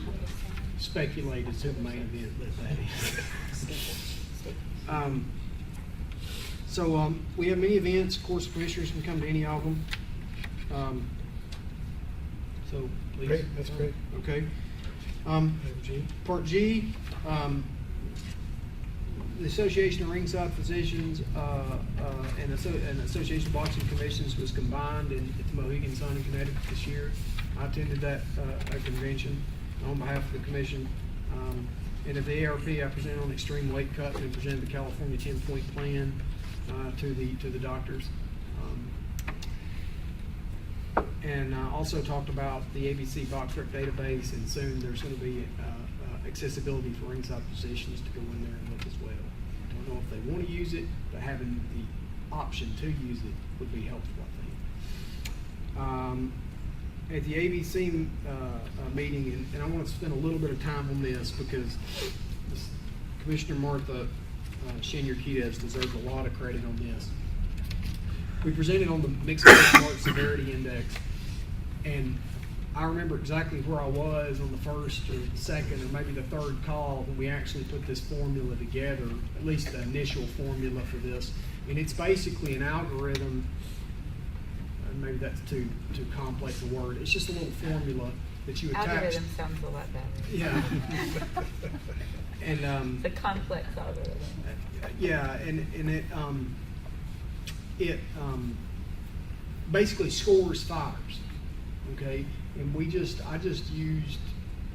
speculate as to the main event that is. So we have many events. Of course, the commissioners can come to any of them. So please. Great, that's great. Okay. Part G. The Association of Ringside Physicians and Association of Boxing Commissions was combined at the Mohegan Sun in Connecticut this year. I attended that convention on behalf of the commission. And at the ARP, I presented on extreme weight cut and presented the California 10-point plan to the doctors. And also talked about the ABC BoxRec database, and soon there's going to be accessibility for ringside physicians to go in there and look as well. I don't know if they want to use it, but having the option to use it would be helpful, I think. At the ABC meeting, and I want to spend a little bit of time on this because Commissioner Martha Shenyer-Quidez deserves a lot of credit on this. We presented on the Mixed Martial Arts Severity Index, and I remember exactly where I was on the first or the second or maybe the third call when we actually put this formula together, at least the initial formula for this. And it's basically an algorithm, and maybe that's too complex a word. It's just a little formula that you attach. Algorithm sounds a lot better. Yeah. And the complex algorithm. yeah, and it basically scores fires. Okay, and I just used,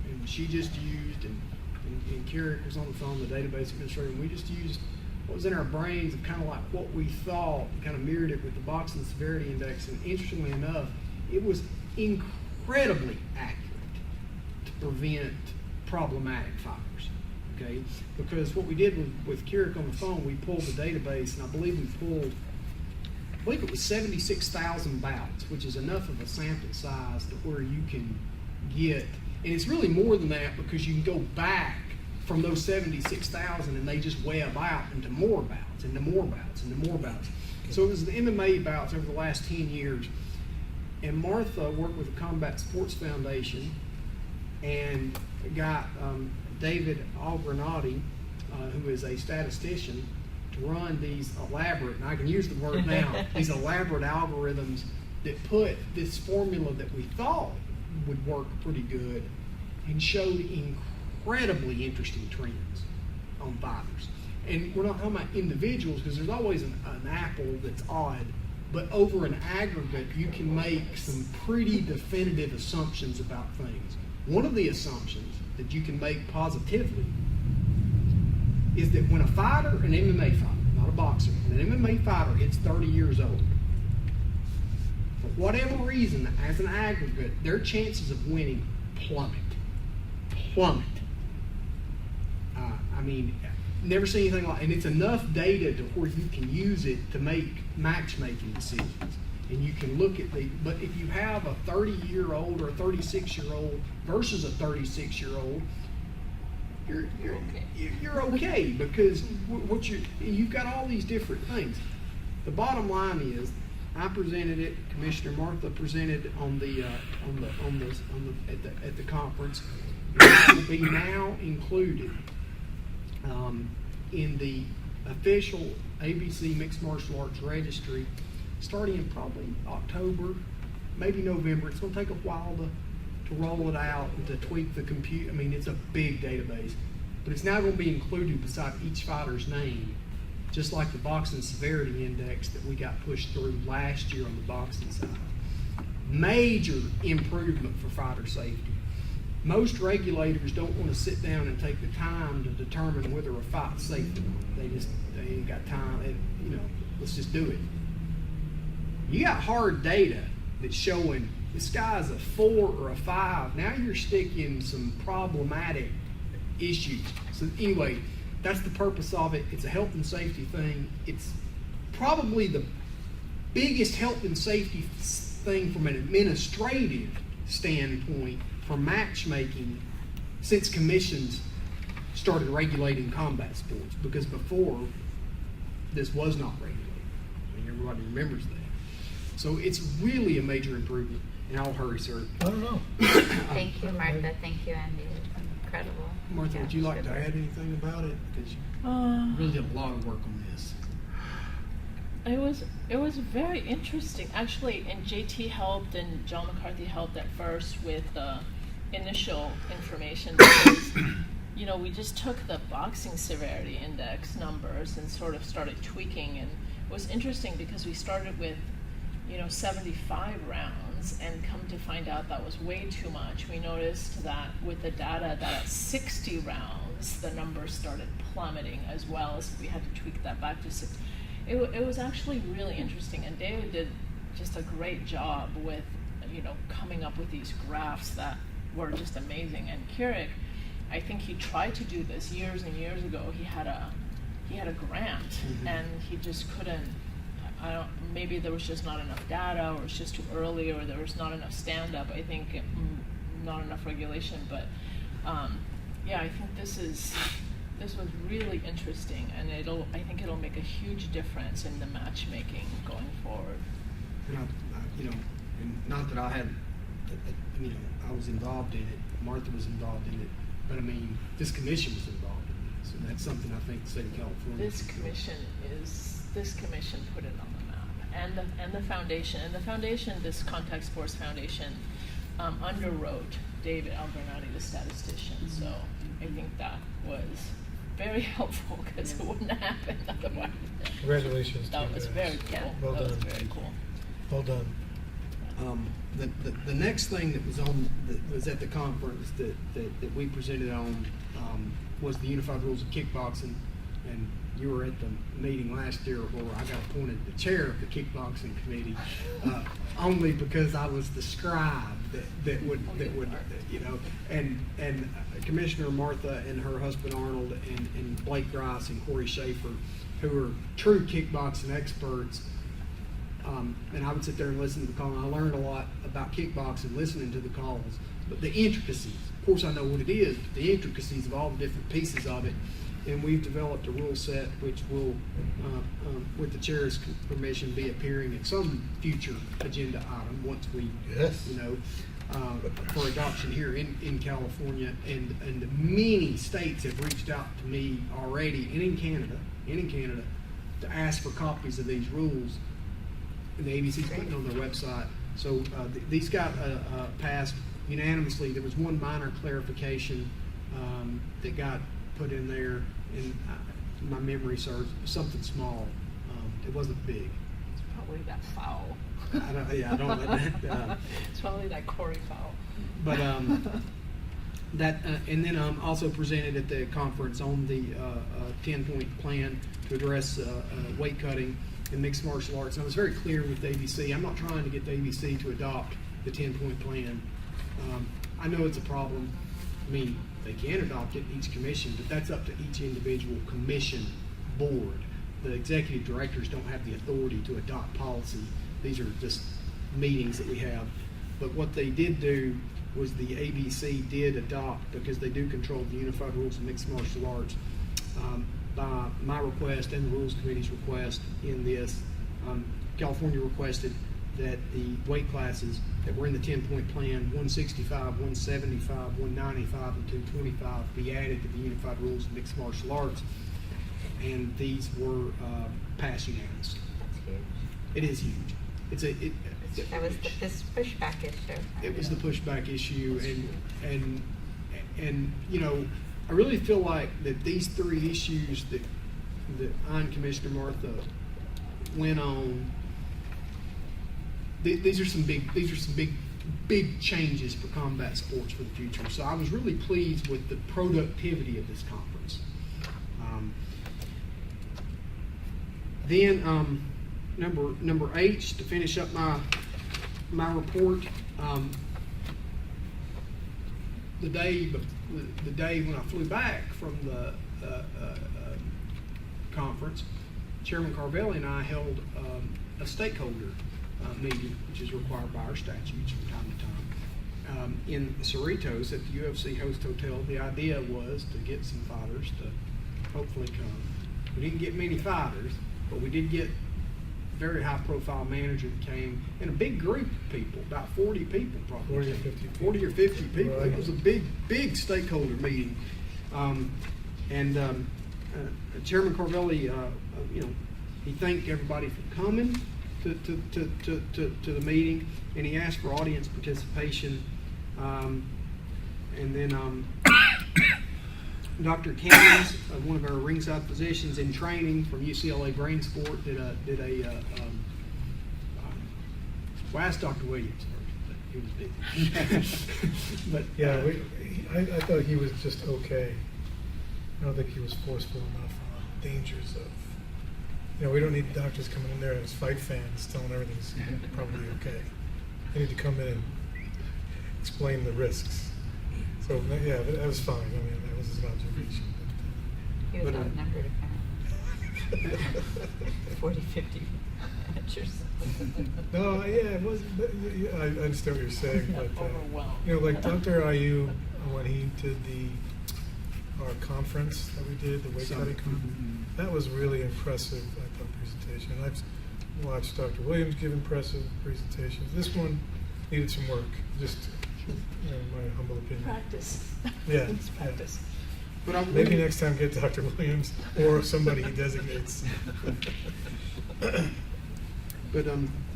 and she just used, and Carrick was on the phone, the database administrator, and we just used what was in our brains of kind of like what we thought, and kind of mirrored it with the Boxing Severity Index. And interestingly enough, it was incredibly accurate to prevent problematic fires. Okay, because what we did with Carrick on the phone, we pulled the database, and I believe it was 76,000 bouts, which is enough of a sample size to where you can get, and it's really more than that because you can go back from those 76,000 and they just web out into more bouts, into more bouts, into more bouts. So it was the MMA bouts over the last 10 years. And Martha worked with the Combat Sports Foundation and got David Algranati, who is a statistician, to run these elaborate, and I can use the word now, these elaborate algorithms that put this formula that we thought would work pretty good and showed incredibly interesting trends on fighters. And we're not talking about individuals because there's always an apple that's odd, but over an aggregate you can make some pretty definitive assumptions about things. One of the assumptions that you can make positively is that when a fighter, an MMA fighter, not a boxer, when an MMA fighter hits 30 years old, for whatever reason, as an aggregate, their chances of winning plummet. I mean, never seen anything like, and it's enough data to where you can use it to make matchmaking decisions. And you can look at but if you have a 30-year-old or a 36-year-old versus a 36-year-old, you're okay because you've got all these different things. The bottom line is, I presented it. Commissioner Martha presented at the conference. It will be now included in the official ABC Mixed Martial Arts Registry, starting in probably October, maybe November. It's going to take a while to roll it out and to tweak the computer. I mean, it's a big database, but it's now going to be included beside each fighter's name, just like the Boxing Severity Index that we got pushed through last year on the boxing side. Major improvement for fighter safety. Most regulators don't want to sit down and take the time to determine whether a fight's safe or not. They ain't got time. Let's just do it. You got hard data that's showing this guy's a 4 or a 5. Now you're sticking some problematic issues. So anyway, that's the purpose of it. It's a health and safety thing. It's probably the biggest health and safety thing from an administrative standpoint for matchmaking since commissions started regulating combat sports, because before this was not regulated. I mean, everybody remembers that. So it's really a major improvement. And I'll hurry, sir. I don't know. Thank you, Martha. Thank you, Andy. Incredible. Martha, would you like to add anything about it? Because you really did a lot of work on this. It was very interesting. Actually, and JT helped and John McCarthy helped at first with the initial information because, we just took the Boxing Severity Index numbers and sort of started tweaking. And it was interesting because we started with, 75 rounds, and come to find out that was way too much. We noticed that with the data that at 60 rounds, the numbers started plummeting as well, as we had to tweak that back to 6. It was actually really interesting, and David did just a great job with, coming up with these graphs that were just amazing. And Carrick, I think he tried to do this years and years ago. He had a grant, and he just couldn't. I don't, maybe there was just not enough data, or it's just too early, or there was not enough stand-up. I think not enough regulation, but yeah, I think this was really interesting, and I think it'll make a huge difference in the matchmaking going forward. And and not that I had, I was involved in it, Martha was involved in it, but I mean, this commission was involved in this, and that's something I think the state of California. This commission put it on the map, and the foundation, this Contact Sports Foundation, underwrote David Albernati, the statistician. So I think that was very helpful, because it wouldn't have happened otherwise. Congratulations to That you was guys. very cool. Well That was done. very cool. Well done. The next thing that was at the conference that we presented on was the Unified Rules of Kickboxing, and you were at the meeting last year where I got appointed the chair of the kickboxing committee, only because I was the scribe that would and Commissioner Martha and her husband Arnold and Blake Grice and Corey Schaefer, who are true kickboxing experts. And I would sit there and listen to the call, and I learned a lot about kickboxing listening to the calls. But the intricacies, of course I know what it is, but the intricacies of all the different pieces of it. And we've developed a rule set which will, with the chair's permission, be appearing at some future agenda item once we, for adoption here in California. And many states have reached out to me already, and in Canada, to ask for copies of these rules. And the ABC's putting on their website. So these got passed unanimously. There was one minor clarification that got put in there, and my memory serves, something small. It wasn't big. It's probably that foul. I don't. It's probably that Corey foul. But that, and then also presented at the conference on the 10-point plan to address weight cutting and mixed martial arts. And I was very clear with the ABC. I'm not trying to get the ABC to adopt the 10-point plan. I know it's a problem. I mean, they can adopt it, each commission, but that's up to each individual commission board. The executive directors don't have the authority to adopt policy. These are just meetings that we have. But what they did do was the ABC did adopt, because they do control the Unified Rules of Mixed Martial Arts, by my request and the Rules Committee's request in this, California requested that the weight classes that were in the 10-point plan, 165, 175, 195, and 225, be added to the Unified Rules of Mixed Martial Arts. And these were passed unanimously. That's huge. It is huge. That was this pushback issue. It was the pushback issue, and I really feel like that these three issues that I and Commissioner Martha went on, these are some big changes for combat sports for the future. So I was really pleased with the productivity of this conference. Then number H, to finish up my report, the day when I flew back from the conference, Chairman Carvelli and I held a stakeholder meeting, which is required by our statutes from time to time, in Cerritos at the UFC Host Hotel. The idea was to get some fighters to hopefully come. We didn't get many fighters, but we did get a very high-profile manager that came, and a big group of people, about 40 people probably. 40 or 50 people. 40 or 50 people. Right. It was a big stakeholder meeting. Chairman Carvelli, he thanked everybody for coming to the meeting, and he asked for audience participation. And then Dr. Cammons, one of our ringside physicians in training from UCLA Brain Sport, did a well, ask Dr. Williams first. He was big. But Yeah, I thought he was just okay. I don't think he was forceful enough on dangers of, we don't need doctors coming in there as fight fans telling everything's probably okay. They need to come in and explain the risks. So, yeah, that was fine. I mean, that was his observation. He was outnumbered apparently. 40, 50. No, yeah, it wasn't, but, I understand what you're saying, but, Overwhelmed. you know, like Dr. Ayu, when he did our conference that we did, the weight cutting conference, that was really impressive, I thought, presentation. And I've watched Dr. Williams give impressive presentations. This one needed some work, just, you know, my humble opinion. Practice. Yeah. It's practice. But Maybe next time get Dr. Williams or somebody he designates. But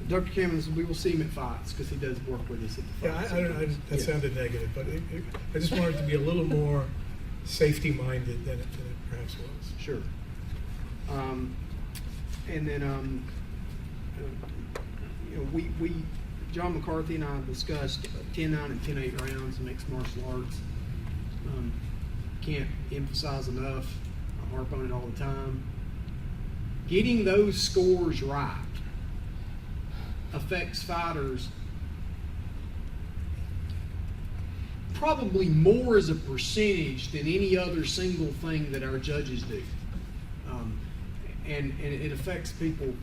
Dr. Cameron, we will see him at FITES because he does work with us at the Yeah, FITES. that sounded negative, but I just wanted it to be a little more safety-minded than it perhaps was. Sure. And then, you know, we John McCarthy and I discussed 10-9 and 10-8 rounds in mixed martial arts. Can't emphasize enough, I harp on it all the time. Getting those scores right affects fighters probably more as a percentage than any other single thing that our judges do. And it affects people's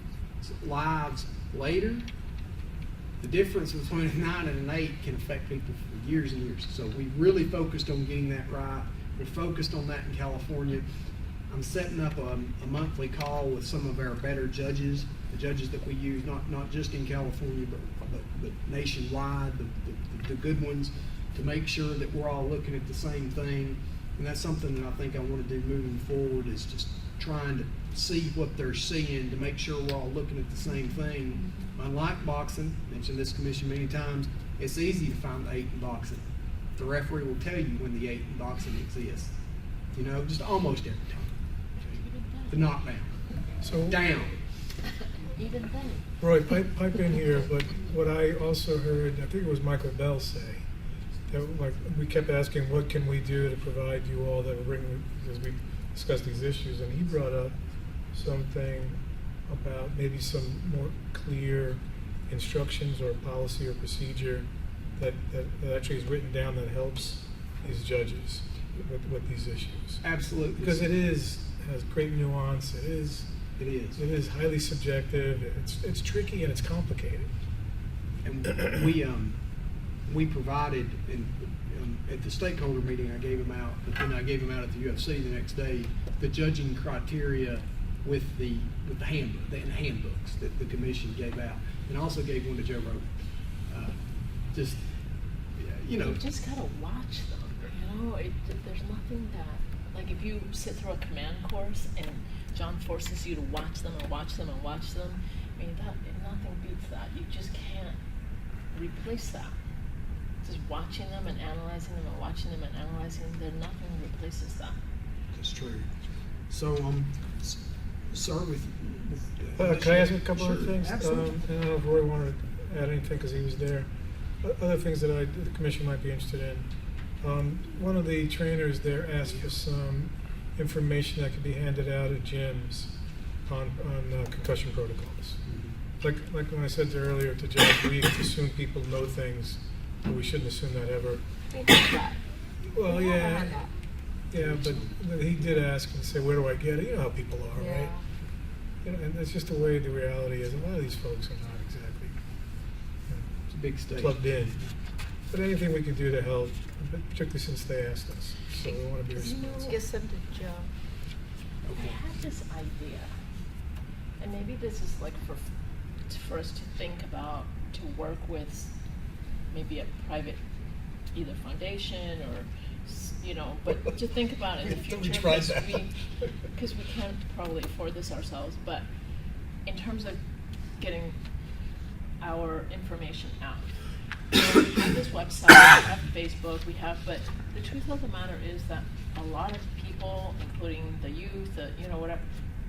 lives later. The difference between a 9 and an 8 can affect people for years and years. So we really focused on getting that right. We're focused on that in California. I'm setting up a monthly call with some of our better judges, the judges that we use, not just in California, but nationwide, the good ones, to make sure that we're all looking at the same thing. And that's something that I think I want to do moving forward, is just trying to see what they're seeing to make sure we're all looking at the same thing. Unlike boxing, mentioned this commission many times, it's easy to find the 8 in boxing. The referee will tell you when the 8 in boxing exists. You know, just almost every time. The knockdown. So down. Even then. Roy, pipe in here, but what I also heard, I think it was Michael Bell say, that like we kept asking, what can we do to provide you all that we're bringing, as we discuss these issues, and he brought up something about maybe some more clear instructions or policy or procedure that actually is written down that helps these judges with these issues. Absolutely. Because has great nuance. It is highly subjective. It's tricky and it's complicated. And we provided at the stakeholder meeting, I gave them out, but then I gave them out at the UFC the next day, the judging criteria with the handbook, the handbooks that the commission gave out, and I also gave one to Joe Rogan. Just, you know, You just gotta watch them. You know, there's nothing that, like, if you sit through a command course and John forces you to watch them and watch them and watch them, I mean, nothing beats that. You just can't replace that. Just watching them and analyzing them and watching them and analyzing them, nothing replaces that. That's true. So, start with Can I ask a couple Sure, of things? absolutely. I don't know if Roy wanted to add anything because he was there. Other things that the commission might be interested in. One of the trainers there asked for some information that could be handed out at gyms on concussion protocols. Like when I said earlier to Judge, we assume people know things, but we shouldn't assume that ever. Well, yeah, but he did ask and say, where do I get it? You know how people are, right? You know, and that's just the way the reality is. A lot of these folks are not exactly It's a big state. plugged in. But anything we can do to help, particularly since they asked us. So we want to be responsive. Get some to Joe. I had this idea, and maybe this is like for us to think about, to work with maybe a private, either foundation or, you know, but to think about it in the future. We tried that. Because we can't probably afford this ourselves, but in terms of getting our information out. You know, we have this website, we have Facebook, but the truth of the matter is that a lot of people, including the youth, you know, whatever,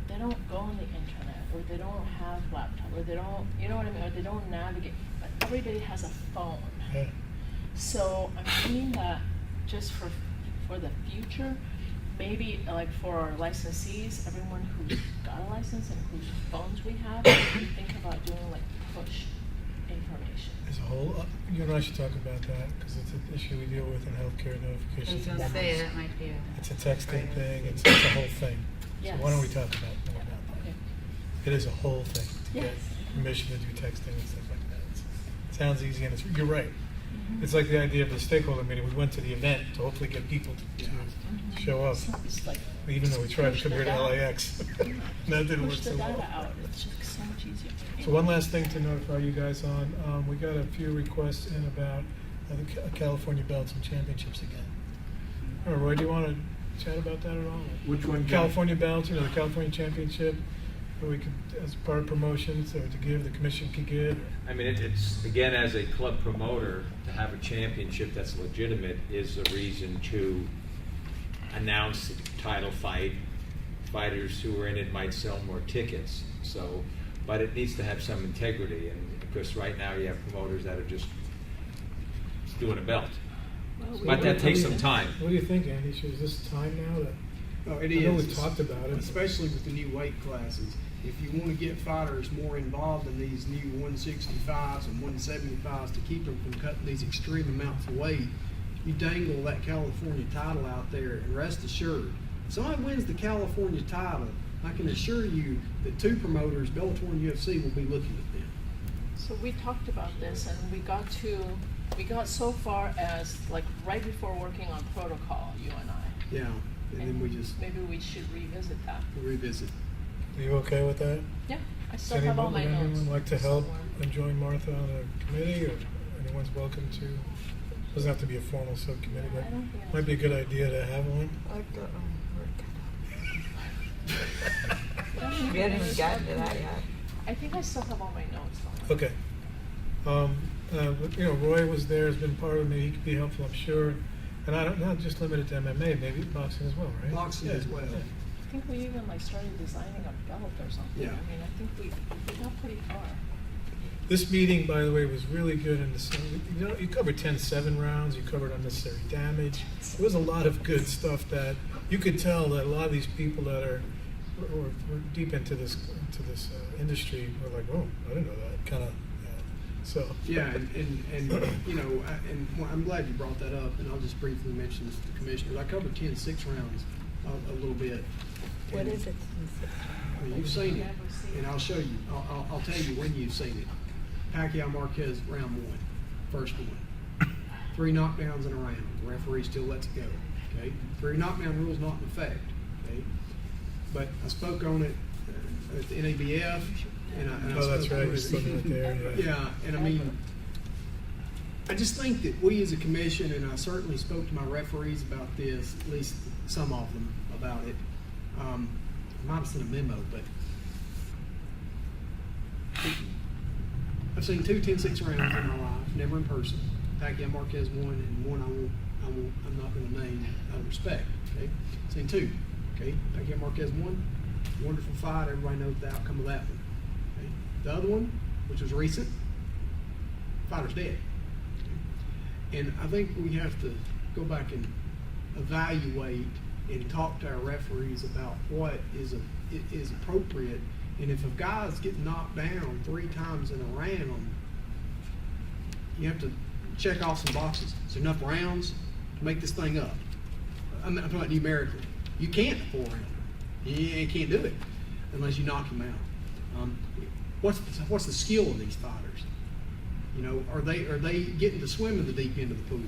they don't go on the internet, or they don't have laptop, or they don't, you know what I mean, or they don't navigate, but everybody has a phone. Yeah. So I'm thinking that just for the future, maybe like for our licensees, everyone who's got a license and whose phones we have, we think about doing like push information. As a whole, you and I should talk about that because it's an issue we deal with in healthcare notification. I was gonna say, that might be It's a texting thing. It's a whole thing. Yes. So why don't we talk about more about that? Okay. It is a whole thing. to Yes. get permission to do texting and stuff like that. It sounds easy, and you're right. It's like the idea of the stakeholder meeting. We went to the event to hopefully get people to show up, It's like even though we tried to come here to push the LAX. That didn't work push the so data well. out. It's just so much easier. So one last thing to notify you guys on, we got a few requests in about the California Belts and Championships again. Oh, Roy, do you want to chat about that at all? Which one, John? California Belts, the California Championship, where we could, as part of promotions, or to give, the commission could give. I mean, it's, again, as a club promoter, to have a championship that's legitimate is a reason to announce the title fight. Fighters who are in it might sell more tickets, so, but it needs to have some integrity, and of course, right now you have promoters that are just doing a belt. But that takes some time. What do you think, Andy? Is this time now to? Oh, it I know is. we've talked about it. Especially with the new weight classes. If you want to get fighters more involved in these new 165s and 175s to keep them from cutting these extreme amounts of weight, you dangle that California title out there, and rest assured, if somebody wins the California title, I can assure you that two promoters, Bellator and UFC, will be looking at them. So we talked about this, and we got so far as like right before working on protocol, you and I. Yeah, and then we just Maybe we should revisit that. revisit. Are you okay with that? Yeah, I still have all my Would notes. anyone like to help somewhere. and join Martha on a committee, or anyone's welcome to? Doesn't have to be a formal subcommittee, but I don't think I- might be a good idea to have one. We haven't even gotten to that yet. I think I still have all my notes on. Okay. But, Roy was there, has been part of it. He could be helpful, I'm sure. And I don't, not just limited to MMA, maybe boxing as well, right? Boxing as well. Yeah. I think we even like started designing a belt or something. Yeah. I mean, I think we got pretty far. This meeting, by the way, was really good in the, you covered 10-7 rounds, you covered unnecessary damage. There was a lot of good stuff that you could tell that a lot of these people that are were deep into this industry were like, oh, I didn't know that, kind of. So Yeah, and I'm glad you brought that up, and I'll just briefly mention this to the commissioners. I covered 10-6 rounds a little bit. What And, is it? I mean, you've seen it, and I'll show you. I'll tell you when you've seen it. Pacquiao Marquez round 1, first one. 3 knockdowns in a round. The referee still lets it go. Okay, 3 knockdown rules not in effect. Okay, but I spoke on it at the NABF. And I Oh, that's spoke right, on you're it. still right there, yeah. Yeah, and I mean, I just think that we as a commission, and I certainly spoke to my referees about this, at least some of them about it. I might have sent a memo, but I've seen 2 10-6 rounds in my life, never in person. Pacquiao Marquez won, and one I'm not going to name out of respect. Okay, seen 2. Okay, Pacquiao Marquez won, wonderful fight. Everybody knows the outcome of that one. Okay? The other one, which was recent, fighter's dead. Okay? And I think we have to go back and evaluate and talk to our referees about what is appropriate. And if a guy's getting knocked down 3 times in a round, you have to check off some boxes. Is there enough rounds to make this thing up? I'm talking about numerically. You can't 4-rounder. You can't do it unless you knock him out. What's the skill of these fighters? You know, are they getting to swim in the deep end of the pool?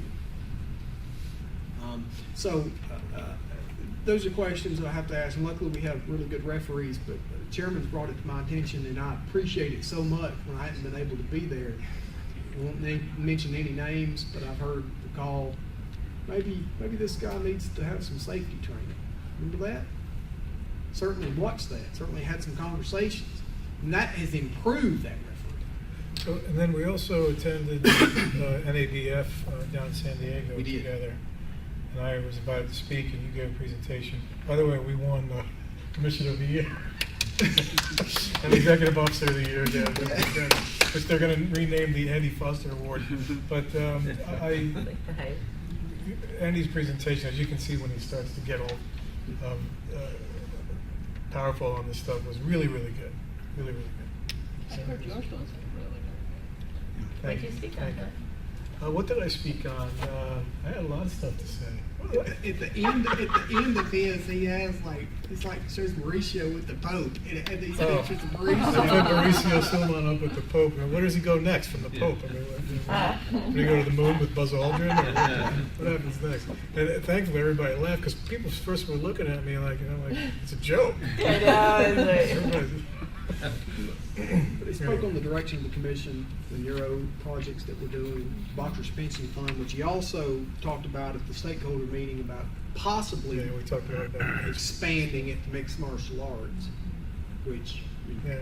Those are questions that I have to ask, and luckily we have really good referees, but the chairman's brought it to my attention, and I appreciate it so much when I haven't been able to be there. I won't mention any names, but I've heard the call, maybe this guy needs to have some safety training. Remember that? Certainly watched that, certainly had some conversations, and that has improved that referee. So, and then we also attended NABF down in San Diego We did. together. And I was invited to speak, and you gave a presentation. By the way, we won Commissioner of the Year and Executive Officer of the Year, which they're going to rename the Andy Foster Award. But Andy's presentation, as you can see when he starts to get all powerful on this stuff, was really, really good. Really, really good. I heard yours was really good. Thank Would you speak on Thank that? What did I speak on? I had a lot of stuff to say. At the end of this, he has like, it's like shows Mauricio with the Pope, and it had these pictures of I put Mauricio. Mauricio Silman up with the Pope. Now, where does he go next from the Pope? I mean, did he go to the moon with Buzz Aldrin? Or what happens next? And thankfully, everybody laughed because people first were looking at me like, it's a joke. I know, it's like- But he spoke on the direction of the commission, the neuro projects that we're doing, Boxer's Pension Fund, which he also talked about at the stakeholder meeting about possibly Yeah, we talked about that. expanding it to mixed martial arts, which, Yeah.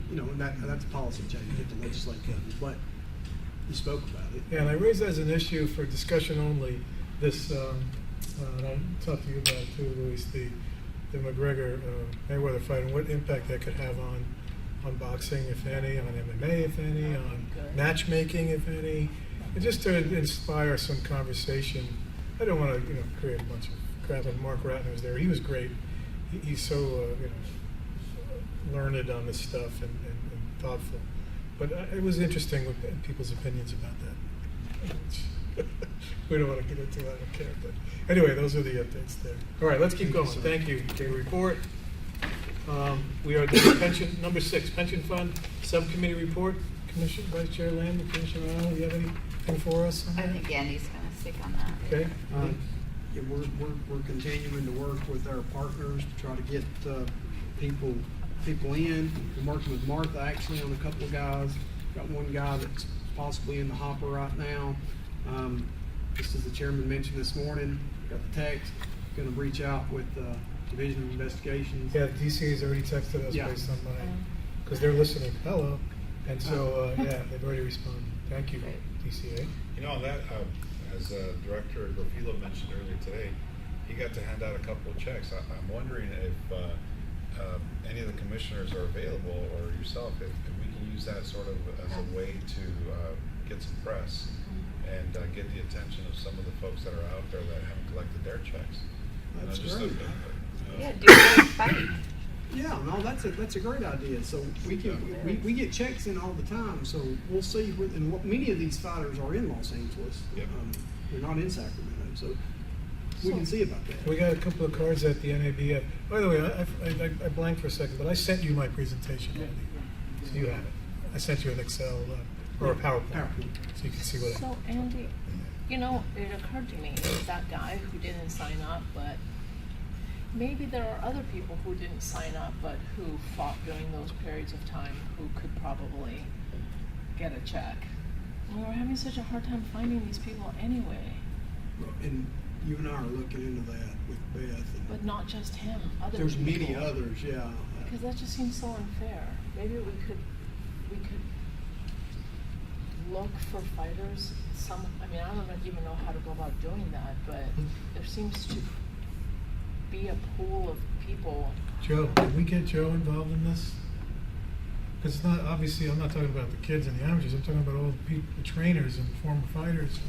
and that's a policy change at the legislative level, but he spoke about it. Yeah, and I raised that as an issue for discussion only, this, and I'll talk to you about it too, Luis, the McGregor Mayweather fight and what impact that could have on boxing, if any, on MMA, if any, on matchmaking, if any, and just to inspire some conversation. I don't want to, create a bunch of crap. And Mark Ratner was there. He was great. He's so, learned on this stuff and thoughtful. But it was interesting with people's opinions about that. We don't want to get into that, I don't care. But anyway, those are the updates there. All right, let's keep going. Thank you. Okay, report. We are doing pension, number 6, pension fund, subcommittee report. Commission, Vice Chair Lamb, Commissioner Arnold, do you have anything for us on I that? think Andy's gonna stick on that. Okay. Yeah, we're continuing to work with our partners to try to get people in. We're working with Martha actually on a couple of guys. Got one guy that's possibly in the hopper right now. Just as the chairman mentioned this morning, got the text, going to reach out with Division of Investigations. Yeah, DC has already texted us Yeah. based on mine, because they're listening. Hello. And so, yeah, they've already responded. Thank you, DCA. You know, that, as Director Gofilo mentioned earlier today, he got to hand out a couple of checks. I'm wondering if any of the commissioners are available, or yourself, if we can use that sort of as a way to get some press and get the attention of some of the folks that are out there that haven't collected their checks. That's Just great. Yeah, do a fight. Yeah, no, that's a great idea. So we we get checks in all the time. So we'll see. And many of these fighters are in Los Angeles. Yep. They're not in Sacramento, so we can see about that. We got a couple of cards at the NABF. By the way, I blanked for a second, but I sent you my presentation, Andy. So you have it. I sent you an Excel or a PowerPoint, so you can see what. So Andy, it occurred to me, that guy who didn't sign up, but maybe there are other people who didn't sign up, but who fought during those periods of time who could probably get a check. And we're having such a hard time finding these people anyway. And you and I are looking into that with Beth. But not just him, other There's people. many others, yeah. Because that just seems so unfair. Maybe we could look for fighters. I don't even know how to go about doing that, but there seems to be a pool of people. Joe, did we get Joe involved in this? Because it's not, obviously, I'm not talking about the kids and the amateurs, I'm talking about all the trainers and former fighters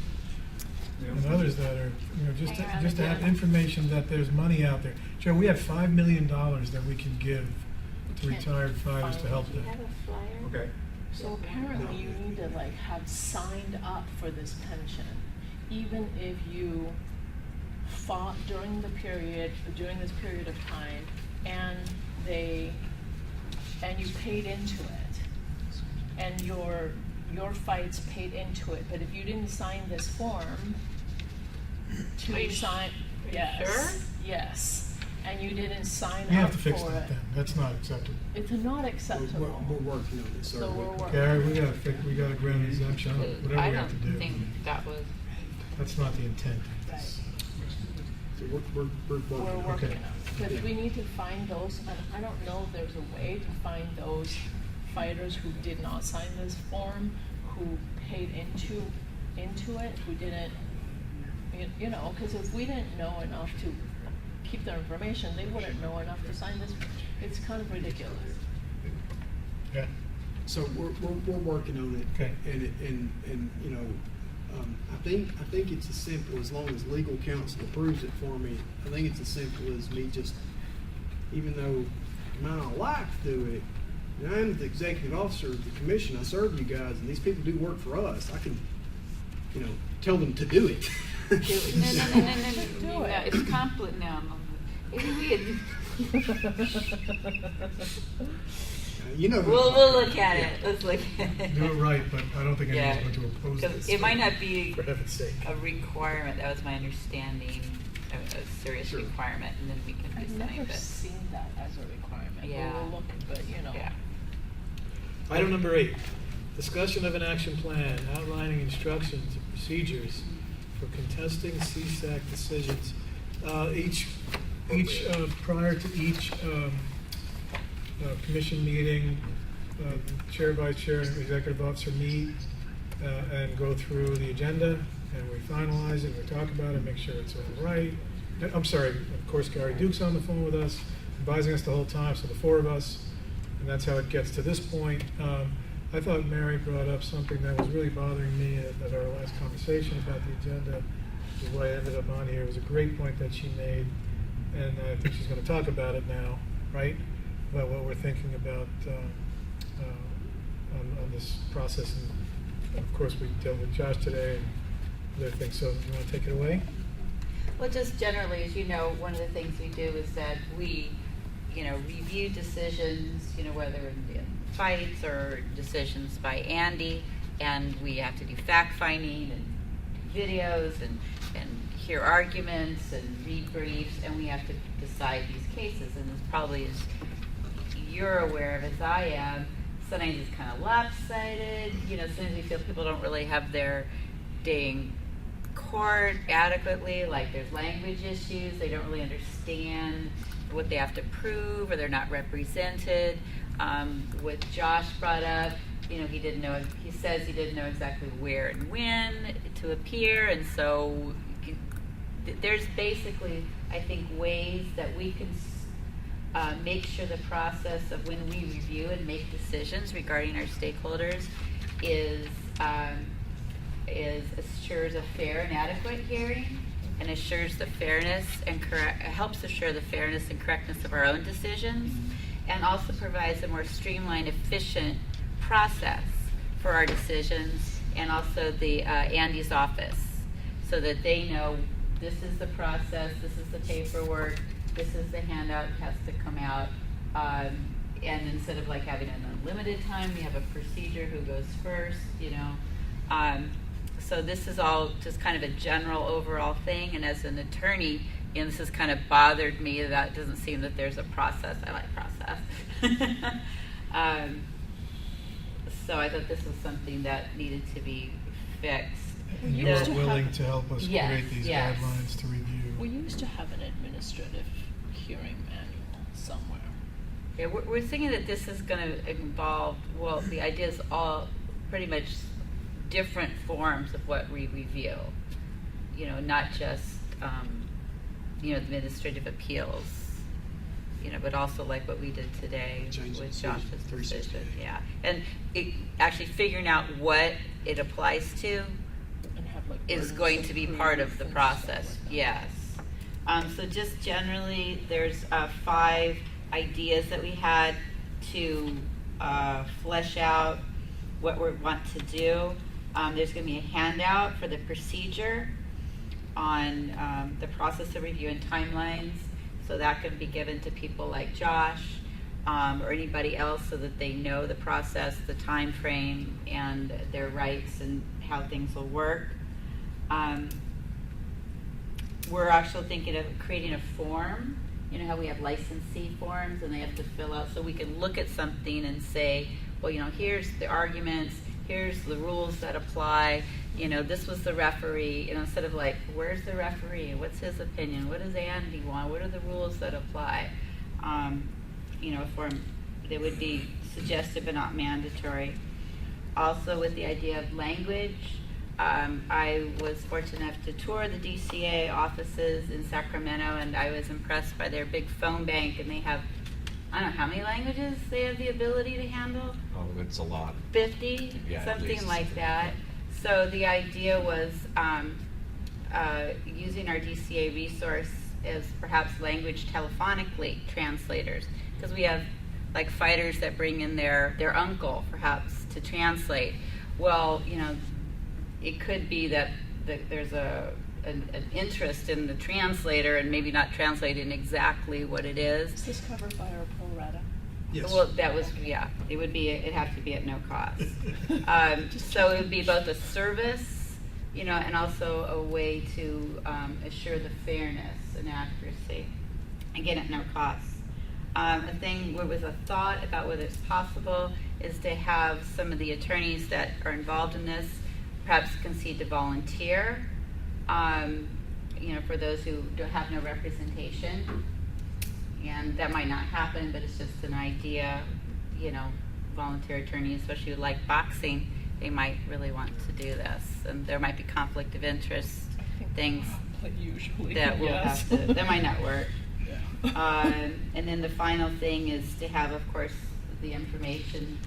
and others that are, just to have information that there's money out there. Joe, we have $5 million that we can give to retired fighters to help them. Okay. So apparently you need to have signed up for this pension, even if you fought during this period of time, and you paid into it, and your fights paid into it. But if you didn't sign this form yes, and you didn't sign You up have to fix for that it, then, that's not acceptable. it's not acceptable. We're working on it, sir. So we're working. Gary, we gotta grant an exemption, whatever I we have to don't do. think that was. That's not the intent of Right. this. So we're We're working. working Okay. on it. But we need to find those, and I don't know if there's a way to find those fighters who did not sign this form, who paid into it, who didn't, because if we didn't know enough to keep their information, they wouldn't know enough to sign this. It's kind of ridiculous. Yeah. So we're working on it. Okay. I think it's as simple, as long as legal counsel approves it for me, I think it's as simple as me just, even though I might not like to do it, I'm the executive officer of the commission, I serve you guys, and these people do work for us. tell them to do it. No, it's compliment, no. We'll look at it, let's look at it. Do it right, but I don't think Yeah. anyone's going to oppose 'Cause this. it might not be For heaven's sake. a requirement, that was my understanding, a serious Sure. requirement, and then we can I've decide, never but. seen that as a requirement. Yeah. We'll look, but Yeah. Item number 8, discussion of an action plan outlining instructions and procedures for contesting CSAC decisions. Prior to each commission meeting, chair, vice chair, and executive officer meet and go through the agenda, and we finalize it, we talk about it, make sure it's all right. I'm sorry, of course, Gary Duke's on the phone with us, advising us the whole time, so the 4 of us, and that's how it gets to this point. I thought Mary brought up something that was really bothering me at our last conversation about the agenda, which is why I ended up on here. It was a great point that she made, and I think she's going to talk about it now, right? About what we're thinking about on this process. And of course, we dealt with Josh today and other things. So, you want to take it away? Well, just generally, as you know, one of the things we do is that we, review decisions, whether in fights or decisions by Andy, and we have to do fact-finding and videos and hear arguments and read briefs, and we have to decide these cases. And as probably as you're aware of, as I am, sometimes it's kind of lopsided. Sometimes we feel people don't really have their day in court adequately, like there's language issues, they don't really understand what they have to prove, or they're not represented. What Josh brought up, he says he didn't know exactly where and when to appear, and so there's basically, I think, ways that we can make sure the process of when we review and make decisions regarding our stakeholders assures a fair and adequate hearing, and assures the fairness and helps assure the fairness and correctness of our own decisions, and also provides a more streamlined, efficient process for our decisions, and also the Andy's office, so that they know this is the process, this is the paperwork, this is the handout that has to come out, and instead of like having an unlimited time, we have a procedure who goes first, So this is all just kind of a general overall thing, and as an attorney, this has kind of bothered me that it doesn't seem that there's a process. I like process. So I thought this was something that needed to be fixed. And you are willing to help us Yes, create these yes. guidelines to review. We used to have an administrative hearing manual somewhere. Yeah, we're thinking that this is going to involve, well, the idea is all pretty much different forms of what we review. Not just, administrative appeals, but also like what we did today with Josh's decision. Yeah, and actually figuring out what it applies to is going to be part of the process. Yes. So just generally, there's 5 ideas that we had to flesh out what we want to do. There's going to be a handout for the procedure on the process of review and timelines, so that can be given to people like Josh or anybody else, so that they know the process, the time frame, and their rights and how things will work. We're actually thinking of creating a form. How we have licensee forms and they have to fill out, so we can look at something and say, well, here's the arguments, here's the rules that apply, this was the referee, instead of like, where's the referee, what's his opinion, what does Andy want, what are the rules that apply? Form they would be suggested but not mandatory. Also, with the idea of language, I was fortunate enough to tour the DCA offices in Sacramento, and I was impressed by their big phone bank, and they have, I don't know how many languages they have the ability to handle. Oh, it's a lot. 50, Yeah, at something least. like that. So the idea was using our DCA resource as perhaps language telephonically translators, because we have like fighters that bring in their uncle perhaps to translate. Well, it could be that there's an interest in the translator and maybe not translating exactly what it is. Is this covered by our pro rata? Yes. Well, that was, yeah, it'd have to be at no cost. So it would be both a service, you know, and also a way to assure the fairness and accuracy, again, at no cost. A thing with a thought about whether it's possible is to have some of the attorneys that are involved in this perhaps concede to volunteer, you know, for those who don't have no representation. And that might not happen, but it's just an idea, you know, volunteer attorneys, especially who like boxing, they might really want to do this. And there might be conflict of interest things usually, that will yes. have to, that might not work. And then the final thing is to have, of course, the information,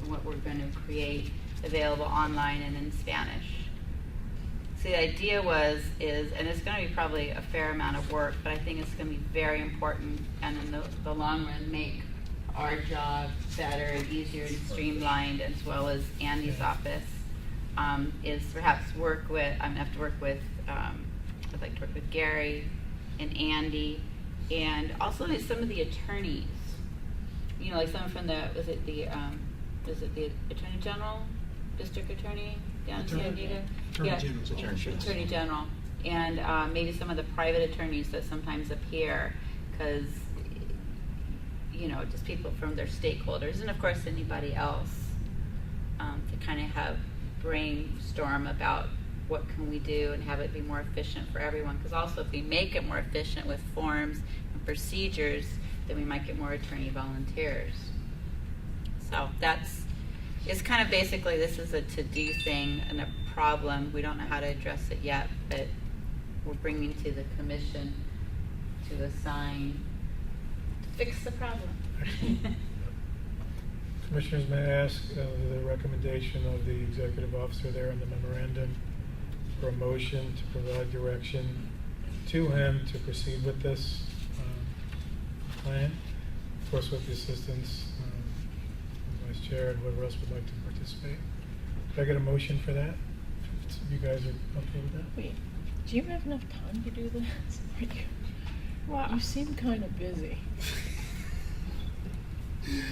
what we're going to create, available online and in Spanish. So the idea is, and it's going to be probably a fair amount of work, but I think it's going to be very important and in the long run make our job better and easier and streamlined, as well as Andy's office, is perhaps work with, I'm going to have to work with, I'd like to work with Gary and Andy, and also some of the attorneys, you know, like someone from was it the Attorney General, District Attorney down in San Diego? Attorney General, and maybe some of the private attorneys that sometimes appear, because, you know, just people from their stakeholders, and of course anybody else, to kind of have brainstorm about what can we do and have it be more efficient for everyone. Because also if we make it more efficient with forms and procedures, then we might get more attorney volunteers. So it's kind of basically, this is a to-do thing and a problem. We don't know how to address it yet, but we're bringing to the commission to assign, to fix the problem. Commissioners, may I ask the recommendation of the executive officer there in the memorandum for a motion to provide direction to him to proceed with this plan, of course with the assistance of the Vice Chair and whoever else would like to participate. Could I get a motion for that? If you guys are okay with that? Wait, do you have enough time to do this? Wow. You seem kind of busy.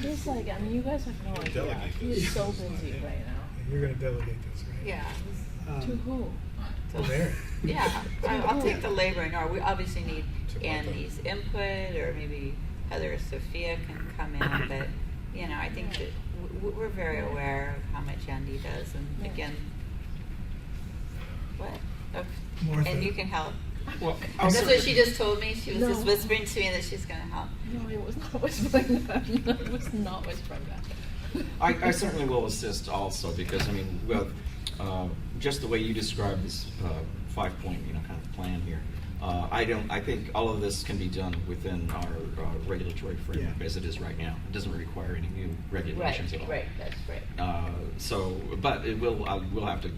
Just like, I mean, you guys have no idea. Delegate He's this. so busy right now. You're going to delegate this, right? Yeah. To who? To Mary. Yeah, I'll take the laboring, or we obviously need Andy's input, or maybe Heather or Sophia can come in, but, you know, I think that we're very aware of how much Andy does, and again, what? Oh, Martha. and you can help. Well, That's what she just told me. She was No. just whispering to me that she's going to help. No, it was not whispering that. No, it was not whispering that. I certainly will assist also, because, I mean, with just the way you described this 5-point, you know, kind of plan here, I think all of this can be done within our regulatory framework as it is right now. It doesn't require any new regulations at all. Right, that's great. But we'll have to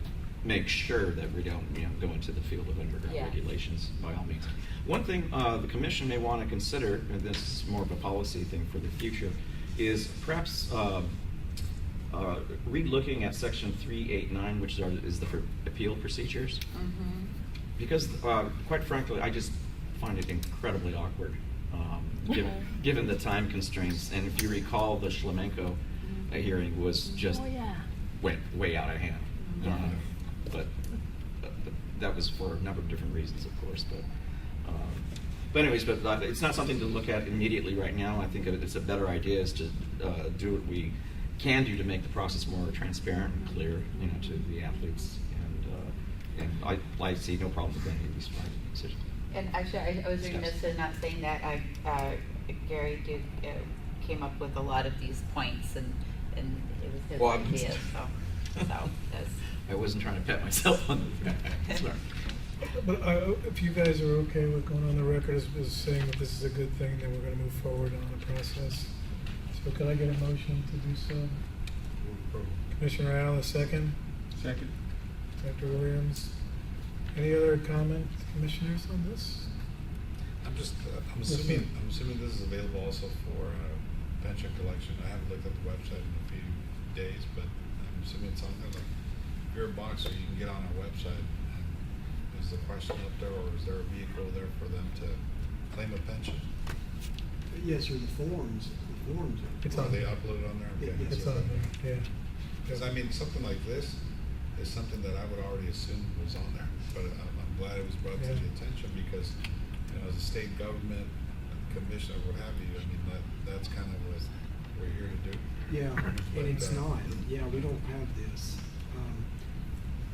make sure that we don't, you know, go into the field of underground regulations by all means. One thing the commission may want to consider, and this is more of a policy thing for the future, is perhaps re-looking at section 389, which is the appeal procedures. Mm-hmm. Because quite frankly, I just find it incredibly awkward, given the time constraints. And if you recall, the Shlemenko hearing was just went way out of hand. But that was for a number of different reasons, of course. But anyways, it's not something to look at immediately right now. I think it's a better idea is to do what we can do to make the process more transparent and clear, you know, to the athletes. And I see no problem with any of these decisions. And actually, I was remiss in not saying that Gary came up with a lot of these points, and it was his idea. So that's. I wasn't trying to pat myself on the back. Sorry. But if you guys are okay with going on the record as saying that this is a good thing, then we're going to move forward on the process. So can I get a motion to do so? Commissioner Al, a second? Second. Dr. Williams. Any other comment, commissioners, on this? I'm assuming this is available also for pension collection. I haven't looked at the website in a few days, but I'm assuming it's on there. if you're a boxer, you can get on our website, and is the question up there, or is there a vehicle there for them to claim a pension? Yes, sir, the forms. Are they uploaded on there? Okay. It's on there, yeah. Because I mean, something like this is something that I would already assume was on there, but I'm glad it was brought to the Yeah. attention because, you know, as a state government commissioner, what have you, I mean, that's kind of what we're here to do. Yeah, and it's But, not. Yeah, we don't have this.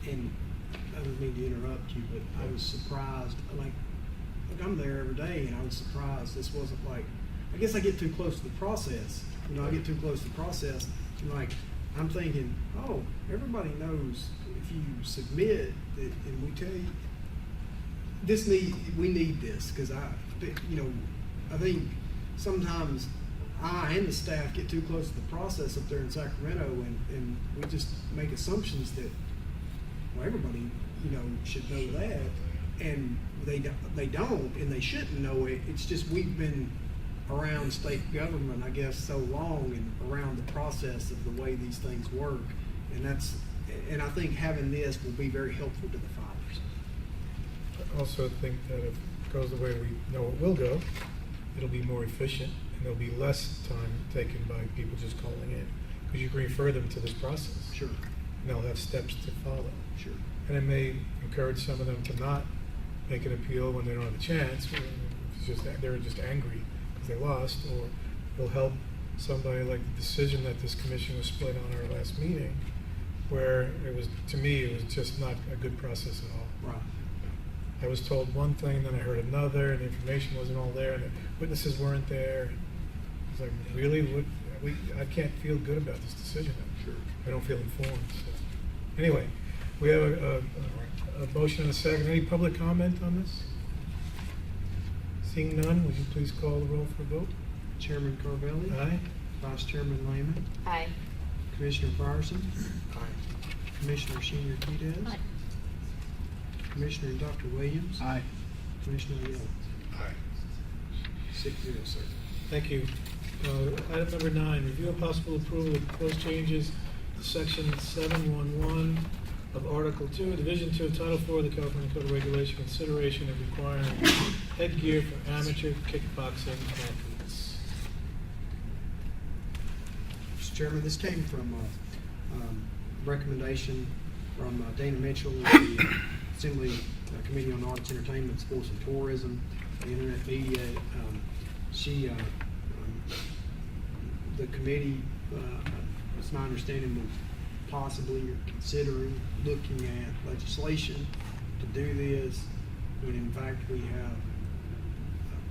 And I don't mean to interrupt you, but I was surprised. Like I'm there every day, and I was surprised this wasn't like. I guess I get too close to the process. You know, I get too close to the process, and like I'm thinking, oh, everybody knows if you submit that, and we tell you we need this because I think sometimes I and the staff get too close to the process up there in Sacramento, and we just make assumptions that everybody should know that, and they don't, and they shouldn't know it. It's just we've been around state government, I guess, so long and around the process of the way these things work, and I think having this will be very helpful to the fighters. I also think that if it goes the way we know it will go, it'll be more efficient and there'll be less time taken by people just calling in because you can refer them to this process. Sure. And they'll have steps to follow. Sure. And it may encourage some of them to not make an appeal when they don't have a chance. It's just that they're just angry because they lost, or it'll help somebody like the decision that this commission was split on our last meeting, where it was, to me, it was just not a good process at all. Right. I was told one thing, then I heard another, and the information wasn't all there, and the witnesses weren't there. It's like, really? I can't feel good about this decision. Sure. I don't feel informed. So. Anyway, we have a motion and a second. Any public comment on this? Seeing none, would you please call the roll for a vote? Chairman Carvelli? Aye. Vice Chairman Lehman? Aye. Commissioner Fryerson? Aye. Commissioner Senior Quidez? Aye. Commissioner Dr. Williams? Aye. Commissioner Young? Aye. 6-0, sir. Thank you. Item number 9, review and possible approval of proposed changes to section 711 of Article 2, Division 2 of Title 4 of the California Code of Regulation, consideration of requiring headgear for amateur kickboxing athletes. Mr. Chairman, this came from a recommendation from Dana Mitchell, the Assembly Committee on Arts, Entertainment, Sports, and Tourism, the Internet Media. The committee, it's my understanding, will possibly or considering looking at legislation to do this, when in fact we have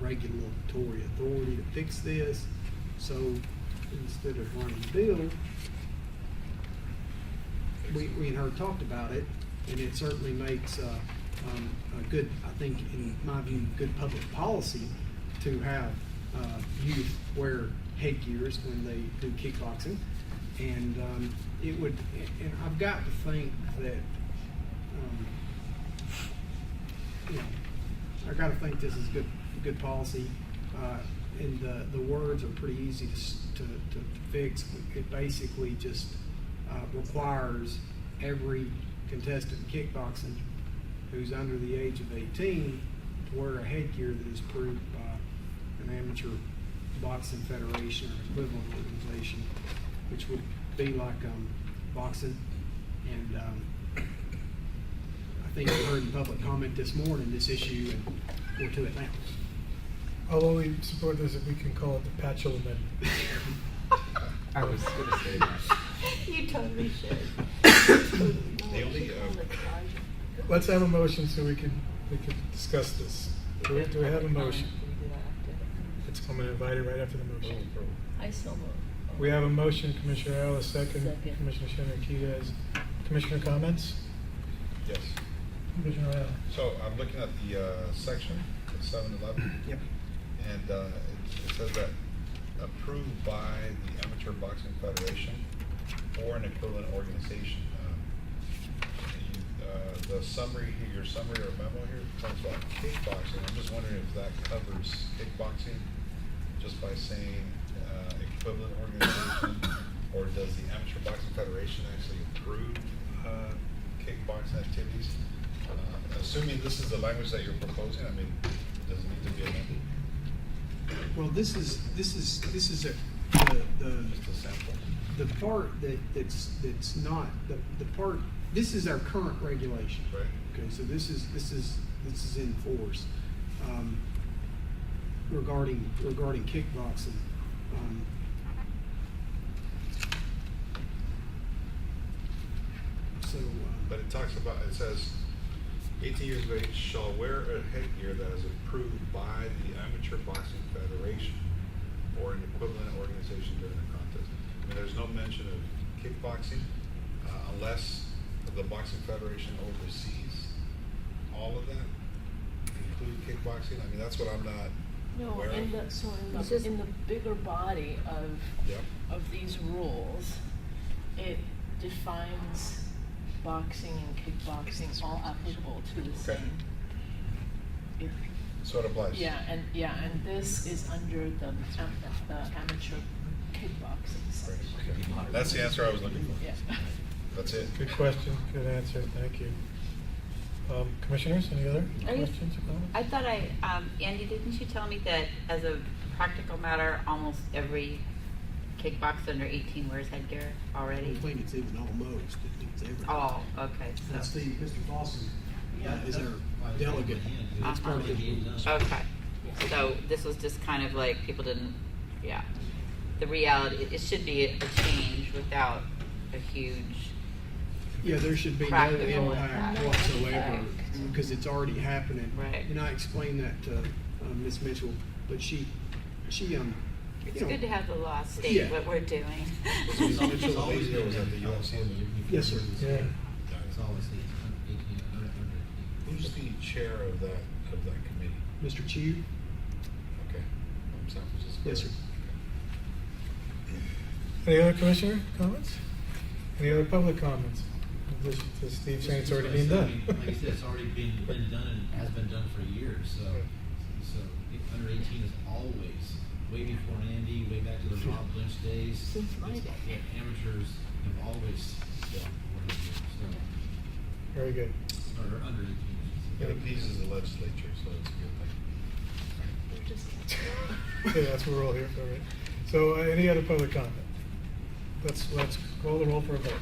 regulatory authority to fix this. So instead of running the bill, we had heard talked about it, and it certainly makes a good, I think, in my view, good public policy to have youth wear headgears when they do kickboxing, and it would. And I've got to think that, I got to think this is good policy, and the words are pretty easy to fix. It basically just requires every contestant in kickboxing who's under the age of 18 to wear a headgear that is approved by an amateur boxing federation or equivalent organization, which would be like boxing. And I think you heard in public comment this morning this issue, and we're to it now. Although we support this, if we can call it the Patchell Amendment. I was going to say that. You totally should. The only, Let's have a motion so we can discuss this. Do we have a motion? It's coming invited right after the motion. I so move. We have a motion, Commissioner Arrow, a second. Second. Commissioner Shinner-Quidez. Commissioner comments? yes. Commissioner Arrow. So I'm looking at the section, it's 711. Yep. And it says that approved by the Amateur Boxing Federation or an equivalent organization. The summary, your summary or memo here talks about kickboxing. I'm just wondering if that covers kickboxing just by saying equivalent organization, or does the Amateur Boxing Federation actually approve kickbox activities. Assuming this is the language that you're proposing, I mean, does it need to be amended? Well, this is the Just a sample. the part that's not the part. This is our current regulation. Right. Okay, so this is in force regarding kickboxing. But it talks about, it says, 18 years of age shall wear a headgear that is approved by the Amateur Boxing Federation or an equivalent organization during the contest. I mean, there's no mention of kickboxing unless the Boxing Federation oversees all of that, including kickboxing. I mean, that's what I'm not No, aware in of. in the bigger body Yep. of these rules, it defines boxing and kickboxing all applicable to the Okay. same. It- So it applies. Yeah, and this is under the amateur kickboxing section. Okay. That's the answer I was looking for. Yeah. That's it. Good question, good answer, thank you. Commissioners, any other questions or comments? I thought Andy, didn't you tell me that as a practical matter, almost every kickboxer under 18 wears headgear I already? don't think it's even almost. It's everything. Oh, okay. And So. Steve, Mr. Fossey is our delegate. It's part of the rules. Okay. So this was just kind of like people didn't, yeah. The reality, it should be a change without a huge. Yeah, there should be no Practical impact impact. whatsoever because it's already happening. Right. And I explained that to Ms. Mitchell, but she It's you know, good to have the law state Yeah. what we're doing. Ms. Mitchell, a lady that was at the UFC. Yes, sir. Yeah. It's always 18, under 18. Who's the chair of that committee? Mr. Chu? Okay. From San Francisco? Yes, sir. Any other commissioner comments? Any other public comments? In addition to Steve saying it's already being done. Like I said, it's already been done and has been done for years, so under 18 is always, way before Andy, way back to the Rob Lynch days. Since my it's- day. Amateurs have always worn headgear, so, Very good. or under 18. It appeases the legislature, so it's a good thing. Yeah, that's what we're all here for, right? So, any other public comment? Let's call the roll for a vote.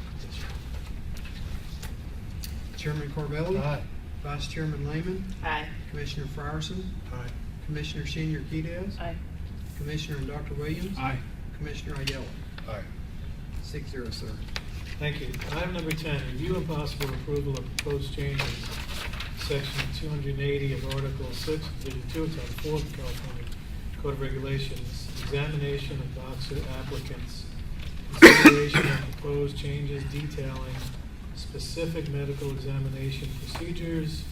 Chairman Carvelli? Aye. Vice Chairman Lehman? Aye. Commissioner Frierson? Aye. Commissioner Senior Quidez? Aye. Commissioner and Dr. Williams? Aye. Commissioner Ayala? Aye. 6-0, sir. Thank you. Item number 10, review and possible approval of proposed changes, section 280 of Article 6, Division 2, Title 4 of the California Code of Regulations, examination of boxer applicants, consideration of proposed changes detailing specific medical examination procedures,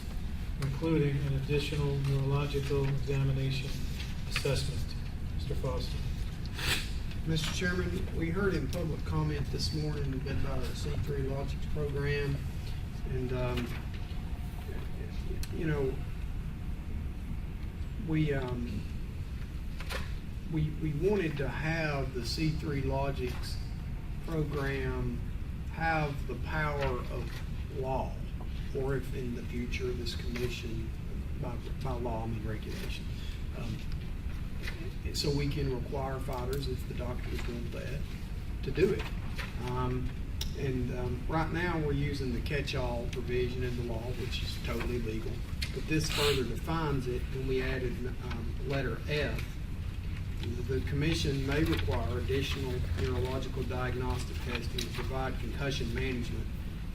including an additional neurological examination assessment. Mr. Foster. Mr. Chairman, we heard in public comment this morning a bit about our C3 Logics program, and you know, we wanted to have the C3 Logics program have the power of law, or if in the future this commission, by law I mean regulation. So we can require fighters, if the doctors want that, to do it. Right now, we're using the catch-all provision in the law, which is totally legal. But this further defines it, and we added letter F. The commission may require additional neurological diagnostic testing to provide concussion management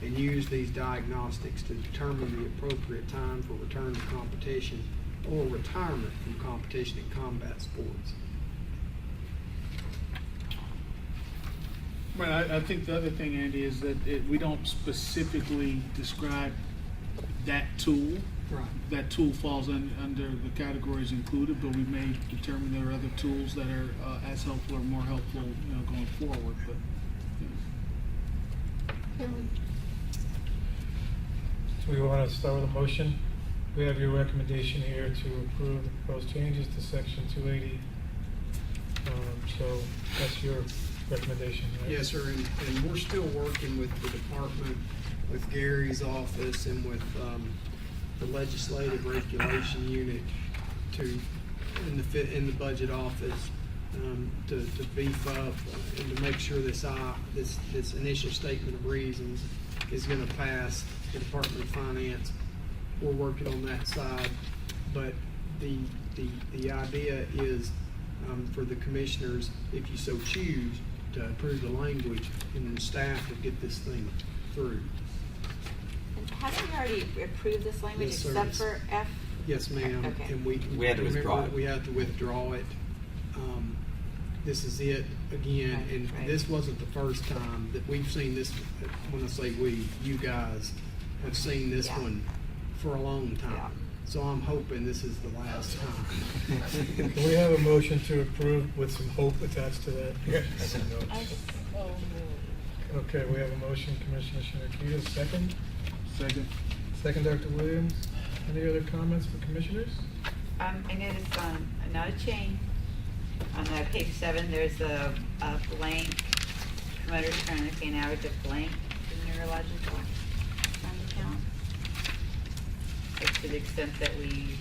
and use these diagnostics to determine the appropriate time for return to competition or retirement from competition in combat sports. Right, I think the other thing, Andy, is that we don't specifically describe that tool. Right. That tool falls under the categories included, but we may determine there are other tools that are as helpful or more helpful, going forward, but. So we want to start with a motion. We have your recommendation here to approve the proposed changes to section 280. So that's your recommendation, right? Yes, sir, and we're still working with the department with Gary's office and with the legislative regulation unit in the budget office to beef up and to make sure this initial statement of reasons is going to pass the Department of Finance. We're working on that side, but the idea is for the commissioners, if you so choose, to approve the language, and then staff will get this thing through. Haven't we already approved this language Yes, sir. except for F? Yes, ma'am. Okay. And we had to withdraw it. We had to withdraw it. This is it again, Right, and right. this wasn't the first time that we've seen this. When I say we, you guys have seen this Yeah. one for a long time. Yeah. So I'm hoping this is the last time. Do we have a motion to approve with some hope attached to that? Okay, we have a motion, Commissioner Shinakita, second. Second. Second, Dr. Williams. Any other comments for commissioners? I noticed on, not a change, on page 7, there's a blank, promoters currently pay an average of blank in neurological fund account. Like, to the extent that we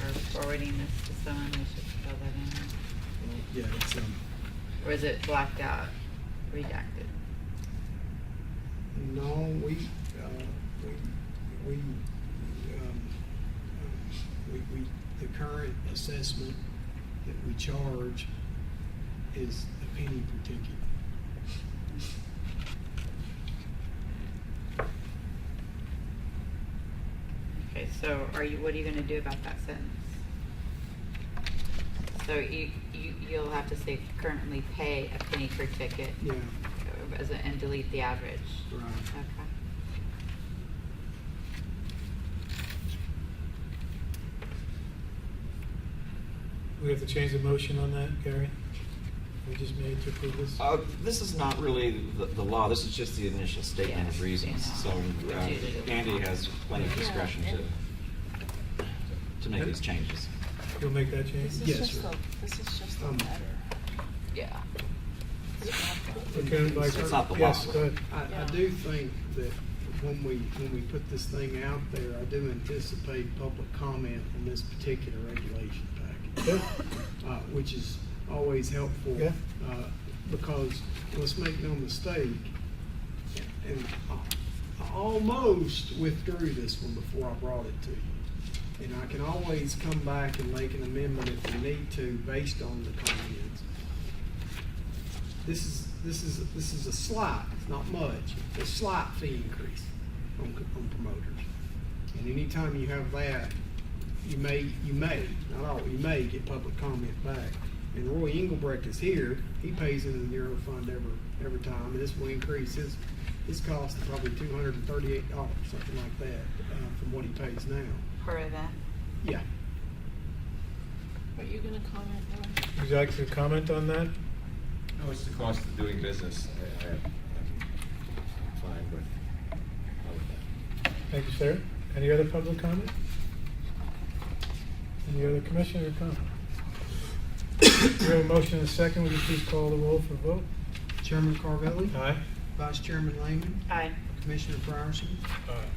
are forwarding this to someone, we should fill that in. Yeah, it's Or is it blacked out, redacted? no, the current assessment that we charge is a penny per ticket. Okay, so what are you gonna do about that sentence? So you'll have to say currently pay a penny per ticket. Yeah. And delete the average. Right. Okay. We have to change the motion on that, Gary? We just made to approve this? This is not really the law, this is just the initial statement of reasons, so Andy has plenty of discretion to make these changes. You'll make that change? Yes, sir. This is just a letter. Yeah. Okay, Mike. It's not the law. Yes, go ahead. I do think that when we put this thing out there, I do anticipate public comment on this particular regulation package, which is always helpful. Yeah. Because let's make no mistake, and I almost withdrew this one before I brought it to you. And I can always come back and make an amendment if we need to based on the comments. This is a slight, it's not much, a slight fee increase on promoters. And anytime you have that, you may, not all, you may get public comment back. And Roy Engelbrecht is here, he pays into the Neuro Fund every time, and this will increase his cost to probably $238, something like that, from what he pays now. Per event? Yeah. Are you gonna comment on? Would you like to comment on that? No, it's the cost of doing business. I'm fine with that. Thank you, sir. Any other public comment? Any other commissioner comment? We have a motion and a second. Would you please call the roll for vote? Chairman Carvelli? Aye. Vice Chairman Lehman? Aye. Commissioner Fryerson? Aye.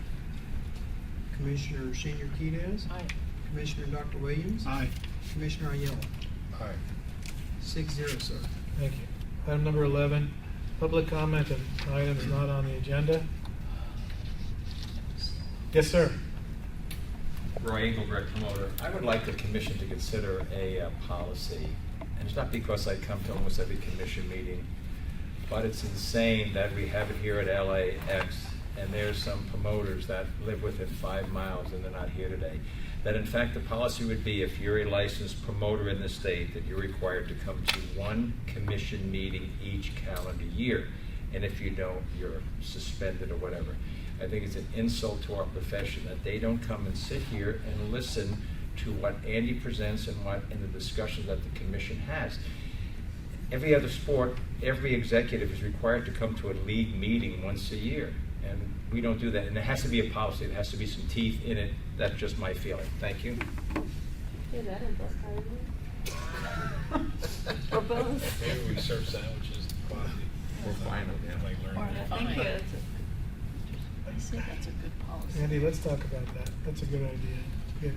Commissioner Senior Quidez? Aye. Commissioner Dr. Williams? Aye. Commissioner Ayala? Aye. 6-0, sir. Thank you. Item number 11, public comment on items not on the agenda. Yes, sir. Roy Engelbrecht, promoter. I would like the commission to consider a policy, and it's not because I come to almost every commission meeting, but it's insane that we have it here at LAX, and there's some promoters that live within 5 miles and they're not here today. That in fact the policy would be, if you're a licensed promoter in the state, that you're required to come to one commission meeting each calendar year. And if you don't, you're suspended or whatever. I think it's an insult to our profession that they don't come and sit here and listen to what Andy presents and the discussions that the commission has. Every other sport, every executive is required to come to a league meeting once a year. And we don't do that. And there has to be a policy. There has to be some teeth in it. That's just my feeling. Thank you. Or both. Maybe we serve sandwiches, coffee. We're fine on that. Like learn. Thank you. I say that's a good policy. Andy, let's talk about that. That's a good idea. Good.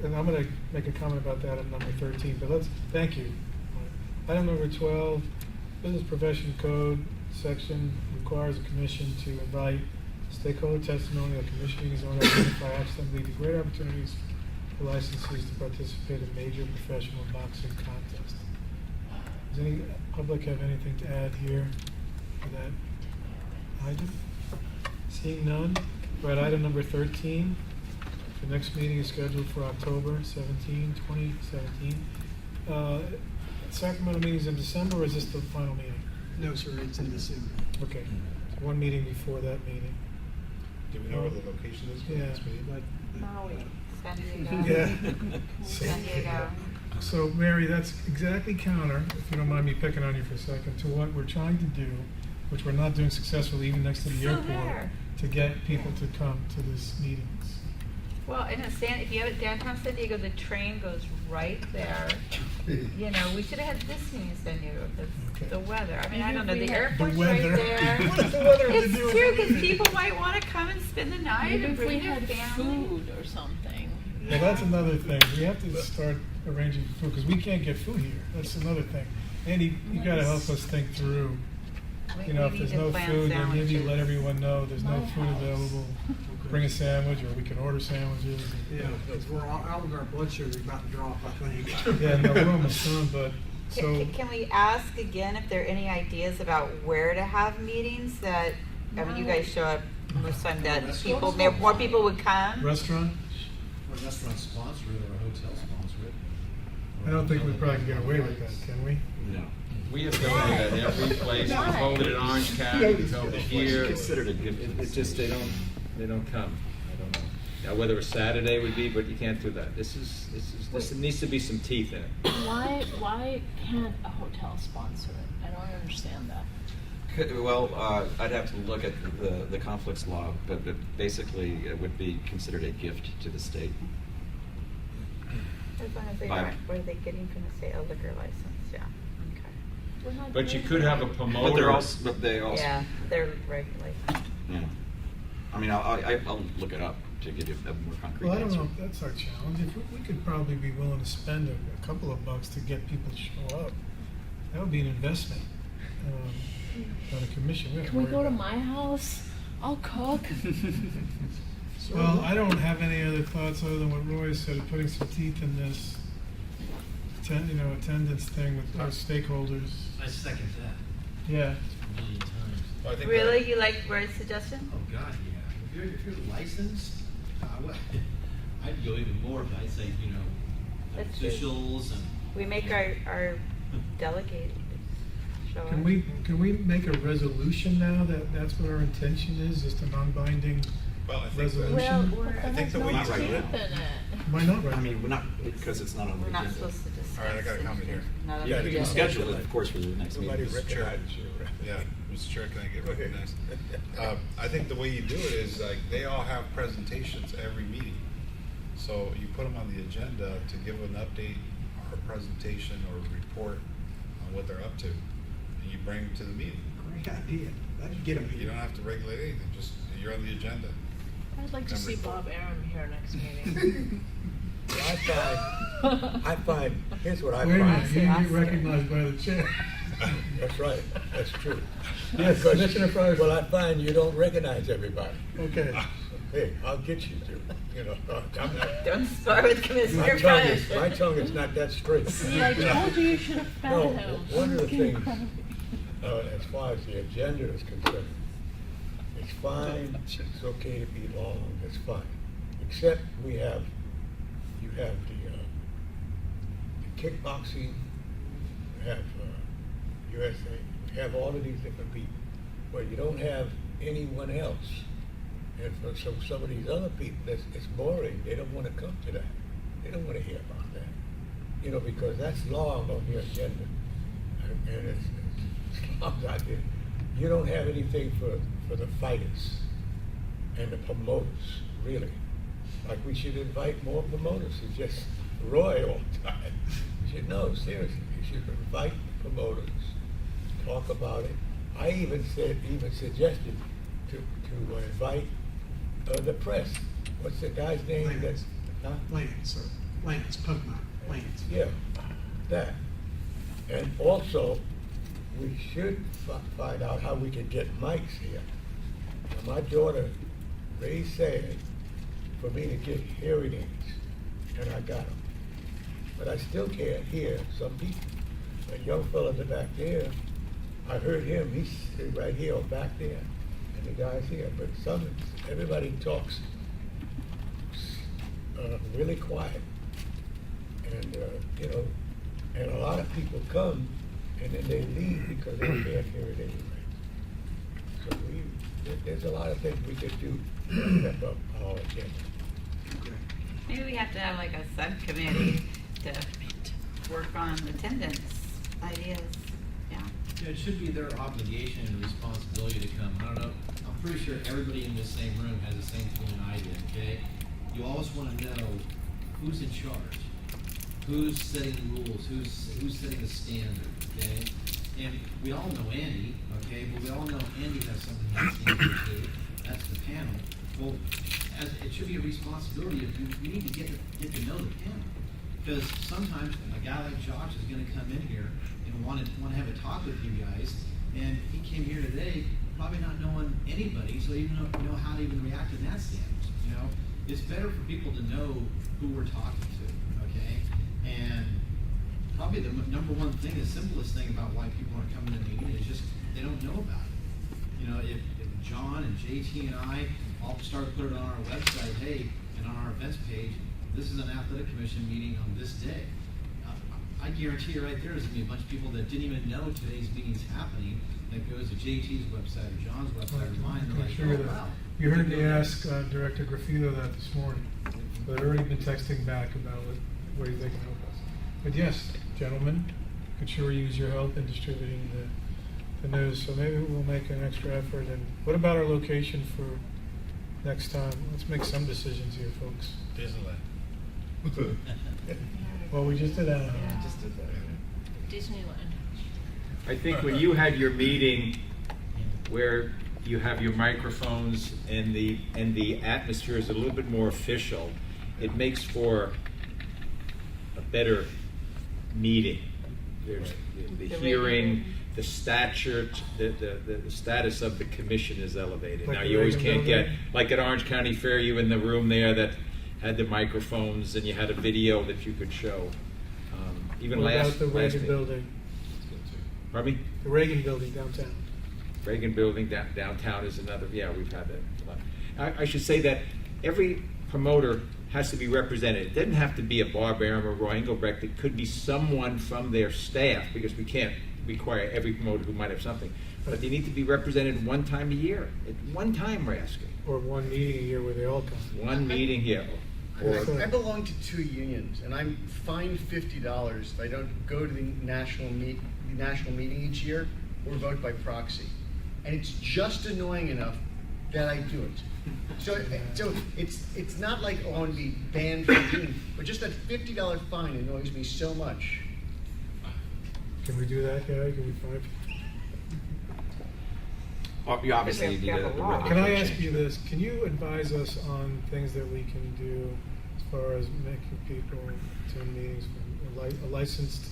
And I'm gonna make a comment about that at number 13, but thank you. Item number 12, Business Profession Code section requires a commission to invite stakeholder testimony at commission meetings on identify actions that lead to great opportunities for licensees to participate in major professional boxing contests. Does any public have anything to add here for that item? Seeing none, we're at item number 13. The next meeting is scheduled for October 17, 2017. Sacramento meeting's in December, or is this the final meeting? No, sir, it's in December. Okay, so one meeting before that meeting. Do we know where the location is for the Yeah, next meeting? Maui, San Diego. Yeah. San Diego. So, Mary, that's exactly counter, if you don't mind me picking on you for a second, to what we're trying to do, which we're not doing successfully even next to the So airport, there. to get people to come to this meetings. Well, in if you have it downtown San Diego, the train goes right there. You know, we should have had this meeting in San Diego, the weather. I mean, I don't know, the airport's right weather. there. What does the weather have to It's do with true, anything? because people might want to come and spend the night Maybe and if we bring their had family. food or something. Well, that's another thing. We have to start arranging food, because we can't get food here. That's another thing. Andy, you gotta help us think through, you know, if We there's need to no plan food, then maybe sandwiches. let everyone know there's no My food house. available. Bring a sandwich, or we can order sandwiches. Yeah, because we're all of our blood sugar about to drop, I think. Yeah, no, we're almost done, but, so, Can we ask again if there are any ideas about where to have meetings that, I mean, you guys show up most time that people, more people would come? restaurant? Or a restaurant sponsor it or a hotel sponsor it. I don't think we probably can get away with that, can we? No. We have done it at every place. We hold it in Orange County, we held it here. Considered a gift to the It's just, they don't come. I don't know. Now, whether a Saturday would be, but you can't do that. This needs to be some teeth in it. Why can't a hotel sponsor it? I don't understand that. Well, I'd have to look at the conflicts law, but basically it would be considered a gift to the state. As long as they By- aren't, what are they getting from the state, a liquor license, yeah, okay. But you could have a promoter. But they also. Yeah, they're regulated. Yeah. I mean, I'll look it up to give you a more concrete Well, I don't answer. know if that's our challenge. If we could probably be willing to spend a couple of bucks to get people to show up. That would be an investment, on a commission. don't Can we worry go to about my house? I'll cook. Well, I don't have any other thoughts other than what Roy said, of putting some teeth in this, attendance thing with our stakeholders. I second that. Yeah. A million times. Well, I think Really, you like Roy's suggestion? Oh, God, yeah. If you're licensed, I'd go even more, but I'd say, That's true. officials and. We make our delegate show up. Can we make a resolution now that that's what our intention is, just a non-binding Well, I think resolution? I think the way you Not right do it. now. Why not right I now? mean, we're not, because it's not on the We're agenda. not supposed to discuss. All right, I got a it. comment here. Not on Yeah, the you can agenda. schedule it, of course, for the next meeting. Nobody Mr. Chair. recognizes you, right? Yeah, Mr. Chair, can I get recognized? I think the way you do it is like, they all have presentations every meeting. So you put them on the agenda to give an update or a presentation or a report on what they're up to. And you bring them to the meeting. Great idea. That'd get them You here. don't have to regulate anything, just, you're on the agenda. I'd like to Number see four. Bob Arum here next meeting. I find, here's what I Wait a minute, find. you didn't get recognized by the chair. That's right, that's true. Yes, Commissioner Flores, well, I find you don't recognize everybody. Okay. Hey, I'll get you to, I'm not. Don't start with Commissioner My tongue Flores. is, my tongue is not that straight. See, I told you you should have fed No, him. one of the Okay. things, as far as the agenda is concerned, it's fine, it's okay to be long, it's fine. Except you have the kickboxing, you have USA, you have all of these different people, but you don't have anyone else. And for some of these other people, it's boring, they don't wanna come to that, they don't wanna hear about that. Because that's long on your agenda. And it's as long as I did. You don't have anything for the fighters and the promoters, really. Like, we should invite more promoters. It's just Roy all the time. You should know, seriously, you should invite promoters, talk about it. I even suggested to to invite the press. What's the guy's name? That's, huh? Lance, sir. Lance, Pokemon, Lance. Yeah, that. And also, we should find out how we can get mics here. Now, my daughter raised sand for me to get hearing aids, and I got them. But I still can't hear some people. A young fella in the back there, I heard him, he's sitting right here or back there, and the guy's here. But everybody talks really quiet. And, you know, and a lot of people come and then they leave because they can't hear it anyway. So there's a lot of things we could do to step up our agenda. Maybe we have to have like a subcommittee to work on attendance ideas, yeah. Yeah, it should be their obligation and responsibility to come. I don't know, I'm pretty sure everybody in this same room has the same feeling I do, okay? You always want to know who's in charge, who's setting the rules, who's setting the standard, okay? And we all know Andy, okay, but we all know Andy has something he stands for too. That's the panel. Well, it should be a responsibility if you need to get to know the panel. Because sometimes a guy like Josh is going to come in here and want to have a talk with you guys, and he came here today probably not knowing anybody, so you don't know how to even react in that stance. You know, it's better for people to know who we're talking to, okay? And probably the number one thing, the simplest thing about why people aren't coming to the meeting is just they don't know about it. You know, if John and JT and I all start to put it on our website, hey, and on our events page, this is an athletic commission meeting on this day. I guarantee you right there is going to be a bunch of people that didn't even know today's meeting's happening that goes to JT's website or John's website or mine. They're like, oh, wow. You heard me ask Director Graffito that this morning. But I've already been texting back about what they can help us. But yes, gentlemen, could sure use your help in distributing the news. So maybe we'll make an extra effort. And what about our location for next time? Let's make some decisions here, folks. Disneyland. Well, we just did that. Disneyland. I think when you had your meeting where you have your microphones and the atmosphere is a little bit more official, it makes for a better meeting. There's the hearing, the stature, the status of the commission is elevated. Like now the you always Reagan can't get, building? like at Orange County Fair, you in the room there that had the microphones and you had a video that you could show. Even What last about the last Reagan meeting. building? Pardon me? The Reagan building downtown. Reagan Building downtown is another, yeah, we've had that a lot. I should say that every promoter has to be represented. It doesn't have to be a Bob Arum or Roy Engelbrecht. It could be someone from their staff, because we can't require every promoter who might have something. But they need to be represented one time a year. One time we're asking. Or one meeting a year where they all come. One meeting here. I belong to 2 unions, and I'm fined $50 if I don't go to the national meeting each year or vote by proxy. And it's just annoying enough that I do it. So it's not like, oh, I want to be banned from doing, but just that $50 fine annoys me so much. Can we do that, Gary? Can we find? You obviously need a Can I ask you this? Can you advise us on things that we can do as far as making people attend meetings? A licensed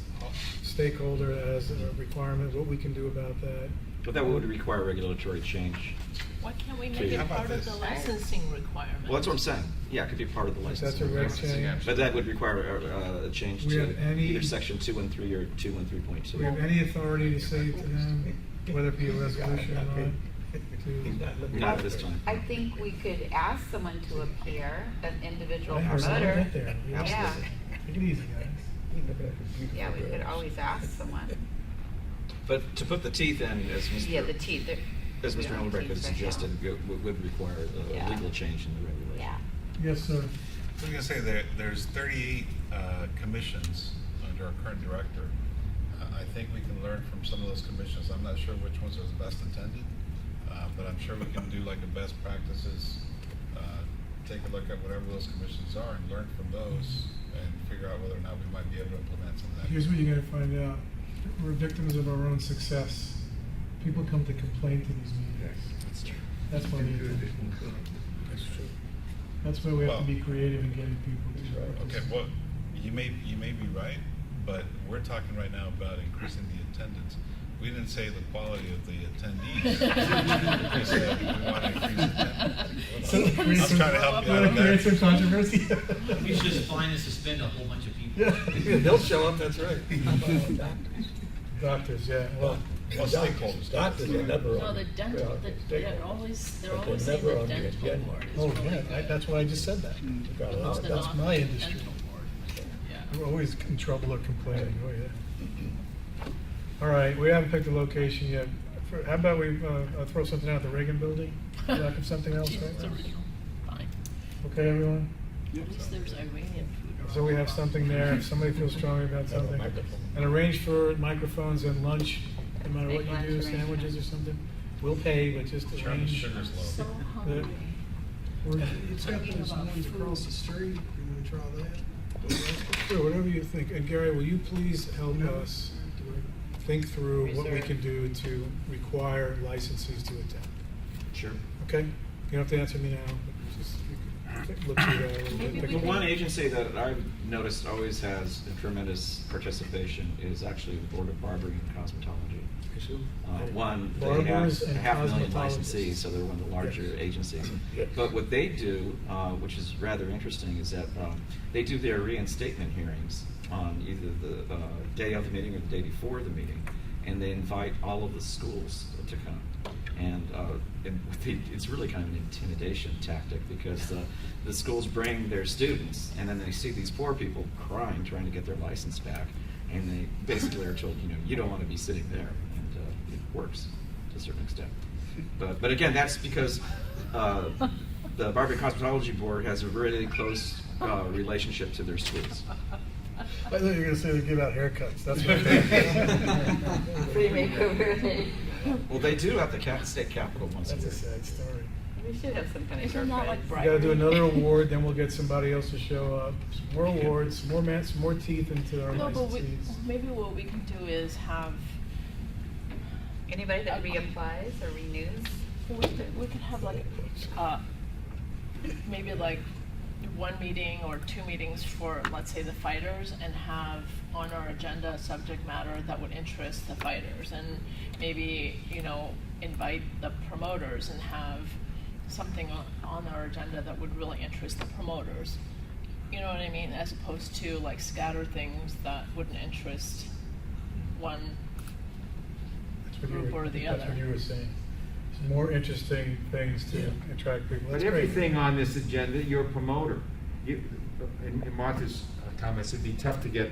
stakeholder as a requirement, what we can do about that? But that would require regulatory change. Why can't we make Okay. it How part of the licensing requirement? Well, that's what I'm saying. Yeah, it could be part of the That's licensing. a reg requirements. change. But that would require a change We to have any- either section 2 and 3 or 2 and Do 3.2. we have any authority to say to them, whether it be a resolution or not? Not at this time. I think we could ask someone to appear, an individual Hey, Ursula, promoter. get there. Yeah, Take it easy, guys. yeah, we could always ask someone. But to put the teeth in, as Mr. Yeah, the teeth. As we Mr. don't Engelbrecht has teeth right now. suggested, would require a Yeah. legal change in the regulation. Yeah. Yes, sir. I was gonna say there's 38 commissions under our current director. I think we can learn from some of those commissions. I'm not sure which ones are the best intended, but I'm sure we can do like a best practices, take a look at whatever those commissions are and learn from those and figure out whether or not we might be able to implement some of that. Here's what you're gonna find out. We're victims of our own success. People come to complain to these meetings. That's true. That's why we have to, That's true. that's why we have to Well- be creative in getting people to. Okay, well, you may be right, but we're talking right now about increasing the attendance. We didn't say the quality of the attendees. We said we want to increase attendance. So, I'm trying to help you out on create some that. controversy. We should just fine and suspend a whole bunch of people. Yeah, they'll show up, that's right. Doctors, yeah, well. Well, stakeholders, doctors are never No, on. the dental, they're always saying never the on the dental agenda. board is Oh, really yeah, good. that's why I just said that. It's the That's my industry. dental board. Yeah. We're always in trouble or complaining, oh, yeah. All right, we haven't picked a location yet. How about we throw something out at the Reagan Building? Back of something else, It's right? original. Fine. Okay, everyone? At least there's Iranian food around. So we have something there, if somebody feels strongly about something. And arrange for microphones and lunch, no matter what Make you lunch do, sandwiches or arrangements. something. We'll pay, but just arrange. Sugar's low. So hungry. It's got those ones across the street, you wanna try that? Sure, whatever you think. And Gary, will you please help us think through what we can do to require licensees to attend? Sure. Okay? You don't have to answer me now, but just you can look through that a little bit. The one agency that I've noticed always has a tremendous participation is actually the Board of Barbering and Cosmetology. One, they have Barbers and 500,000 cosmetologists. licensees, so they're one of the larger agencies. But what they do, which is rather interesting, is that they do their reinstatement hearings on either the day of the meeting or the day before the meeting, and they invite all of the schools to come. And it's really kind of an intimidation tactic because the schools bring their students, and then they see these poor people crying, trying to get their license back, and they basically are told, you don't want to be sitting there, and it works to a certain extent. But again, that's because the Barbering Cosmetology Board has a really close relationship to their schools. I thought you were going to say they give out haircuts. That's what Free makeover. Well, they do at the state capitol once a That's year. a sad story. We should have some kind of Isn't that like We gotta do another award, then we'll get somebody else to show up. Some more awards, some more teeth into our No, but licensees. maybe what we can do is have, Anybody that reapplies or renews? we could have like, maybe like one meeting or two meetings for, let's say, the fighters, and have on our agenda a subject matter that would interest the fighters, and maybe, invite the promoters and have something on our agenda that would really interest the promoters. You know what I mean? As opposed to like scatter things that wouldn't interest one That's what you group were- or the That's other. what you were saying. Some more interesting things to attract people. But That's great. everything on this agenda, you're a promoter. In Martha's comments, it'd be tough to get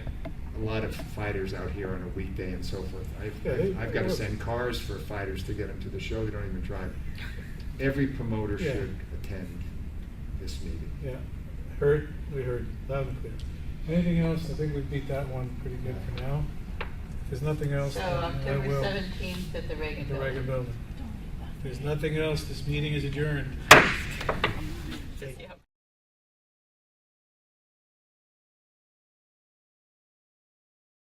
a lot of fighters out here on a weekday and so forth. I've got to send cars for fighters to get them to the show. They don't even drive. Every promoter Yeah. should attend this meeting. Yeah, we heard, loud and clear. Anything else? I think we beat that one pretty good for now. If there's nothing else, So then I October will. 17th at the Reagan The Building. Reagan Building. If there's nothing else, this meeting is adjourned.